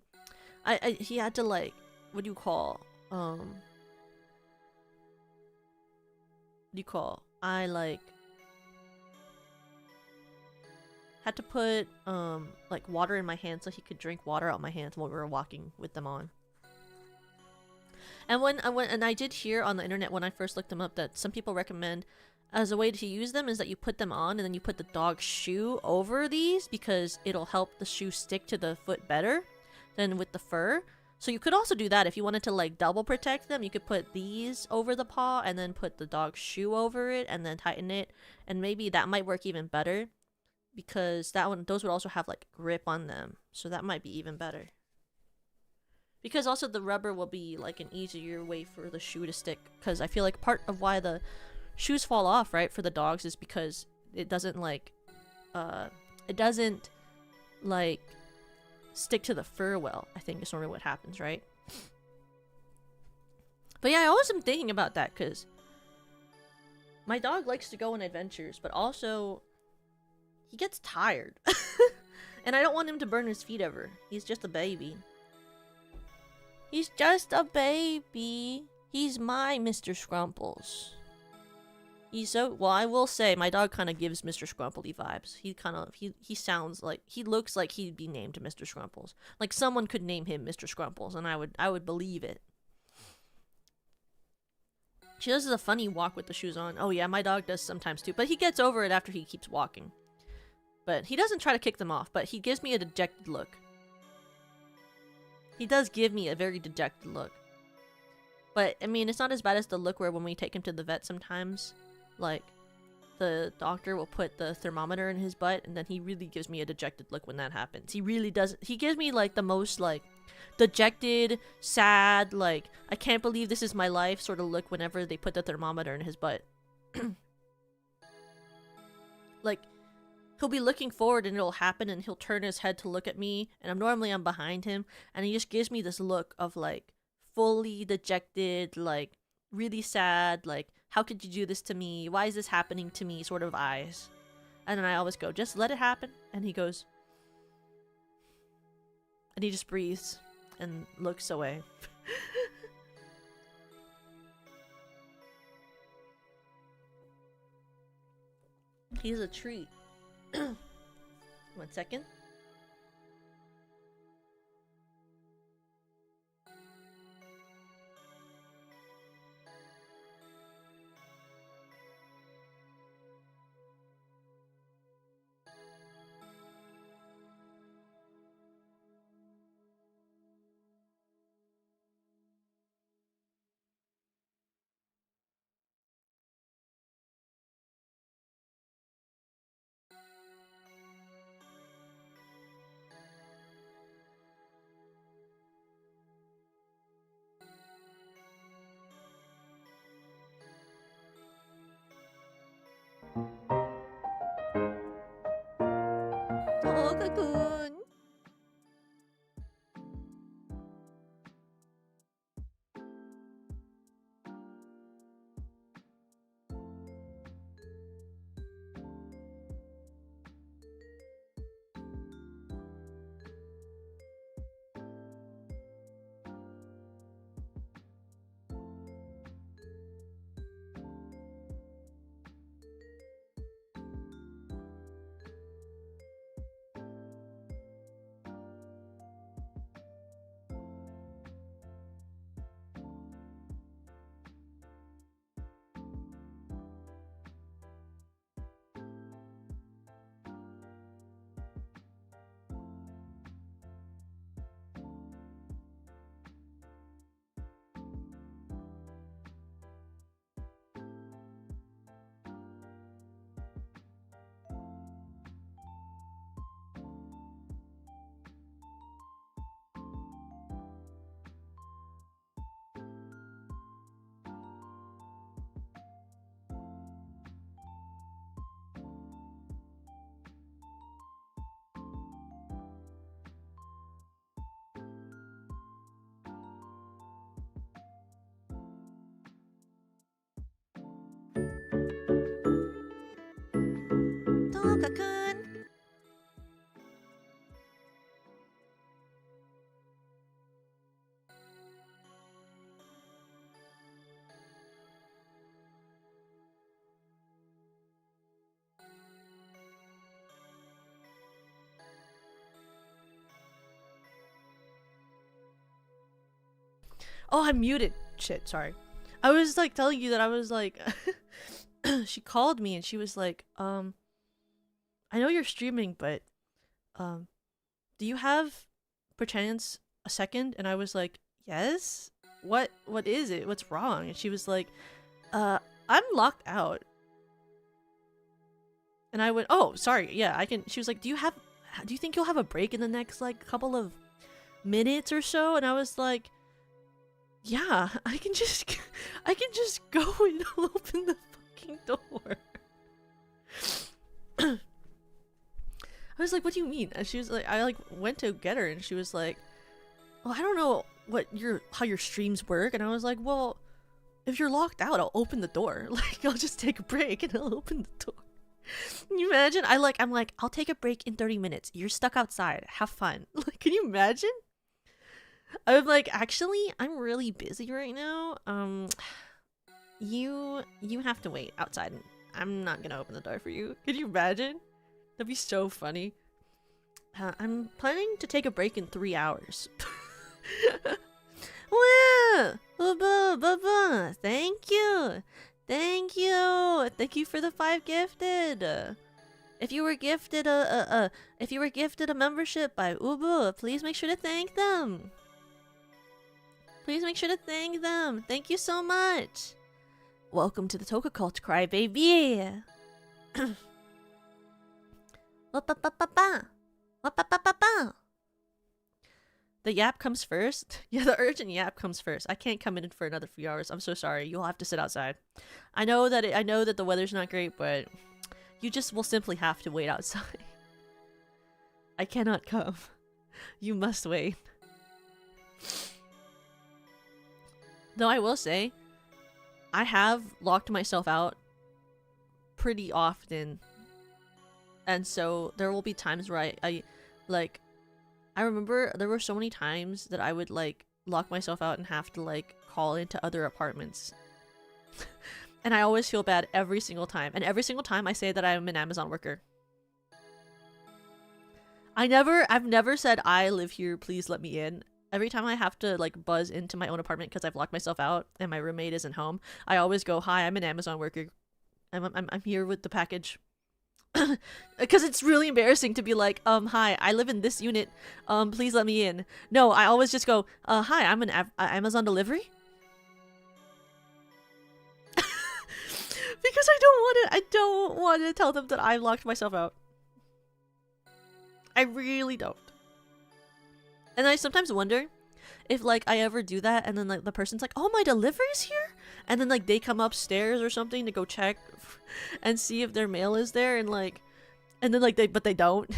he had to like, what do you call, I like had to put like water in my hand so he could drink water out my hands while we were walking with them on. And when I did hear on the internet when I first looked them up that some people recommend as a way to use them is that you put them on and then you put the dog's shoe over these because it'll help the shoe stick to the foot better than with the fur. So you could also do that if you wanted to like double protect them. You could put these over the paw and then put the dog's shoe over it and then tighten it, and maybe that might work even better because those would also have like grip on them, so that might be even better. Because also the rubber will be like an easier way for the shoe to stick, because I feel like part of why the shoes fall off, right, for the dogs is because it doesn't like stick to the fur well, I think is sort of what happens, right? But yeah, I always am thinking about that because my dog likes to go on adventures, but also he gets tired. And I don't want him to burn his feet ever. He's just a baby. He's just a baby. He's my Mr. Scrumples. He's so, well, I will say my dog kind of gives Mr. Scrumply vibes. He sounds like, he looks like he'd be named Mr. Scrumples. Like someone could name him Mr. Scrumples and I would believe it. She does a funny walk with the shoes on. Oh yeah, my dog does sometimes too, but he gets over it after he keeps walking. But he doesn't try to kick them off, but he gives me a dejected look. He does give me a very dejected look. But, I mean, it's not as bad as the look where when we take him to the vet sometimes, like, the doctor will put the thermometer in his butt, and then he really gives me a dejected look when that happens. He really does. He gives me, like, the most, like, dejected, sad, like, I can't believe this is my life sort of look whenever they put the thermometer in his butt. Like, he'll be looking forward and it'll happen and he'll turn his head to look at me, and I'm behind him, and he just gives me this look of, like, fully dejected, like, really sad, like, how could you do this to me? Why is this happening to me? Sort of eyes. And then I always go, just let it happen. And he goes, and he just breathes and looks away. He's a treat. 1 second. Oh, cocoon. Oh, I'm muted. Shit, sorry. I was like telling you that I was like she called me and she was like, I know you're streaming, but do you have perchance a second? And I was like, yes. What is it? What's wrong? And she was like, I'm locked out. And I went, oh, sorry, yeah, I can. She was like, do you think you'll have a break in the next like couple of minutes or so? And I was like, yeah, I can just go and open the fucking door. I was like, what do you mean? And she was like, I like went to get her and she was like, well, I don't know how your streams work. And I was like, well, if you're locked out, I'll open the door. Like, I'll just take a break and I'll open the door. Can you imagine? I'm like, I'll take a break in 30 minutes. You're stuck outside. Have fun. Like, can you imagine? I'm like, actually, I'm really busy right now. You have to wait outside. I'm not gonna open the door for you. Can you imagine? That'd be so funny. I'm planning to take a break in 3 hours. Wow! Thank you! Thank you! Thank you for the 5 gifted! If you were gifted a membership by Ubu, please make sure to thank them! Please make sure to thank them! Thank you so much! Welcome to the Toka Cult, Crybaby! The yap comes first? Yeah, the urgent yap comes first. I can't come in for another few hours. I'm so sorry. You'll have to sit outside. I know that the weather's not great, but you just will simply have to wait outside. I cannot come. You must wait. Though I will say, I have locked myself out pretty often. And so there will be times where I remember there were so many times that I would like lock myself out and have to like call into other apartments. And I always feel bad every single time. And every single time I say that I'm an Amazon worker. I've never said I live here, please let me in. Every time I have to like buzz into my own apartment because I've locked myself out and my roommate isn't home, I always go, hi, I'm an Amazon worker. I'm here with the package. Because it's really embarrassing to be like, hi, I live in this unit, please let me in. No, I always just go, hi, I'm an Amazon delivery. Because I don't want to tell them that I locked myself out. I really don't. And I sometimes wonder if like I ever do that and then like the person's like, oh, my delivery's here? And then like they come upstairs or something to go check and see if their mail is there and then like but they don't.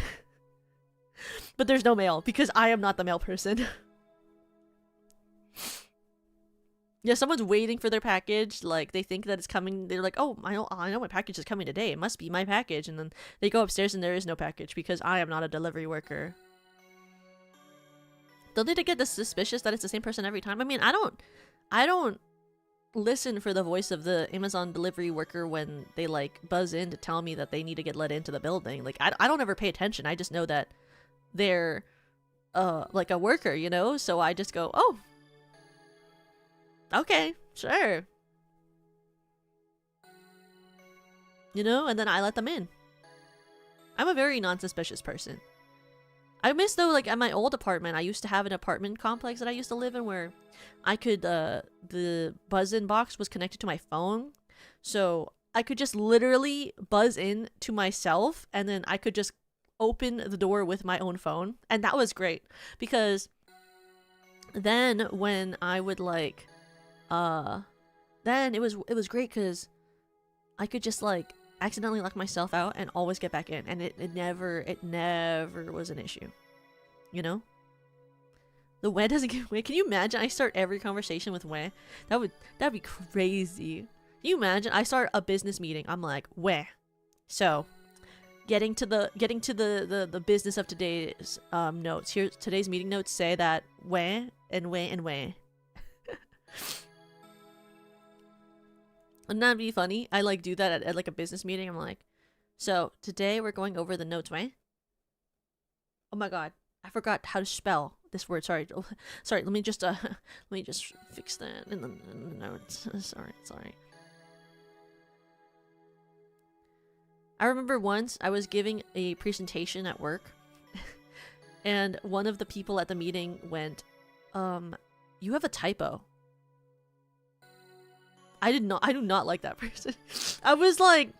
But there's no mail because I am not the mail person. Yeah, someone's waiting for their package, like they think that it's coming, they're like, oh, I know my package is coming today, it must be my package, and then they go upstairs and there is no package because I am not a delivery worker. Don't they get this suspicious that it's the same person every time? I mean, I don't listen for the voice of the Amazon delivery worker when they like buzz in to tell me that they need to get let into the building. Like I don't ever pay attention. I just know that they're like a worker, you know? So I just go, oh, okay, sure. You know, and then I let them in. I'm a very non-suspicious person. I miss though, like at my old apartment, I used to have an apartment complex that I used to live in where I could, the buzz-in box was connected to my phone. So I could just literally buzz in to myself and then I could just open the door with my own phone. And that was great because then when I would like, then it was great because I could just like accidentally lock myself out and always get back in, and it never was an issue, you know? The weh doesn't get weh. Can you imagine I start every conversation with weh? That'd be crazy. Can you imagine I start a business meeting, I'm like, weh. So getting to the business of today's notes. Here, today's meeting notes say that weh and weh and weh. Wouldn't that be funny? I like do that at like a business meeting. I'm like, so today we're going over the notes, right? Oh my god, I forgot how to spell this word. Sorry, sorry. Let me just fix that in the notes. Sorry. I remember once I was giving a presentation at work, and one of the people at the meeting went, "You have a typo." I do not like that person. I was literally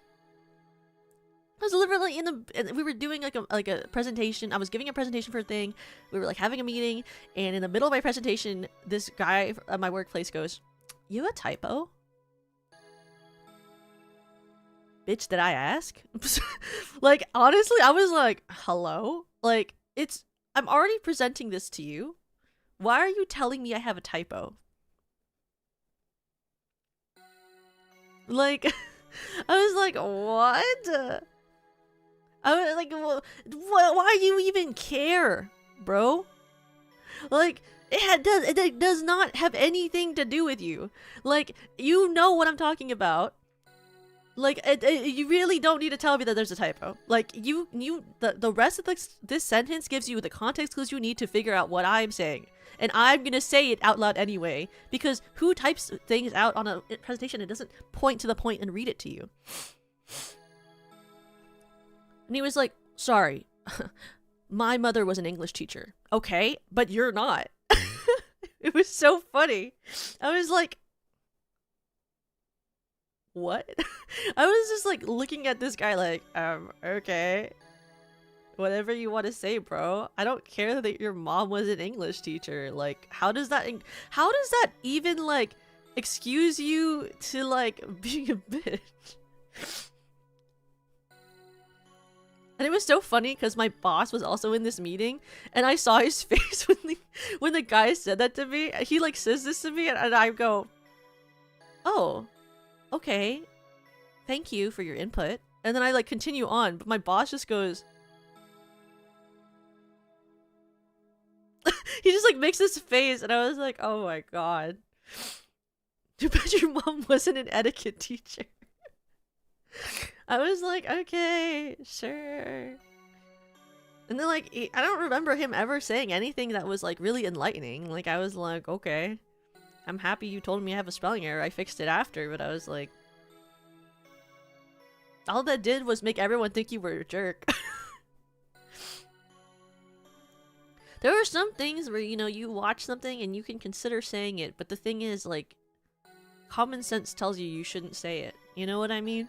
we were doing like a presentation. I was giving a presentation for a thing. We were like having a meeting, and in the middle of my presentation, this guy at my workplace goes, "You have a typo?" Bitch, did I ask? Like, honestly, I was like, hello? Like, I'm already presenting this to you. Why are you telling me I have a typo? Like, I was like, what? I was like, why do you even care, bro? Like, it does not have anything to do with you. Like, you know what I'm talking about. Like, you really don't need to tell me that there's a typo. Like, the rest of this sentence gives you the context clues you need to figure out what I'm saying. And I'm gonna say it out loud anyway, because who types things out on a presentation and doesn't point to the point and read it to you? And he was like, sorry, my mother was an English teacher. Okay, but you're not. It was so funny. I was like, what? I was just like looking at this guy like, okay, whatever you want to say, bro. I don't care that your mom was an English teacher. Like, how does that even like excuse you to like being a bitch? And it was so funny because my boss was also in this meeting, and I saw his face when the guy said that to me. He like says this to me, and I go, oh, okay, thank you for your input. And then I like continue on, but my boss just goes, he just like makes this face, and I was like, oh my god. Too bad your mom wasn't an etiquette teacher. I was like, okay, sure. And then like, I don't remember him ever saying anything that was like really enlightening. Like, I was like, okay, I'm happy you told me I have a spelling error. I fixed it after, but I was like, all that did was make everyone think you were a jerk. There are some things where, you know, you watch something and you can consider saying it, but the thing is, like, common sense tells you shouldn't say it. You know what I mean?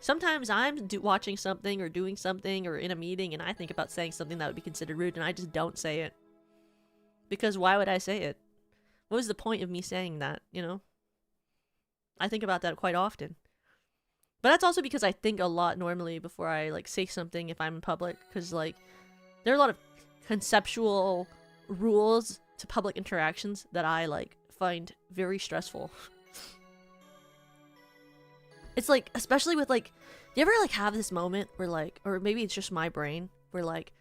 Sometimes I'm watching something or doing something or in a meeting and I think about saying something that would be considered rude and I just don't say it. Because why would I say it? What was the point of me saying that, you know? I think about that quite often. But that's also because I think a lot normally before I like say something if I'm in public, because like there are a lot of conceptual rules to public interactions that I like find very stressful. It's like, especially with like, you ever like have this moment where like, or maybe it's just my brain, where like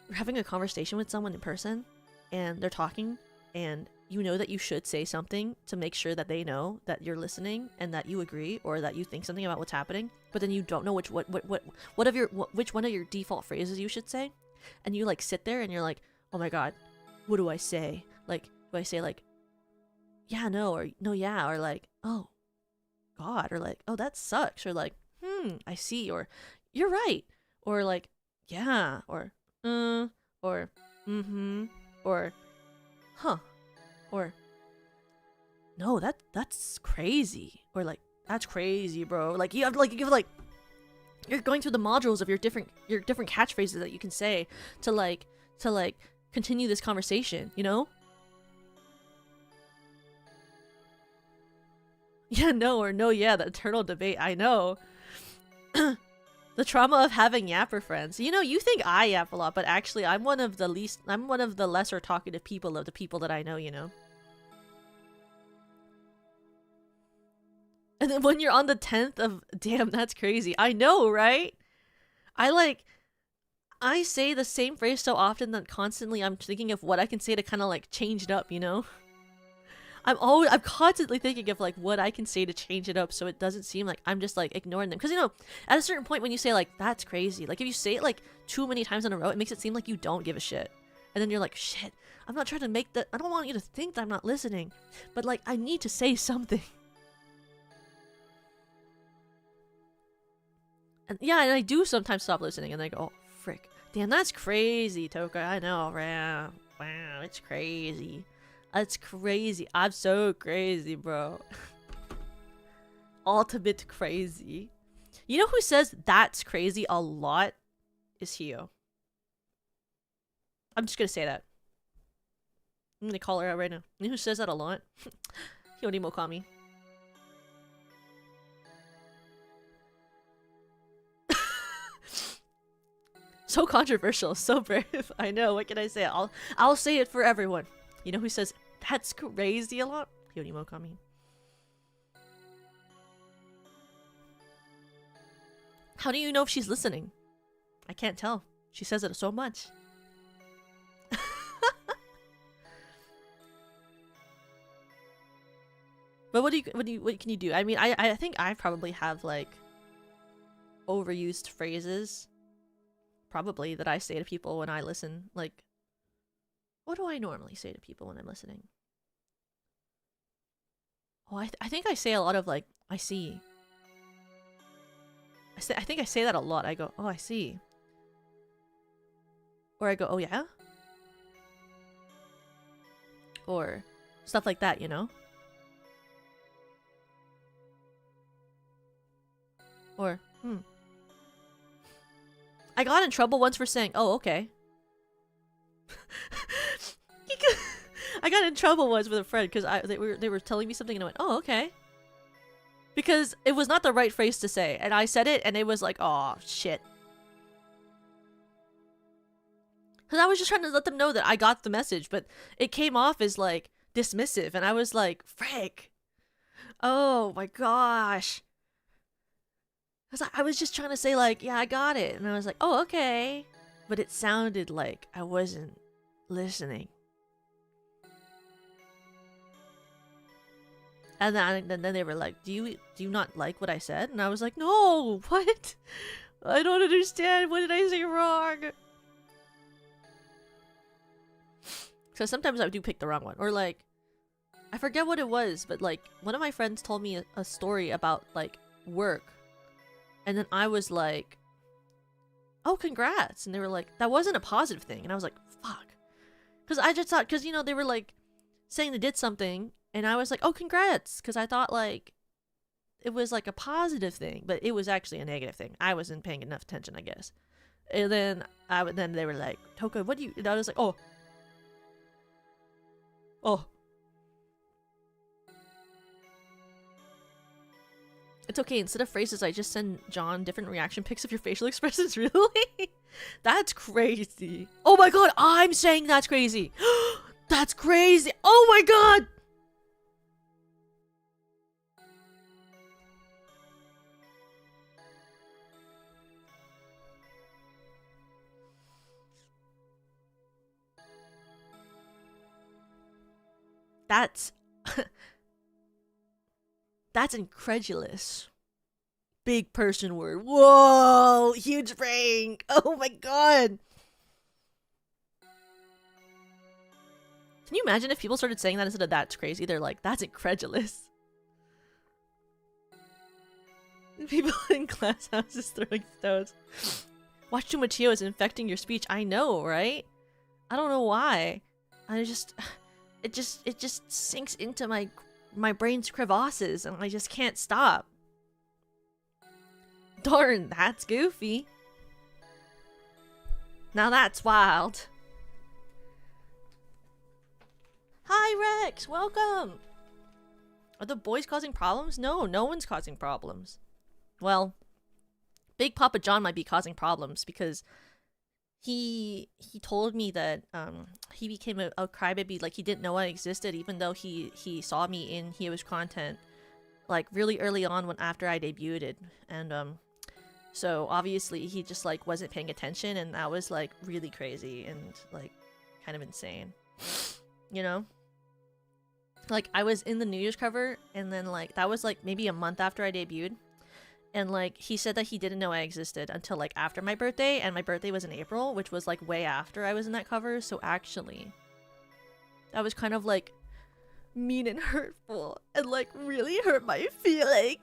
you're having a conversation with someone in person and they're talking and you know that you should say something to make sure that they know that you're listening and that you agree or that you think something about what's happening, but then you don't know which one of your default phrases you should say, and you like sit there and you're like, oh my god, what do I say? Like, do I say like, yeah, no, or no, yeah, or like, oh god, or like, oh that sucks, or like, I see, or you're right, or like, yeah, or or or huh, or no, that's crazy, or like, that's crazy, bro. Like you have like you're going through the modules of your different catchphrases that you can say to continue this conversation, you know? Yeah, no, or no, yeah, the eternal debate. I know. The trauma of having yapper friends. You know, you think I yap a lot, but actually I'm one of the lesser talkative people of the people that I know, you know? And then when you're on the 10th of, damn, that's crazy. I know, right? I say the same phrase so often that constantly I'm thinking of what I can say to kind of like change it up, you know? I'm constantly thinking of like what I can say to change it up so it doesn't seem like I'm just like ignoring them. Because you know, at a certain point when you say like that's crazy, like if you say it like too many times in a row, it makes it seem like you don't give a shit. And then you're like, shit, I'm not trying to make that. I don't want you to think that I'm not listening, but like I need to say something. And yeah, and I do sometimes stop listening and I go, oh, frick. Damn, that's crazy, Toka. I know, wow. Wow, it's crazy. That's crazy. I'm so crazy, bro. Ultimate crazy. You know who says that's crazy a lot? Is Hio. I'm just gonna say that. I'm gonna call her out right now. You know who says that a lot? Hio Mokami. So controversial, so brave. I know, what can I say? I'll say it for everyone. You know who says that's crazy a lot? Hio Mokami. How do you know if she's listening? I can't tell. She says it so much. But what can you do? I mean, I think I probably have like overused phrases probably that I say to people when I listen. Like, what do I normally say to people when I'm listening? Oh, I think I say a lot of like, I see. I think I say that a lot. I go, oh, I see. Or I go, oh yeah? Or stuff like that, you know? Or, I got in trouble once for saying, oh, okay. I got in trouble once with a friend because they were telling me something and I went, oh, okay. Because it was not the right phrase to say. And I said it and it was like, oh, shit. Because I was just trying to let them know that I got the message, but it came off as like dismissive. And I was like, frick. Oh my gosh. Because I was just trying to say like, yeah, I got it. And I was like, oh, okay. But it sounded like I wasn't listening. And then they were like, do you not like what I said? And I was like, no, what? I don't understand. What did I say wrong? So sometimes I do pick the wrong one. Or like, I forget what it was, but like one of my friends told me a story about like work. And then I was like, oh, congrats. And they were like, that wasn't a positive thing. And I was like, fuck. Because I just thought, because, you know, they were like saying they did something. And I was like, oh, congrats. Because I thought like it was like a positive thing. But it was actually a negative thing. I wasn't paying enough attention, I guess. And then then they were like, Toka, what do you... And I was like, oh. Oh. It's okay, instead of phrases, I just send John different reaction pics of your facial expressions. Really? That's crazy. Oh my god, I'm saying that's crazy. That's crazy. Oh my god. That's... That's incredulous. Big person word. Whoa! Huge brain! Oh my god! Can you imagine if people started saying that instead of that's crazy? They're like, that's incredulous. People in glass houses throwing stones. Watch too much Hio is infecting your speech. I know, right? I don't know why. It just sinks into my brain's crevasses and I just can't stop. Darn, that's goofy. Now that's wild. Hi Rex, welcome! Are the boys causing problems? No, no one's causing problems. Well, Big Papa John might be causing problems because he told me that he became a crybaby, like he didn't know I existed even though he saw me in Hio's content like really early on after I debuted, and so obviously he just like wasn't paying attention, and that was like really crazy and like kind of insane, you know? like I was in the New Year's cover, and then like that was like maybe a month after I debuted, and like he said that he didn't know I existed until like after my birthday, and my birthday was in April, which was like way after I was in that cover. So actually, that was kind of like mean and hurtful, and like really hurt my feelings.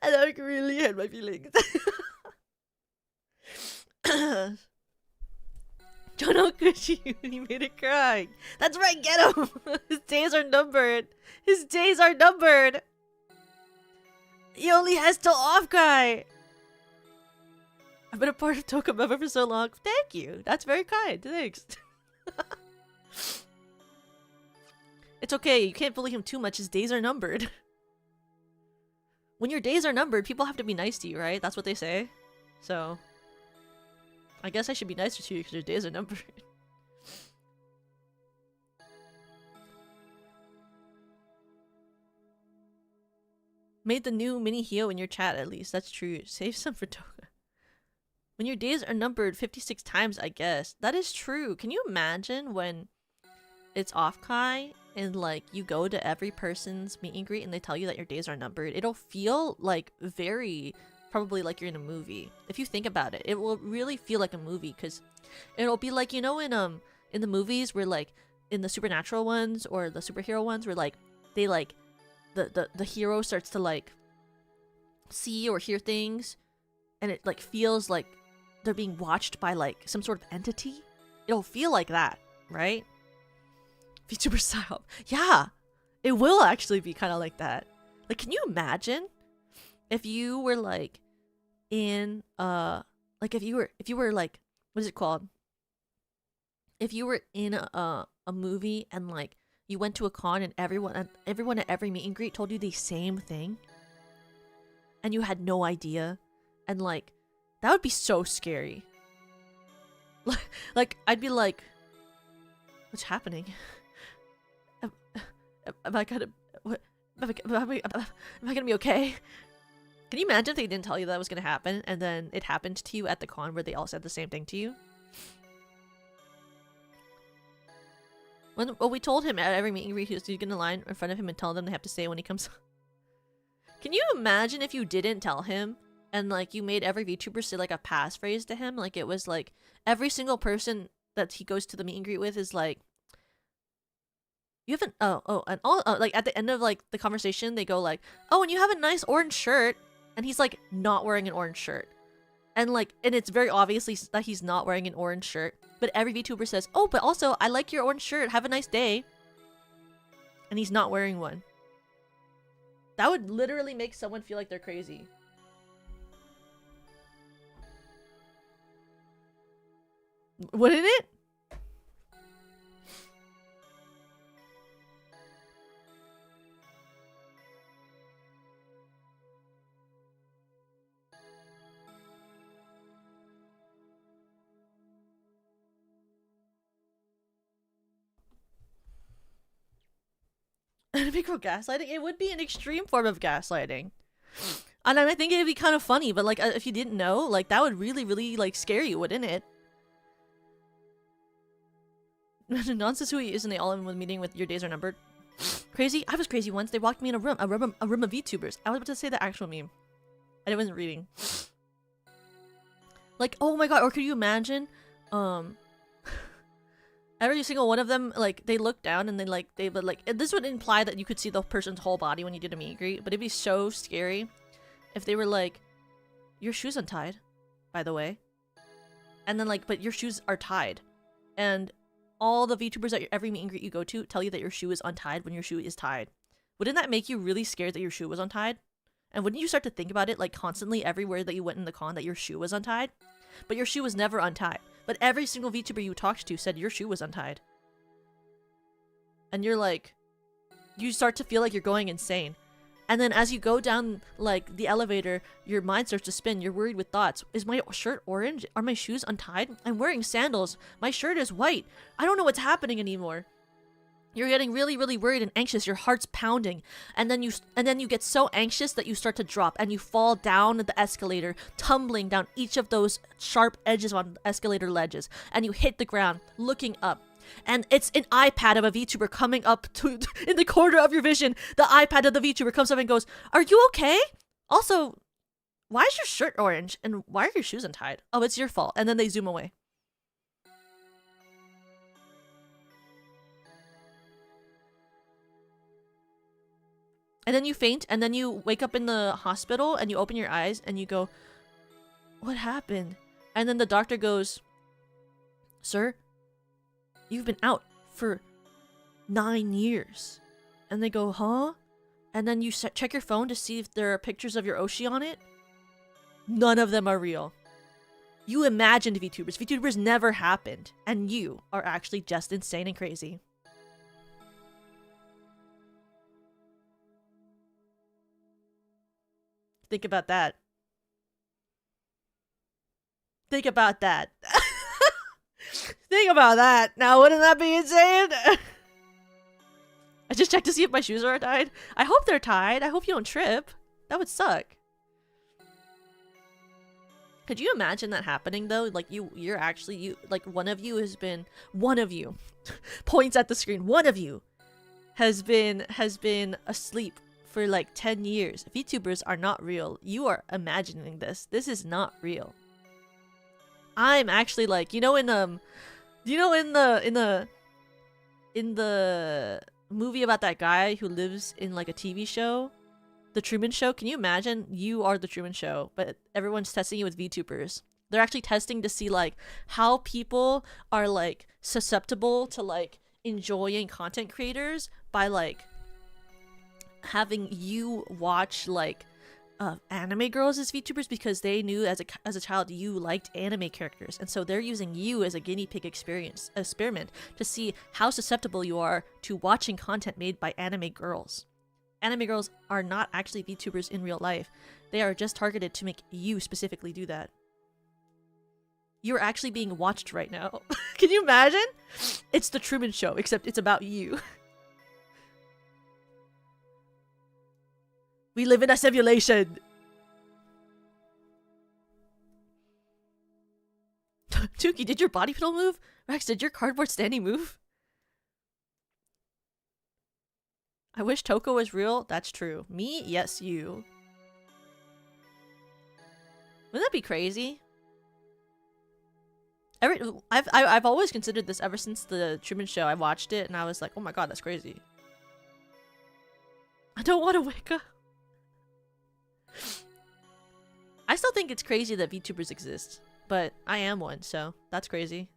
And that like really hurt my feelings. Jono Kushi, he made it cry. That's right, get him! His days are numbered. His days are numbered. He only has till off, guy. I've been a part of Tokameva for so long. Thank you. That's very kind. Thanks. It's okay. You can't bully him too much. His days are numbered. When your days are numbered, people have to be nice to you, right? That's what they say. So I guess I should be nicer to you because your days are numbered. Made the new mini Hio in your chat at least. That's true. Save some for Toga. When your days are numbered 56 times, I guess. That is true. Can you imagine when it's off Kai and like you go to every person's meet and greet and they tell you that your days are numbered? It'll feel like very... probably like you're in a movie. If you think about it, it will really feel like a movie, because it'll be like, you know, in the movies where like in the supernatural ones or the superhero ones where like they like the hero starts to like see or hear things and it like feels like they're being watched by like some sort of entity. It'll feel like that, right? VTuber style. Yeah, it will actually be kind of like that. Like, can you imagine if you were like in like if you were like, what is it called? If you were in a movie and like you went to a con and everyone at every meet and greet told you the same thing and you had no idea, and like that would be so scary. Like I'd be like, what's happening? Am I gonna what? Am I gonna be okay? Can you imagine if they didn't tell you that was gonna happen and then it happened to you at the con where they all said the same thing to you? When we told him at every meet and greet, he was gonna line in front of him and tell them they have to say when he comes. Can you imagine if you didn't tell him and like you made every VTuber say like a passphrase to him? Like it was like every single person that he goes to the meet and greet with is like, you haven't and all like at the end of like the conversation they go like, oh, and you have a nice orange shirt, and he's like not wearing an orange shirt, and like, and it's very obviously that he's not wearing an orange shirt, but every VTuber says, oh, but also I like your orange shirt, have a nice day, and he's not wearing one. That would literally make someone feel like they're crazy. Wouldn't it? Anime girl gaslighting? It would be an extreme form of gaslighting. And I think it'd be kind of funny, but like if you didn't know, like that would really, really like scare you, wouldn't it? Non-Sasui isn't they all in one meeting with your days are numbered? Crazy? I was crazy once. They walked me in a room of VTubers. I was about to say the actual meme. I wasn't reading. Like, oh my god, or could you imagine? Every single one of them, like, they look down and they would like, this would imply that you could see the person's whole body when you did a meet and greet, but it'd be so scary if they were like, your shoe's untied, by the way. And then like, but your shoes are tied. And all the VTubers at every meet and greet you go to tell you that your shoe is untied when your shoe is tied. Wouldn't that make you really scared that your shoe was untied? And wouldn't you start to think about it like constantly everywhere that you went in the con that your shoe was untied? But your shoe was never untied. But every single VTuber you talked to said your shoe was untied. And you're like, you start to feel like you're going insane. And then as you go down like the elevator, your mind starts to spin. You're worried with thoughts. Is my shirt orange? Are my shoes untied? I'm wearing sandals. My shirt is white. I don't know what's happening anymore. You're getting really, really worried and anxious. Your heart's pounding, and then you get so anxious that you start to drop, and you fall down the escalator, tumbling down each of those sharp edges on escalator ledges, and you hit the ground, looking up, and it's an iPad of a VTuber coming up to in the corner of your vision. The iPad of the VTuber comes up and goes, "Are you okay? Also, why is your shirt orange, and why are your shoes untied? Oh, it's your fault." And then they zoom away. And then you faint, and then you wake up in the hospital, and you open your eyes, and you go, "What happened?" And then the doctor goes, "Sir, you've been out for 9 years." And they go, "Huh?" And then you check your phone to see if there are pictures of your Oshi on it. None of them are real. You imagined VTubers. VTubers never happened. And you are actually just insane and crazy. Think about that. Think about that. Think about that. Now, wouldn't that be insane? I just checked to see if my shoes are tied. I hope they're tied. I hope you don't trip. That would suck. Could you imagine that happening though? Like you're actually like one of you points at the screen. One of you has been asleep for like 10 years. VTubers are not real. You are imagining this. This is not real. I'm actually like, in the movie about that guy who lives in like a TV show, The Truman Show. Can you imagine you are The Truman Show, but everyone's testing you with VTubers? They're actually testing to see like how people are like susceptible to like enjoying content creators by like having you watch like anime girls as VTubers because they knew as a child you liked anime characters, and so they're using you as a guinea pig experiment to see how susceptible you are to watching content made by anime girls. Anime girls are not actually VTubers in real life. They are just targeted to make you specifically do that. You're actually being watched right now. Can you imagine? It's The Truman Show, except it's about you. We live in a simulation. Tuki, did your body pillow move? Rex, did your cardboard standee move? I wish Toko was real. That's true. Me? Yes, you. Wouldn't that be crazy? I've always considered this ever since the Truman Show. I watched it and I was like, oh my god, that's crazy. I don't want to wake up. I still think it's crazy that VTubers exist, but I am one, so that's crazy.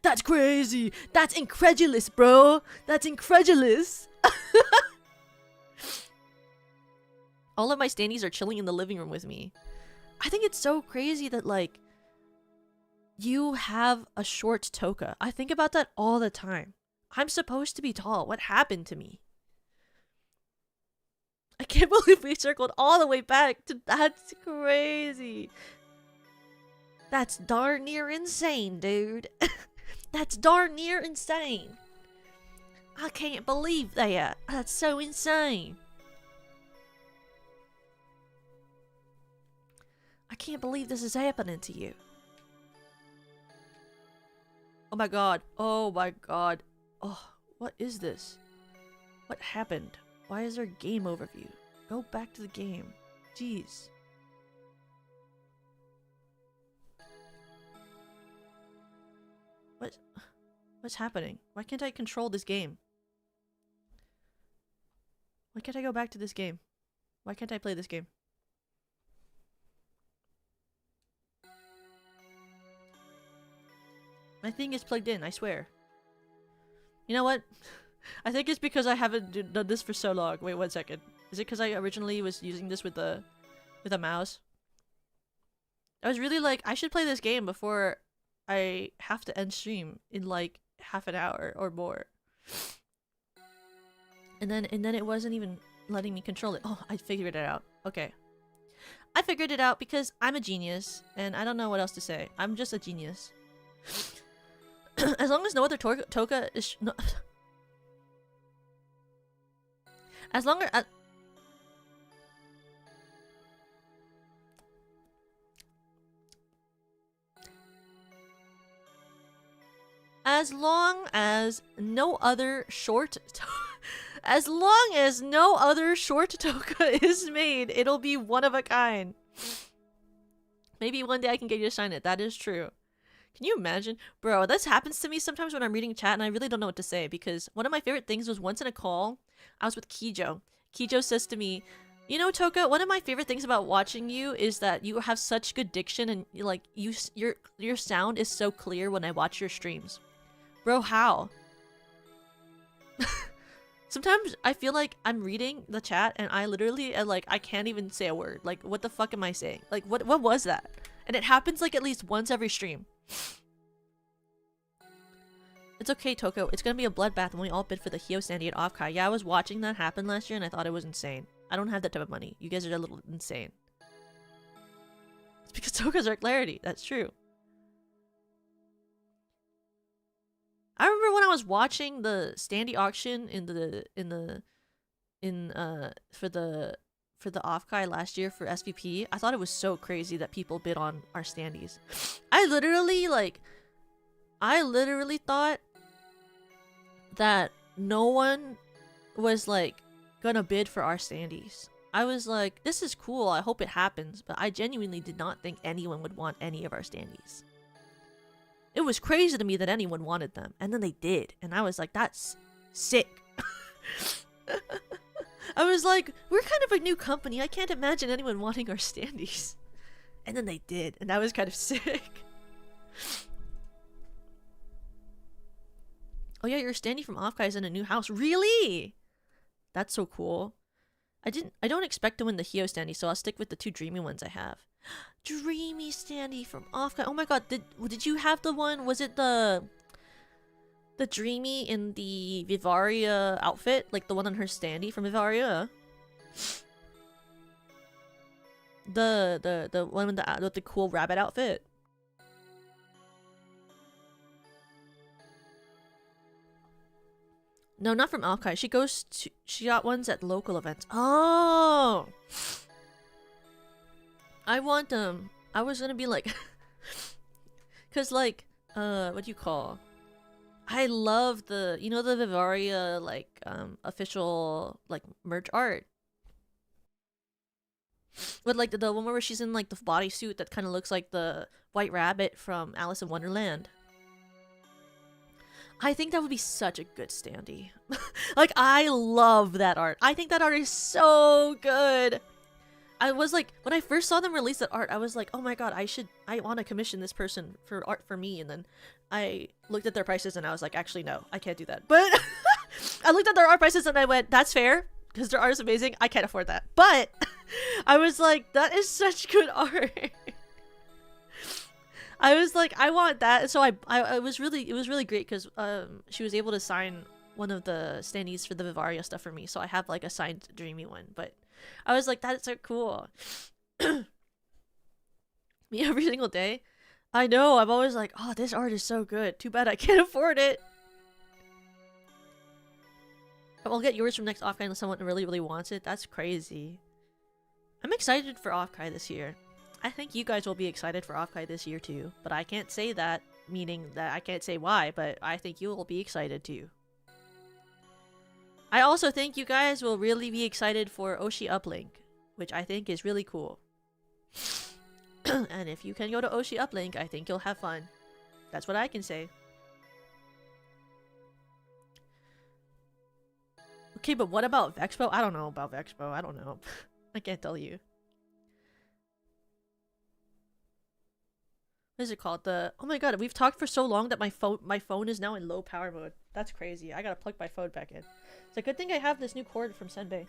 That's crazy! That's incredulous, bro! That's incredulous! All of my standees are chilling in the living room with me. I think it's so crazy that, like, you have a short toka. I think about that all the time. I'm supposed to be tall. What happened to me? I can't believe we circled all the way back to— that's crazy. That's darn near insane, dude. That's darn near insane. I can't believe that. That's so insane. I can't believe this is happening to you. Oh my god. Oh my god. Oh, what is this? What happened? Why is there a game overview? Go back to the game. Jeez. What's happening? Why can't I control this game? Why can't I go back to this game? Why can't I play this game? My thing is plugged in, I swear. You know what? I think it's because I haven't done this for so long. Wait 1 second. Is it because I originally was using this with a mouse? I was really like, I should play this game before I have to end stream in like half an hour or more. And then it wasn't even letting me control it. Oh, I figured it out. Okay. I figured it out because I'm a genius and I don't know what else to say. I'm just a genius. As long as no other toka is As long as as long as no other short as long as no other short toka is made, it'll be one of a kind. Maybe one day I can get you to sign it. That is true. Can you imagine? Bro, this happens to me sometimes when I'm reading chat and I really don't know what to say, because one of my favorite things was once in a call, I was with Kijo. Kijo says to me, you know, Toka, one of my favorite things about watching you is that you have such good diction and like your sound is so clear when I watch your streams. Bro, how? Sometimes I feel like I'm reading the chat and I literally like I can't even say a word. Like, what the fuck am I saying? Like, what was that? And it happens like at least once every stream. It's okay, Toko. It's gonna be a bloodbath when we all bid for the Hio Sandy at Offkai. Yeah, I was watching that happen last year and I thought it was insane. I don't have that type of money. You guys are a little insane. It's because Toka's regularity. That's true. I remember when I was watching the standee auction for the Offkai last year for SVP. I thought it was so crazy that people bid on our standees. I literally thought that no one was like gonna bid for our standees. I was like, this is cool, I hope it happens, but I genuinely did not think anyone would want any of our standees. It was crazy to me that anyone wanted them, and then they did, and I was like, that's sick. I was like, we're kind of a new company, I can't imagine anyone wanting our standees. And then they did, and that was kind of sick. Oh yeah, your standee from Offkai is in a new house. Really? That's so cool. I don't expect to win the Hio standee, so I'll stick with the two dreamy ones I have. Dreamy standee from Offkai. Oh my god, did you have the one? Was it the dreamy in the Vivaria outfit? Like the one on her standee from Vivaria? The one with the cool rabbit outfit? No, not from Offkai. She got ones at local events. Oh! I want I was gonna be like cause like what do you call? I love the, you know, the Vivaria like official like merch art. With like the one where she's in like the bodysuit that kind of looks like the White Rabbit from Alice in Wonderland. I think that would be such a good standee. Like, I love that art. I think that art is so good. I was like, when I first saw them release that art, I was like, oh my god, I want to commission this person for art for me. And then I looked at their prices and I was like, actually, no, I can't do that. But I looked at their art prices and I went, that's fair, because their art is amazing. I can't afford that. But I was like, that is such good art. I was like, I want that. So it was really great because she was able to sign one of the standees for the Vivaria stuff for me. So I have like a signed dreamy one. But I was like, that's so cool. Me every single day. I know, I'm always like, oh, this art is so good. Too bad I can't afford it. I'll get yours from next Offkai unless someone really wants it. That's crazy. I'm excited for Offkai this year. I think you guys will be excited for Offkai this year too, but I can't say that, meaning that I can't say why, but I think you will be excited too. I also think you guys will really be excited for Oshi Uplink, which I think is really cool. And if you can go to Oshi Uplink, I think you'll have fun. That's what I can say. Okay, but what about Vexpo? I don't know about Vexpo. I don't know. I can't tell you. What is it called? Oh my god, we've talked for so long that my phone is now in low power mode. That's crazy. I gotta plug my phone back in. It's a good thing I have this new cord from Senbei.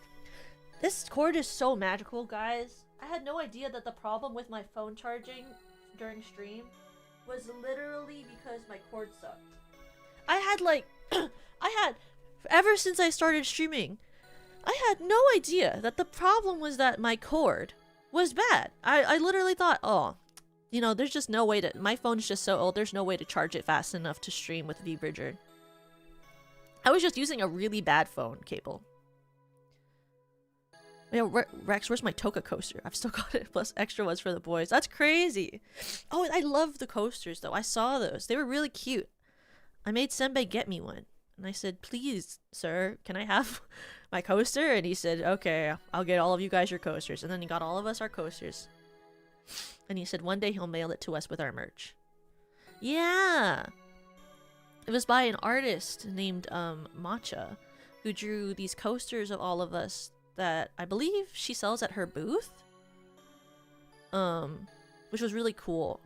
This cord is so magical, guys. I had no idea that the problem with my phone charging during stream was literally because my cord sucked. I had like ever since I started streaming, I had no idea that the problem was that my cord was bad. I literally thought, oh, you know, there's just no way to... My phone's just so old, there's no way to charge it fast enough to stream with VBridger. I was just using a really bad phone cable. Yeah, Rex, where's my Toka coaster? I've still got it, plus extra ones for the boys. That's crazy. Oh, I love the coasters, though. I saw those. They were really cute. I made Senbei get me one. And I said, please, sir, can I have my coaster? And he said, okay, I'll get all of you guys your coasters. And then he got all of us our coasters. And he said one day he'll mail it to us with our merch. Yeah! It was by an artist named Matcha, who drew these coasters of all of us that I believe she sells at her booth. Which was really cool.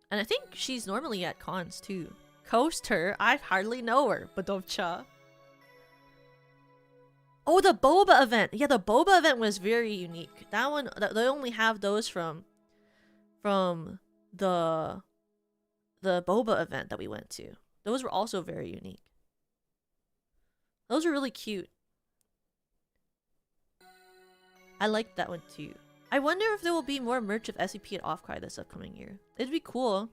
And I think she's normally at cons too. Coaster? I hardly know her, Badovcha. Oh, the boba event! Yeah, the boba event was very unique. That one, they only have those from the boba event that we went to. Those were also very unique. Those are really cute. I liked that one too. I wonder if there will be more merch of SCP at Offcry this upcoming year. It'd be cool.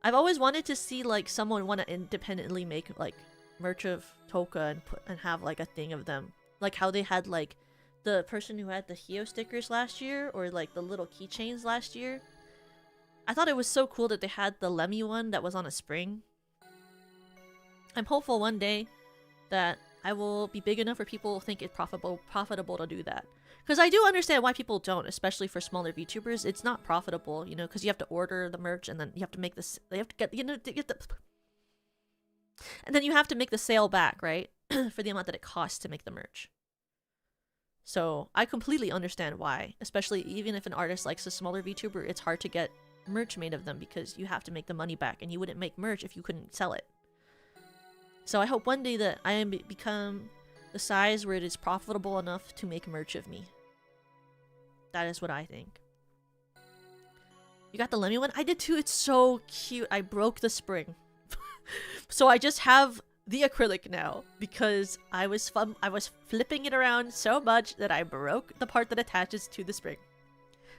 I've always wanted to see like someone want to independently make like merch of Toka and have like a thing of them. Like how they had like the person who had the Hio stickers last year, or like the little keychains last year. I thought it was so cool that they had the Lemmy one that was on a spring. I'm hopeful one day that I will be big enough for people to think it's profitable to do that. Because I do understand why people don't, especially for smaller VTubers. It's not profitable, you know, because you have to order the merch and then you have to make this. They have to get, you know, to get the. And then you have to make the sale back, right? For the amount that it costs to make the merch. So I completely understand why, especially even if an artist likes a smaller VTuber, it's hard to get merch made of them because you have to make the money back, and you wouldn't make merch if you couldn't sell it. So I hope one day that I am become the size where it is profitable enough to make merch of me. That is what I think. You got the Lemmy one? I did too. It's so cute. I broke the spring. So I just have the acrylic now because I was flipping it around so much that I broke the part that attaches to the spring.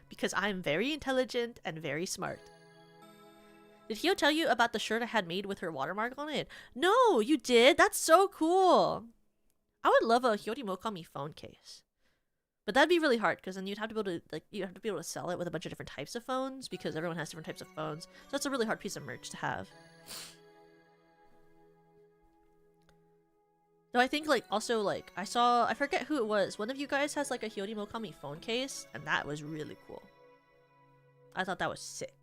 Because I'm very intelligent and very smart. Did Hio tell you about the shirt I had made with her watermark on it? No, you did? That's so cool. I would love a Hyori Mokami phone case. But that'd be really hard because then you'd have to be able to sell it with a bunch of different types of phones because everyone has different types of phones. So that's a really hard piece of merch to have. Though I think like also like I forget who it was. One of you guys has like a Hyori Mokami phone case, and that was really cool. I thought that was sick.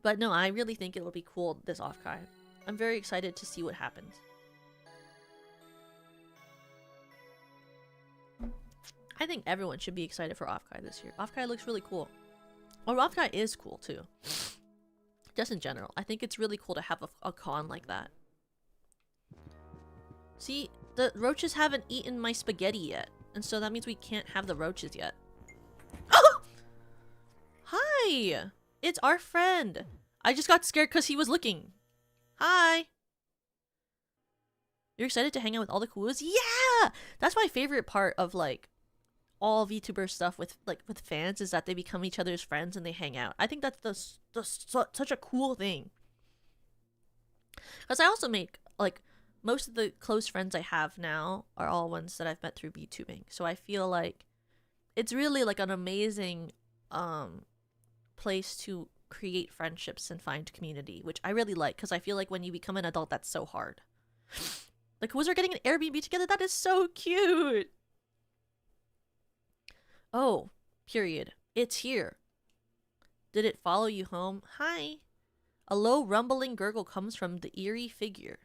But no, I really think it will be cool this Offkai. I'm very excited to see what happens. I think everyone should be excited for Offkai this year. Offkai looks really cool. Or Offkai is cool too. Just in general. I think it's really cool to have a con like that. See, the roaches haven't eaten my spaghetti yet. And so that means we can't have the roaches yet. Oh! Hi! It's our friend. I just got scared because he was looking. Hi! You're excited to hang out with all the coolers? Yeah! That's my favorite part of like all VTuber stuff with fans is that they become each other's friends and they hang out. I think that's such a cool thing. Because I also make like most of the close friends I have now are all ones that I've met through VTubing. So I feel like it's really like an amazing place to create friendships and find community, which I really like because I feel like when you become an adult, that's so hard. Like, who's are getting an Airbnb together? That is so cute. Oh, period. It's here. Did it follow you home? Hi. A low rumbling gurgle comes from the eerie figure.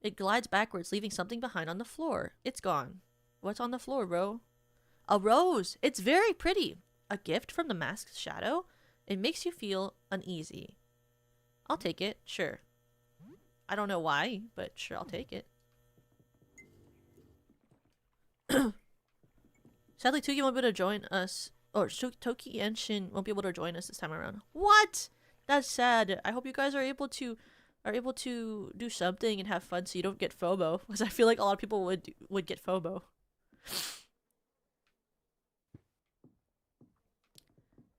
It glides backwards, leaving something behind on the floor. It's gone. What's on the floor, bro? A rose. It's very pretty. A gift from the masked shadow? It makes you feel uneasy. I'll take it, sure. I don't know why, but sure, I'll take it. Sadly, Tuki won't be able to join us. Or Toki and Shin won't be able to join us this time around. What? That's sad. I hope you guys are able to do something and have fun so you don't get FOMO. Because I feel like a lot of people would get FOMO.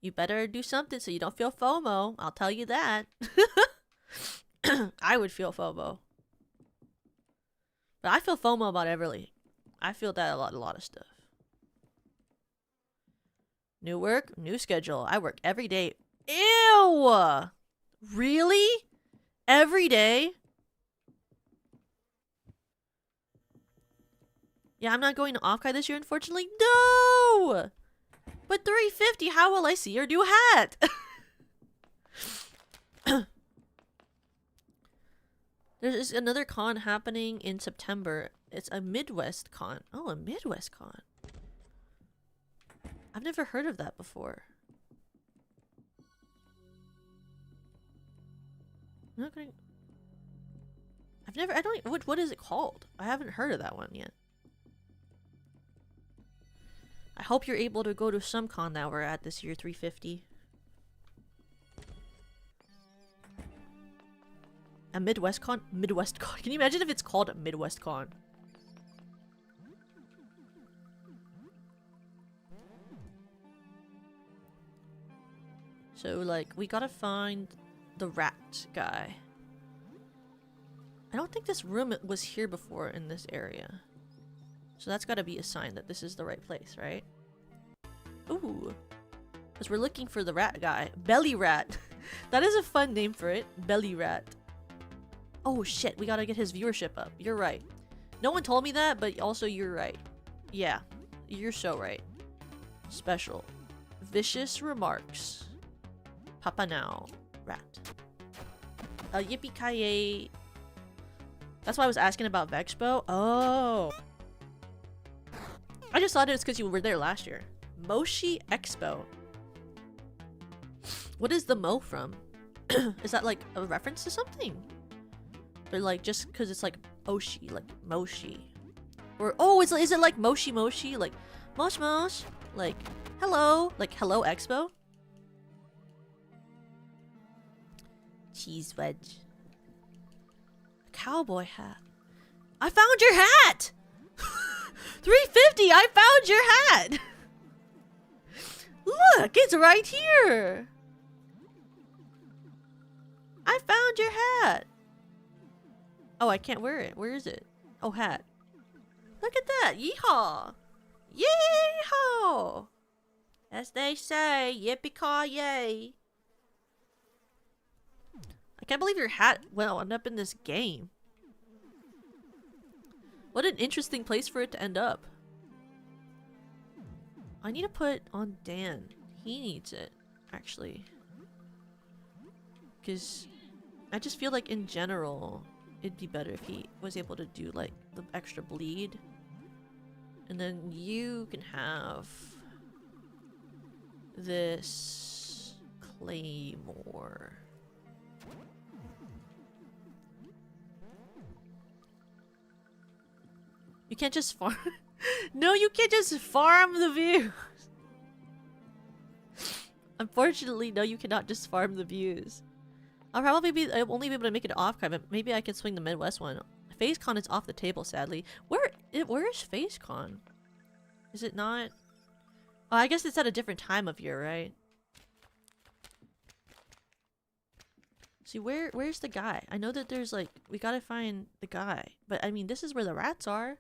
You better do something so you don't feel FOMO. I'll tell you that. I would feel FOMO. But I feel FOMO about Everly. I feel that a lot of stuff. New work, new schedule. I work every day. Ew! Really? Every day? Yeah, I'm not going to Offkai this year, unfortunately. No! But 350, how will I see your new hat? There's another con happening in September. It's a Midwest con. Oh, a Midwest con. I've never heard of that before. I'm not going. What is it called? I haven't heard of that one yet. I hope you're able to go to some con that we're at this year, 350. A Midwest con? Midwest con. Can you imagine if it's called a Midwest con? So, like, we gotta find the rat guy. I don't think this room was here before in this area. So that's gotta be a sign that this is the right place, right? Ooh. Because we're looking for the rat guy. Belly rat. That is a fun name for it. Belly rat. Oh shit, we gotta get his viewership up. You're right. No one told me that, but also you're right. Yeah, you're so right. Special. Vicious remarks. Papa now. Rat. Yippee-ki-yay. That's why I was asking about Vexpo. Oh. I just thought it was because you were there last year. Moshi Expo. What is the Mo from? Is that like a reference to something? Or like just because it's like Oshi, like Moshi. Or oh, is it like Moshi Moshi? Like Mosh Mosh? Like hello? Like hello Expo? Cheese wedge. Cowboy hat. I found your hat! 350! I found your hat! Look, it's right here! I found your hat! Oh, I can't wear it. Where is it? Oh, hat. Look at that! Yeehaw! Yeehaw! As they say, yippee-ki-yay! I can't believe your hat wound up in this game. What an interesting place for it to end up. I need to put on Dan. He needs it, actually. Because I just feel like in general, it'd be better if he was able to do like the extra bleed. And then you can have this claymore. You can't just farm. No, you can't just farm the views. Unfortunately, no, you cannot just farm the views. I'll only be able to make it off, but maybe I can swing the Midwest one. FaceCon is off the table, sadly. Where is FaceCon? Is it not? Oh, I guess it's at a different time of year, right? See, where's the guy? I know that there's like, we gotta find the guy. But I mean, this is where the rats are.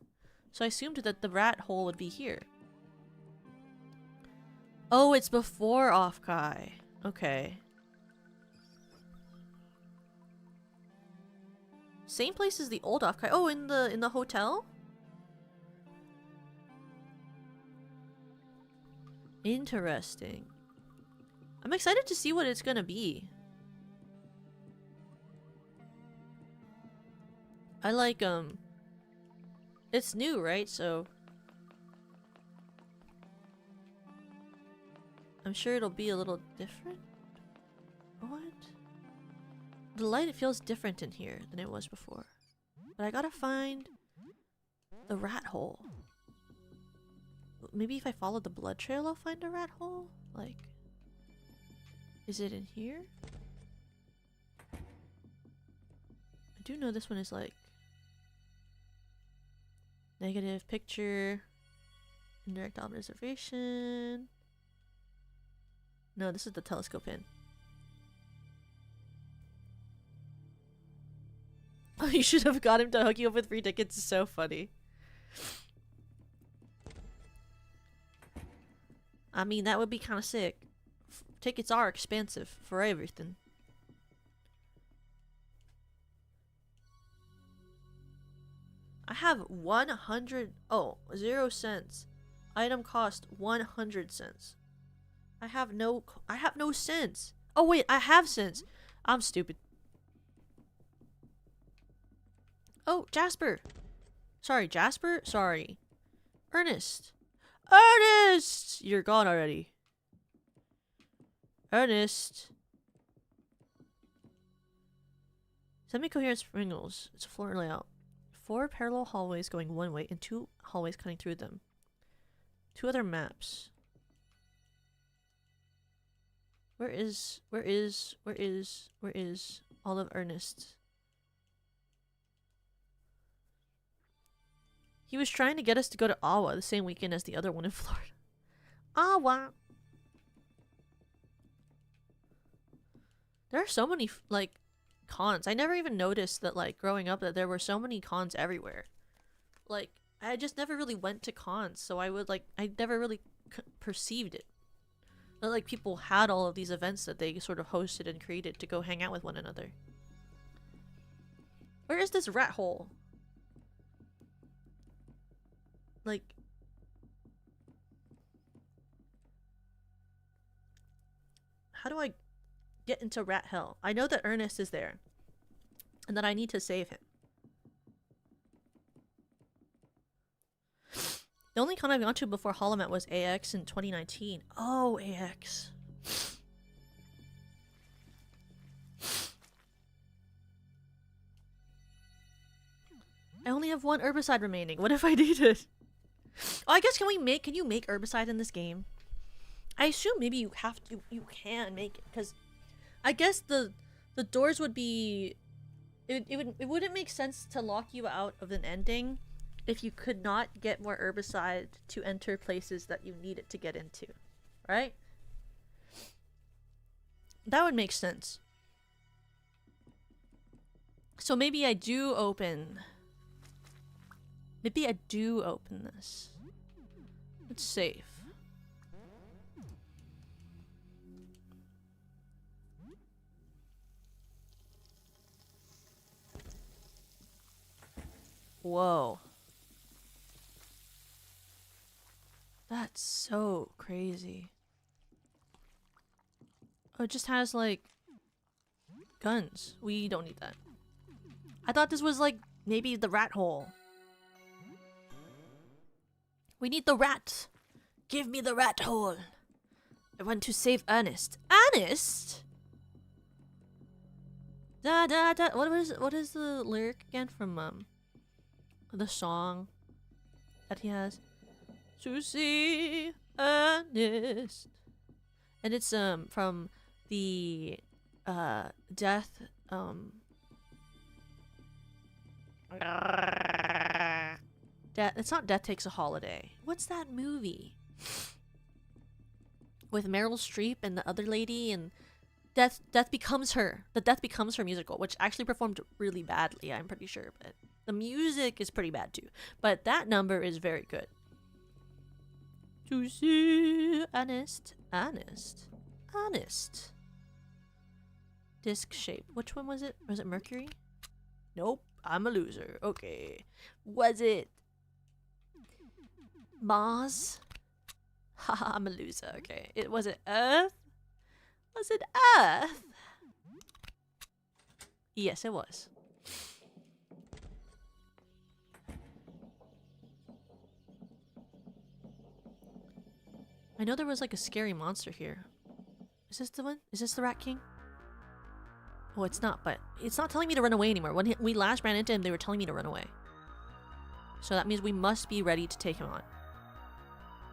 So I assumed that the rat hole would be here. Oh, it's before Offkai. Okay. Same place as the old Offkai. Oh, in the hotel? Interesting. I'm excited to see what it's gonna be. I like, it's new, right? So I'm sure it'll be a little different. What? The light, it feels different in here than it was before. But I gotta find the rat hole. Maybe if I follow the blood trail, I'll find a rat hole? Like, is it in here? I do know this one is like negative picture, indirect observation. No, this is the telescope pin. Oh, you should have got him to hook you up with free tickets. It's so funny. I mean, that would be kind of sick. Tickets are expensive for everything. I have 100. Oh, 0 cents. Item cost 100 cents. I have no cents. Oh wait, I have cents. I'm stupid. Oh, Jasper. Sorry, Jasper? Sorry. Ernest. Ernest! You're gone already. Ernest. Semi-coherent springles. It's a floor layout. 4 parallel hallways going one way and 2 hallways cutting through them. 2 other maps. Where is all of Ernest? He was trying to get us to go to Awa the same weekend as the other one in Florida. Awa! There are so many, like, cons. I never even noticed that, like, growing up that there were so many cons everywhere. Like, I just never really went to cons, so I never really perceived it. That, like, people had all of these events that they sort of hosted and created to go hang out with one another. Where is this rat hole? Like... How do I get into rat hell? I know that Ernest is there. And that I need to save him. The only con I've gone to before Hollow Mat was AX in 2019. Oh, AX. I only have 1 herbicide remaining. What if I need it? Oh, I guess can you make herbicide in this game? I assume maybe you can make it, because I guess the doors would be it wouldn't make sense to lock you out of an ending if you could not get more herbicide to enter places that you need it to get into, right? That would make sense. So maybe I do open this. Let's save. Whoa. That's so crazy. Oh, it just has, like, guns. We don't need that. I thought this was, like, maybe the rat hole. We need the rat. Give me the rat hole. I want to save Ernest. Ernest? Da da da. What is the lyric again from the song that he has? To see Ernest. And it's from the death it's not Death Takes a Holiday. What's that movie? With Meryl Streep and the other lady, and Death Becomes Her. The Death Becomes Her musical, which actually performed really badly, I'm pretty sure, but the music is pretty bad too. But that number is very good. To see Honest. Disc shape. Which one was it? Was it Mercury? Nope. I'm a loser. Okay. Was it Mars? Haha, I'm a loser. Okay. Was it Earth? Was it Earth? Yes, it was. I know there was like a scary monster here. Is this the one? Is this the Rat King? Oh, it's not, but it's not telling me to run away anymore. When we last ran into him, they were telling me to run away. So that means we must be ready to take him on.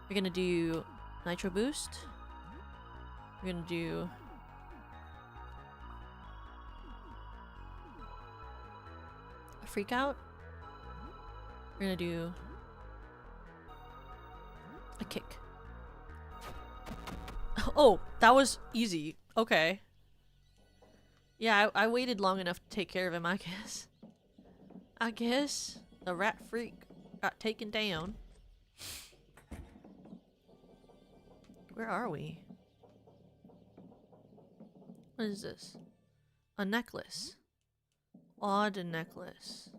We're gonna do Nitro Boost. We're gonna do... a Freak Out. We're gonna do... a Kick. Oh, that was easy. Okay. Yeah, I waited long enough to take care of him, I guess. I guess the rat freak got taken down. Where are we? What is this? A necklace. Odd necklace.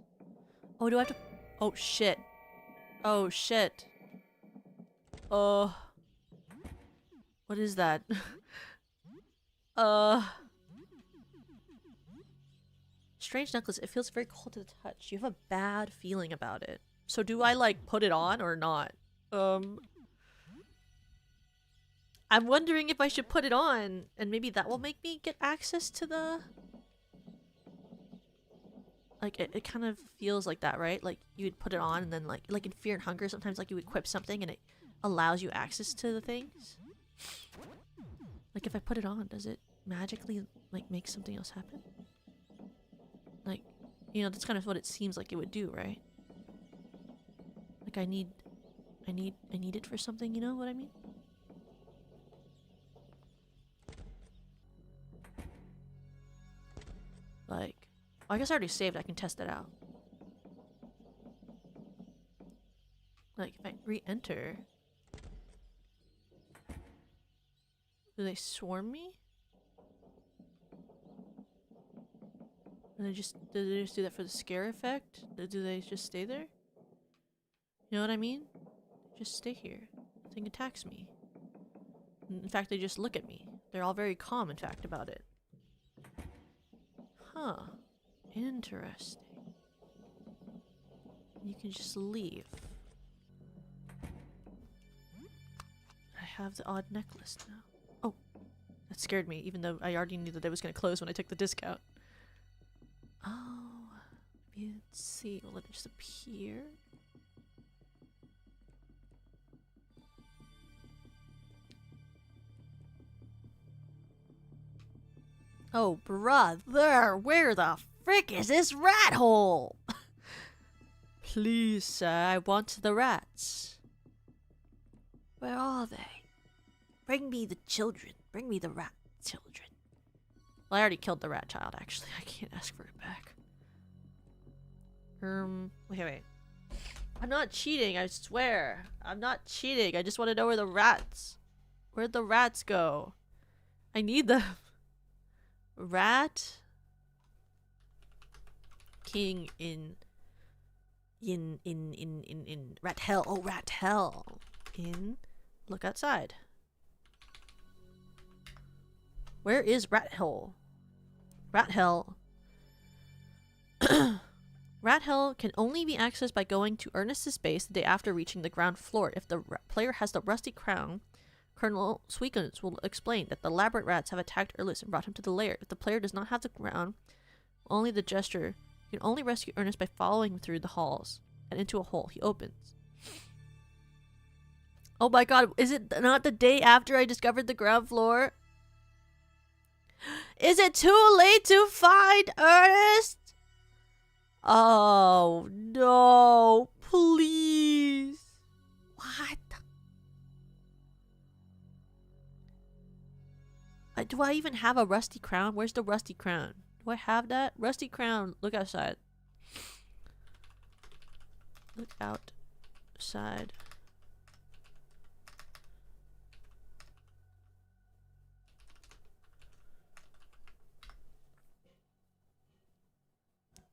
Oh, do I have to... Oh, shit. Oh, shit. What is that? Strange necklace. It feels very cold to the touch. You have a bad feeling about it. So do I, like, put it on or not? I'm wondering if I should put it on, and maybe that will make me get access to the... Like, it kind of feels like that, right? Like, you would put it on, and then, like in Fear and Hunger, sometimes, like, you equip something, and it allows you access to the things. Like, if I put it on, does it magically, like, make something else happen? Like, you know, that's kind of what it seems like it would do, right? Like, I need it for something, you know what I mean? Like, I guess I already saved. I can test it out. Like, if I re-enter... Do they swarm me? Do they just do that for the scare effect? Do they just stay there? You know what I mean? Just stay here. Nothing attacks me. In fact, they just look at me. They're all very calm, in fact, about it. Huh. Interesting. You can just leave. I have the odd necklace now. Oh, that scared me, even though I already knew that it was going to close when I took the disc out. Oh, maybe let's see. Will it just appear? Oh, brother, where the frick is this rat hole? Please, sir, I want the rats. Where are they? Bring me the children. Bring me the rat children. Well, I already killed the rat child, actually. I can't ask for it back. Wait. I'm not cheating, I swear. I'm not cheating. I just want to know where the rats... Where'd the rats go? I need them. Rat... King in rat hell. Oh, rat hell. Look outside. Where is rat hell? Rat hell. Rat hell can only be accessed by going to Ernest's base the day after reaching the ground floor. If the player has the rusty crown, Colonel Sweekens will explain that the labyrinth rats have attacked Ernest and brought him to the lair. If the player does not have the crown, only the gesture, you can only rescue Ernest by following him through the halls and into a hole he opens. Oh my god, is it not the day after I discovered the ground floor? Is it too late to find Ernest? Oh no, please. What? Do I even have a rusty crown? Where's the rusty crown? Do I have that? Rusty crown, look outside. Look outside.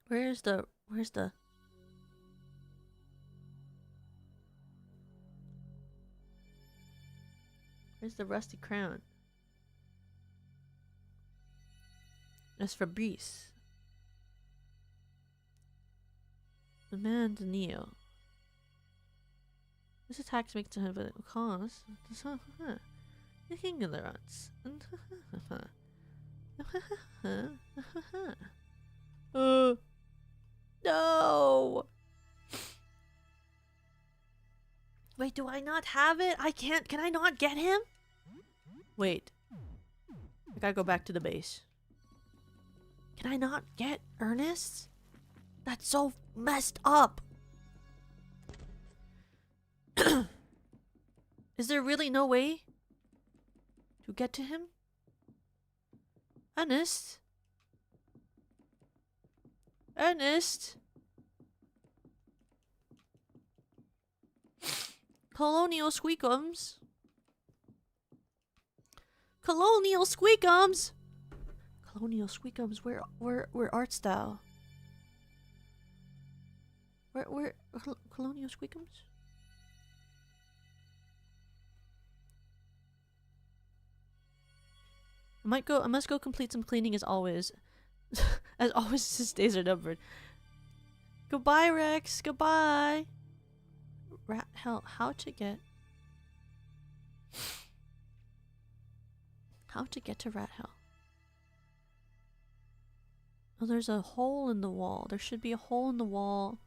Where's the rusty crown? That's Fabrice. The man to Neo. This attack makes a cause. The king of the rats. No! Wait, do I not have it? I can't. Can I not get him? Wait. I gotta go back to the base. Can I not get Ernest? That's so messed up. Is there really no way? To get to him? Ernest? Ernest? Colonial Squeakums? Colonial Squeakums! Colonial Squeakums, where art thou? Where Colonial Squeakums? I must go complete some cleaning as always. As always, his days are numbered. Goodbye, Rex. Goodbye. Rat hell, how to get to rat hell? Oh, there's a hole in the wall. There should be a hole in the wall.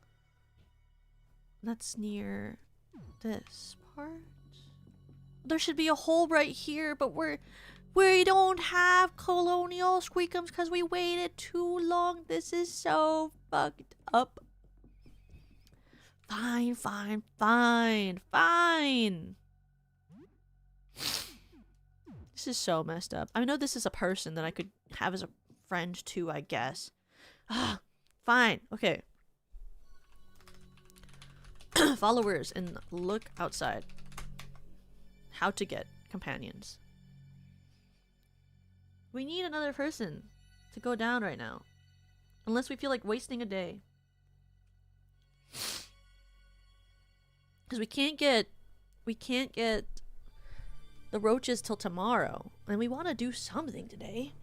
That's near this part. There should be a hole right here, but we don't have Colonial Squeakums because we waited too long. This is so fucked up. Fine, fine, fine, fine. This is so messed up. I know this is a person that I could have as a friend too, I guess. Ah, fine. Okay. Followers and look outside. How to get companions. We need another person to go down right now. Unless we feel like wasting a day. Because we can't get the roaches till tomorrow. And we want to do something today.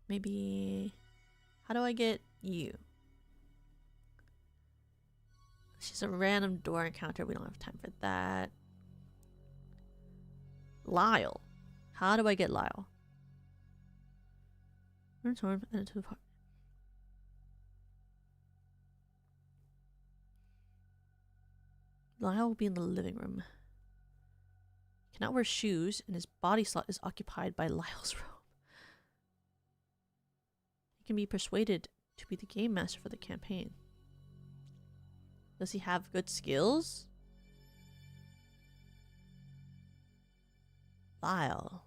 Maybe, how do I get you? She's a random door encounter. We don't have time for that. Lyle. How do I get Lyle? Return into the park. Lyle will be in the living room. He cannot wear shoes, and his body slot is occupied by Lyle's robe. He can be persuaded to be the game master for the campaign. Does he have good skills? Lyle.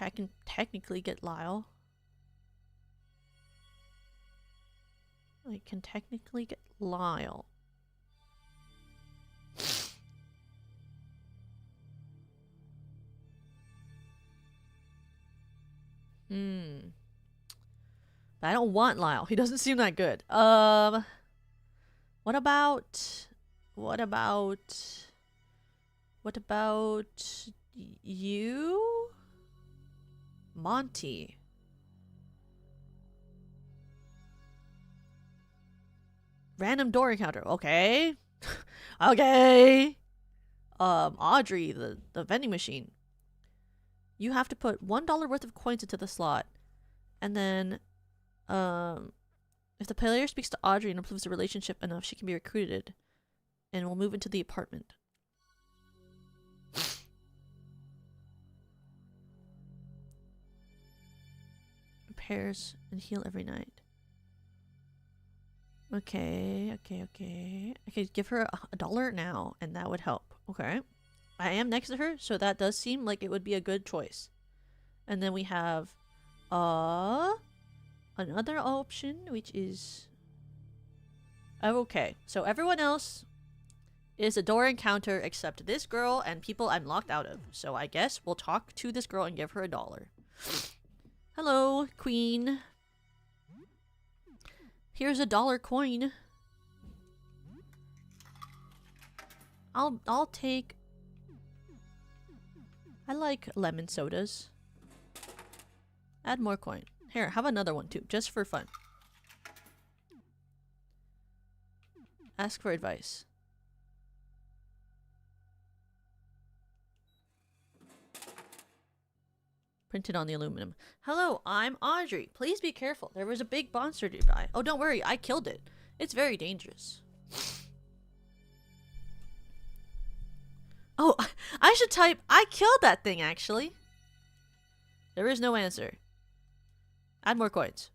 I can technically get Lyle. I can technically get Lyle. But I don't want Lyle. He doesn't seem that good. What about you? Monty. Random door encounter. Okay. Okay. Audrey, the vending machine. You have to put $1 worth of coins into the slot. And then, if the player speaks to Audrey and improves the relationship enough, she can be recruited. And will move into the apartment. Repairs and heal every night. Okay. I could give her $1 now, and that would help. Okay. I am next to her, so that does seem like it would be a good choice. And then we have another option, which is okay. So everyone else is a door encounter except this girl and people I'm locked out of. So I guess we'll talk to this girl and give her $1. Hello, queen. Here's a $1 coin. I'll take. I like lemon sodas. Add more coin. Here, have another one too, just for fun. Ask for advice. Printed on the aluminum. Hello, I'm Audrey. Please be careful. There was a big monster nearby. Oh, don't worry. I killed it. It's very dangerous. Oh, I should type, I killed that thing, actually. There is no answer. Add more coins.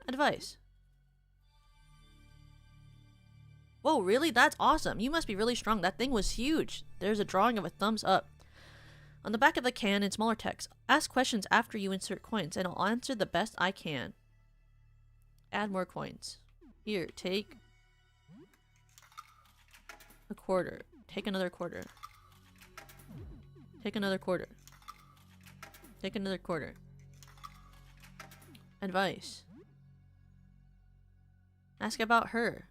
Advice. Whoa, really? That's awesome. You must be really strong. That thing was huge. There's a drawing of a thumbs up. On the back of the can in smaller text, ask questions after you insert coins, and I'll answer the best I can. Add more coins. Here, take a quarter. Take another quarter. Take another quarter. Take another quarter. Advice. Ask about her.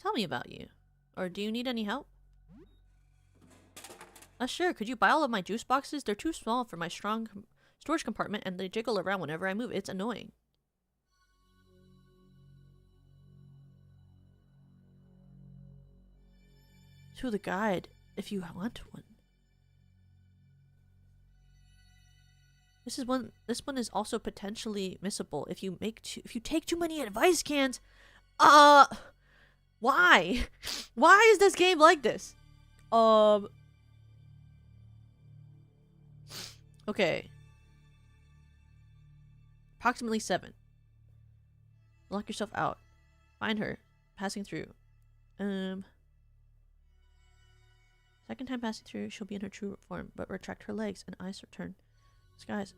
Tell me about you. Or do you need any help? Sure. Could you buy all of my juice boxes? They're too small for my storage compartment and they jiggle around whenever I move. It's annoying. To the guide, if you want one. This one is also potentially missable if you take too many advice cans. Why? Why is this game like this? Okay. Approximately 7. Lock yourself out. Find her. Passing through. Second time passing through, she'll be in her true form, but retract her legs and eyes return. Guys,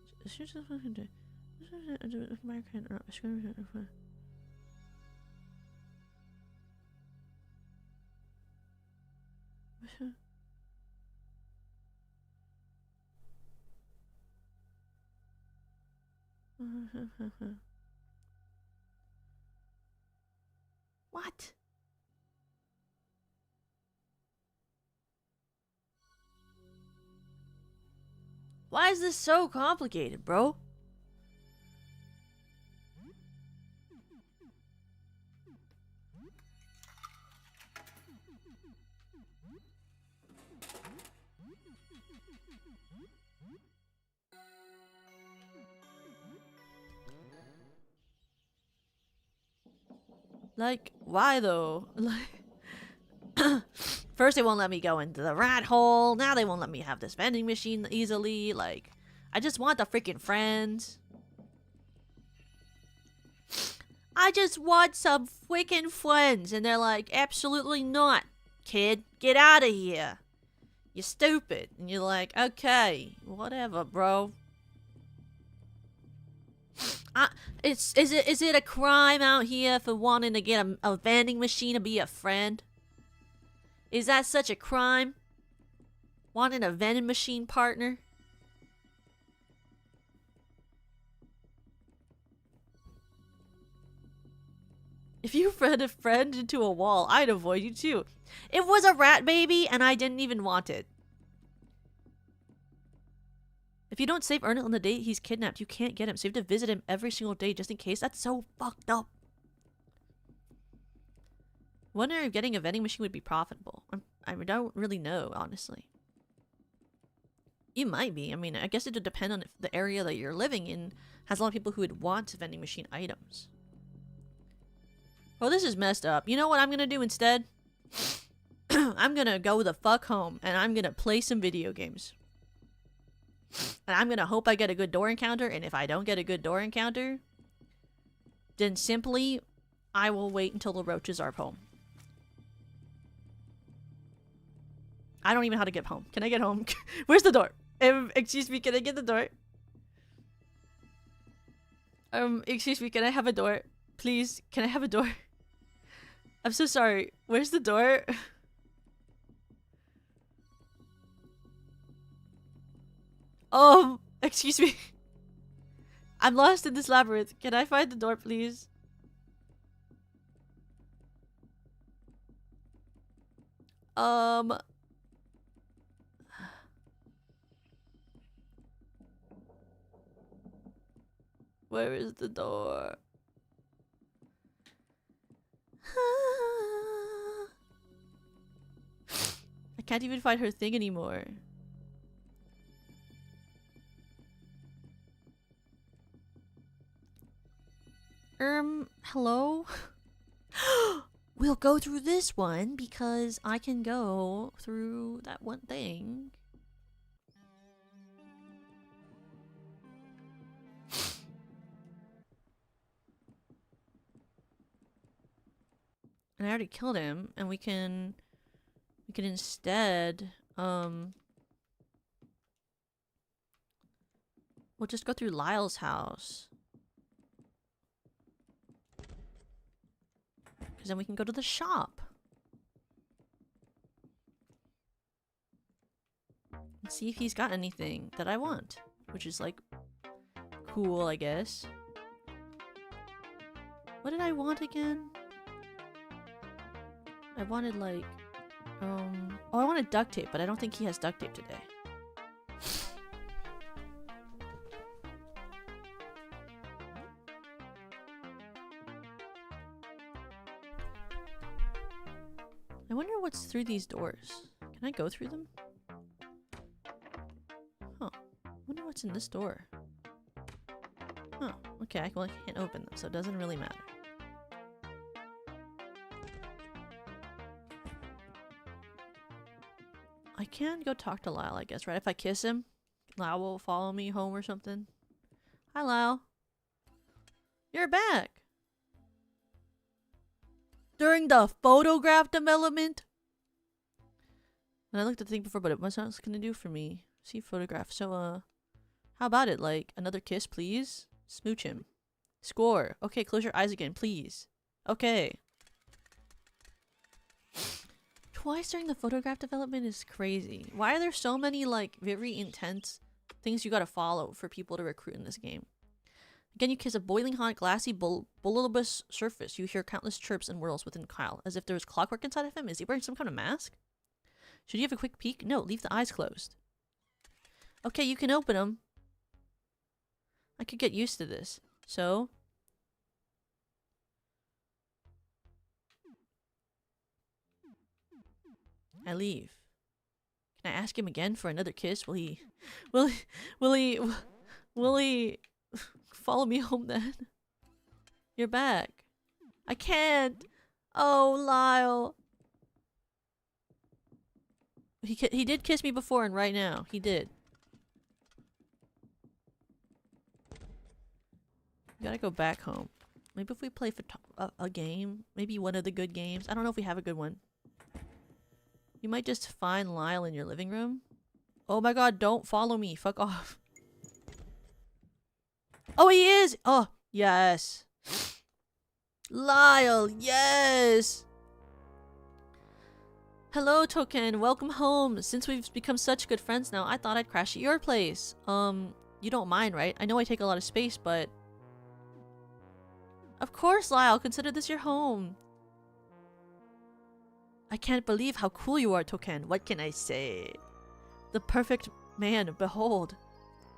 what? Why is this so complicated, bro? Like, why though? Like, first they won't let me go into the rat hole. Now they won't let me have this vending machine easily. Like, I just want the freaking friends. I just want some freaking friends. And they're like, absolutely not, kid. Get out of here. You're stupid. And you're like, okay, whatever, bro. Is it a crime out here for wanting to get a vending machine to be a friend? Is that such a crime? Wanting a vending machine partner? If you fed a friend into a wall, I'd avoid you too. It was a rat baby and I didn't even want it. If you don't save Ernest on the date he's kidnapped, you can't get him. So you have to visit him every single day just in case. That's so fucked up. Wonder if getting a vending machine would be profitable. I don't really know, honestly. You might be. I mean, I guess it would depend on if the area that you're living in has a lot of people who would want vending machine items. Well, this is messed up. You know what I'm gonna do instead? I'm gonna go the fuck home and I'm gonna play some video games. And I'm gonna hope I get a good door encounter, and if I don't get a good door encounter, then simply I will wait until the roaches are home. I don't even know how to get home. Can I get home? Where's the door? Excuse me, can I get the door? Excuse me, can I have a door? Please, can I have a door? I'm so sorry. Where's the door? Excuse me. I'm lost in this labyrinth. Can I find the door, please? Where is the door? I can't even find her thing anymore. Hello? we'll go through this one because I can go through that one thing. And I already killed him, and we can instead we'll just go through Lyle's house. Because then we can go to the shop. And see if he's got anything that I want. Which is like cool, I guess. What did I want again? I wanted like oh, I wanted duct tape, but I don't think he has duct tape today. I wonder what's through these doors. Can I go through them? Huh. I wonder what's in this door. Huh. Okay, well, I can't open them, so it doesn't really matter. I can go talk to Lyle, I guess, right? If I kiss him, Lyle will follow me home or something. Hi, Lyle. You're back. During the photograph development? And I looked at the thing before, but it was not gonna do for me. See photograph. So, how about it? Like, another kiss, please? Smooch him. Score. Okay, close your eyes again, please. Okay. Twice during the photograph development is crazy. Why are there so many, like, very intense things you gotta follow for people to recruit in this game? Again, you kiss a boiling hot, glassy, bulbous surface. You hear countless chirps and whirls within Kyle, as if there was clockwork inside of him. Is he wearing some kind of mask? Should you have a quick peek? No, leave the eyes closed. Okay, you can open them. I could get used to this. So... I leave. Can I ask him again for another kiss? Will he follow me home then? You're back. I can't. Oh, Lyle. He did kiss me before and right now. He did. We gotta go back home. Maybe if we play a game. Maybe one of the good games. I don't know if we have a good one. You might just find Lyle in your living room. Oh my god, don't follow me. Fuck off. Oh, he is! Oh, yes. Lyle, yes! Hello, Token. Welcome home. Since we've become such good friends now, I thought I'd crash at your place. You don't mind, right? I know I take a lot of space, but... Of course, Lyle. Consider this your home. I can't believe how cool you are, Token. What can I say? The perfect man, behold.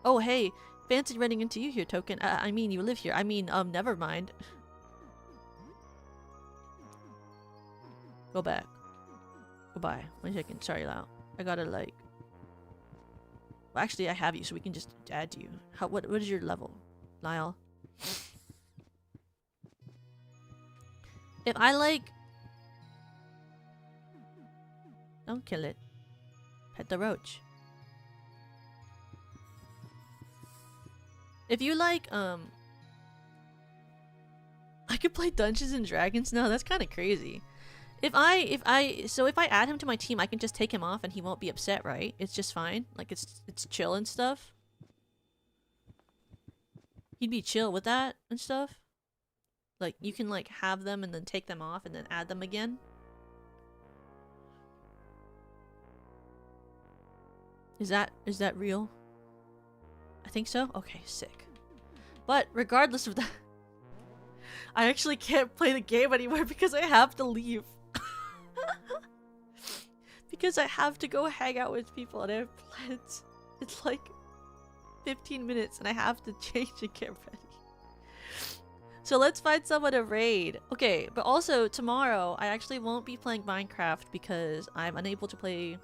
Oh, hey. Fancy running into you here, Token. I mean, you live here. I mean, never mind. Go back. Goodbye. 1 second. Sorry, Lyle. I gotta, like... Well, actually, I have you, so we can just add you. What is your level, Lyle? If I, like... Don't kill it. Pet the roach. If you like, I could play Dungeons and Dragons now. That's kind of crazy. If I add him to my team, I can just take him off and he won't be upset, right? It's just fine. Like it's chill and stuff. He'd be chill with that and stuff. Like you can like have them and then take them off and then add them again. Is that real? I think so? Okay, sick. But regardless of that, I actually can't play the game anymore because I have to leave. Because I have to go hang out with people and I have plans. It's like 15 minutes and I have to change and get ready. So let's find someone to raid. Okay, but also tomorrow I actually won't be playing Minecraft because I'm unable to play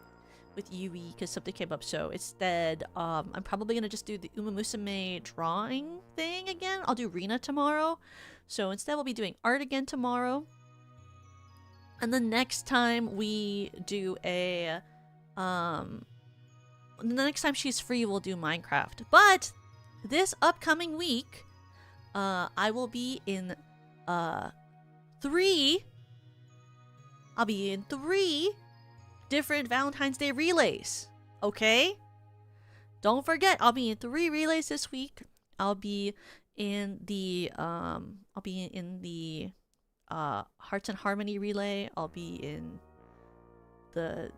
with Yui because something came up. So instead, I'm probably gonna just do the Uma Musume drawing thing again. I'll do Rina tomorrow. So instead we'll be doing art again tomorrow. And the next time we do the next time she's free, we'll do Minecraft. But this upcoming week, I will be in three different Valentine's Day relays. Okay? Don't forget, I'll be in 3 relays this week. I'll be in the Hearts and Harmony relay. I'll be in the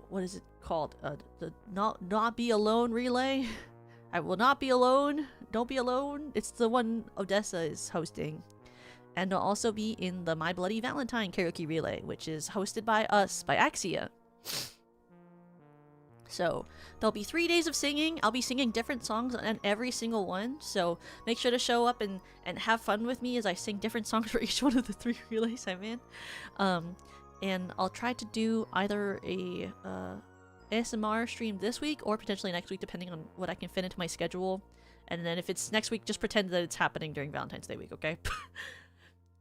what is it called? The not be alone relay. I will not be alone. Don't be alone. It's the one Odessa is hosting. And I'll also be in the My Bloody Valentine karaoke relay, which is hosted by us, by Axia. So there'll be 3 days of singing. I'll be singing different songs on every single one. So make sure to show up and have fun with me as I sing different songs for each one of the 3 relays I'm in. And I'll try to do either a ASMR stream this week or potentially next week, depending on what I can fit into my schedule. And then if it's next week, just pretend that it's happening during Valentine's Day week, okay?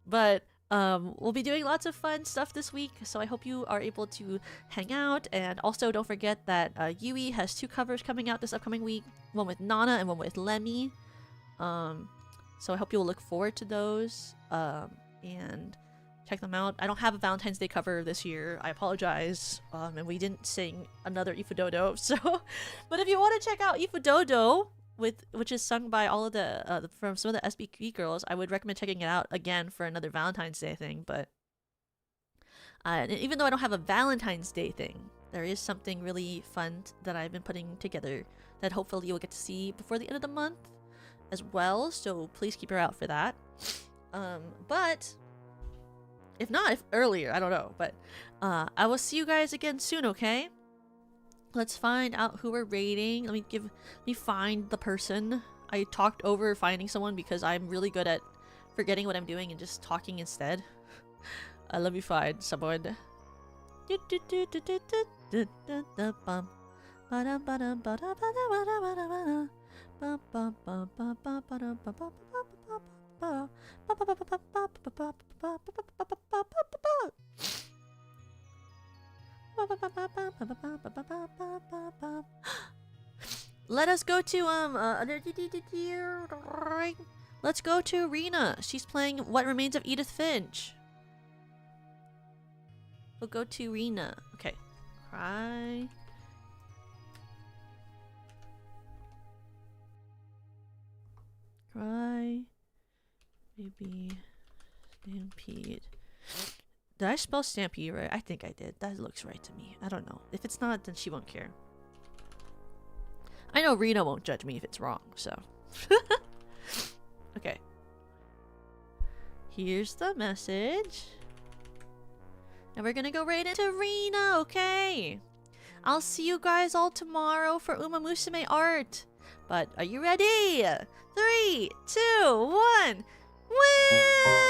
But we'll be doing lots of fun stuff this week, so I hope you are able to hang out. And also don't forget that Yui has 2 covers coming out this upcoming week, one with Nana and one with Lemmy. So I hope you'll look forward to those and check them out. I don't have a Valentine's Day cover this year, I apologize, and we didn't sing another Ifudodo, so but if you want to check out Ifudodo, which is sung by all of the from some of the SBQ girls, I would recommend checking it out again for another Valentine's Day thing. But even though I don't have a Valentine's Day thing, there is something really fun that I've been putting together that hopefully you'll get to see before the end of the month as well, so please keep your eye out for that. But if not, if earlier, I don't know, but I will see you guys again soon, okay? Let's find out who we're rating. Let me find the person. I talked over finding someone because I'm really good at forgetting what I'm doing and just talking instead. Let me find someone. Let us go to let's go to Rena. She's playing What Remains of Edith Finch. We'll go to Rena. Okay. Cry. Baby Stampede. Did I spell Stampede right? I think I did. That looks right to me. I don't know. If it's not, then she won't care. I know Rena won't judge me if it's wrong, so. Okay. Here's the message. And we're gonna go right into Rena, okay? I'll see you guys all tomorrow for Uma Musume art. But are you ready? 3, 2, 1. Win!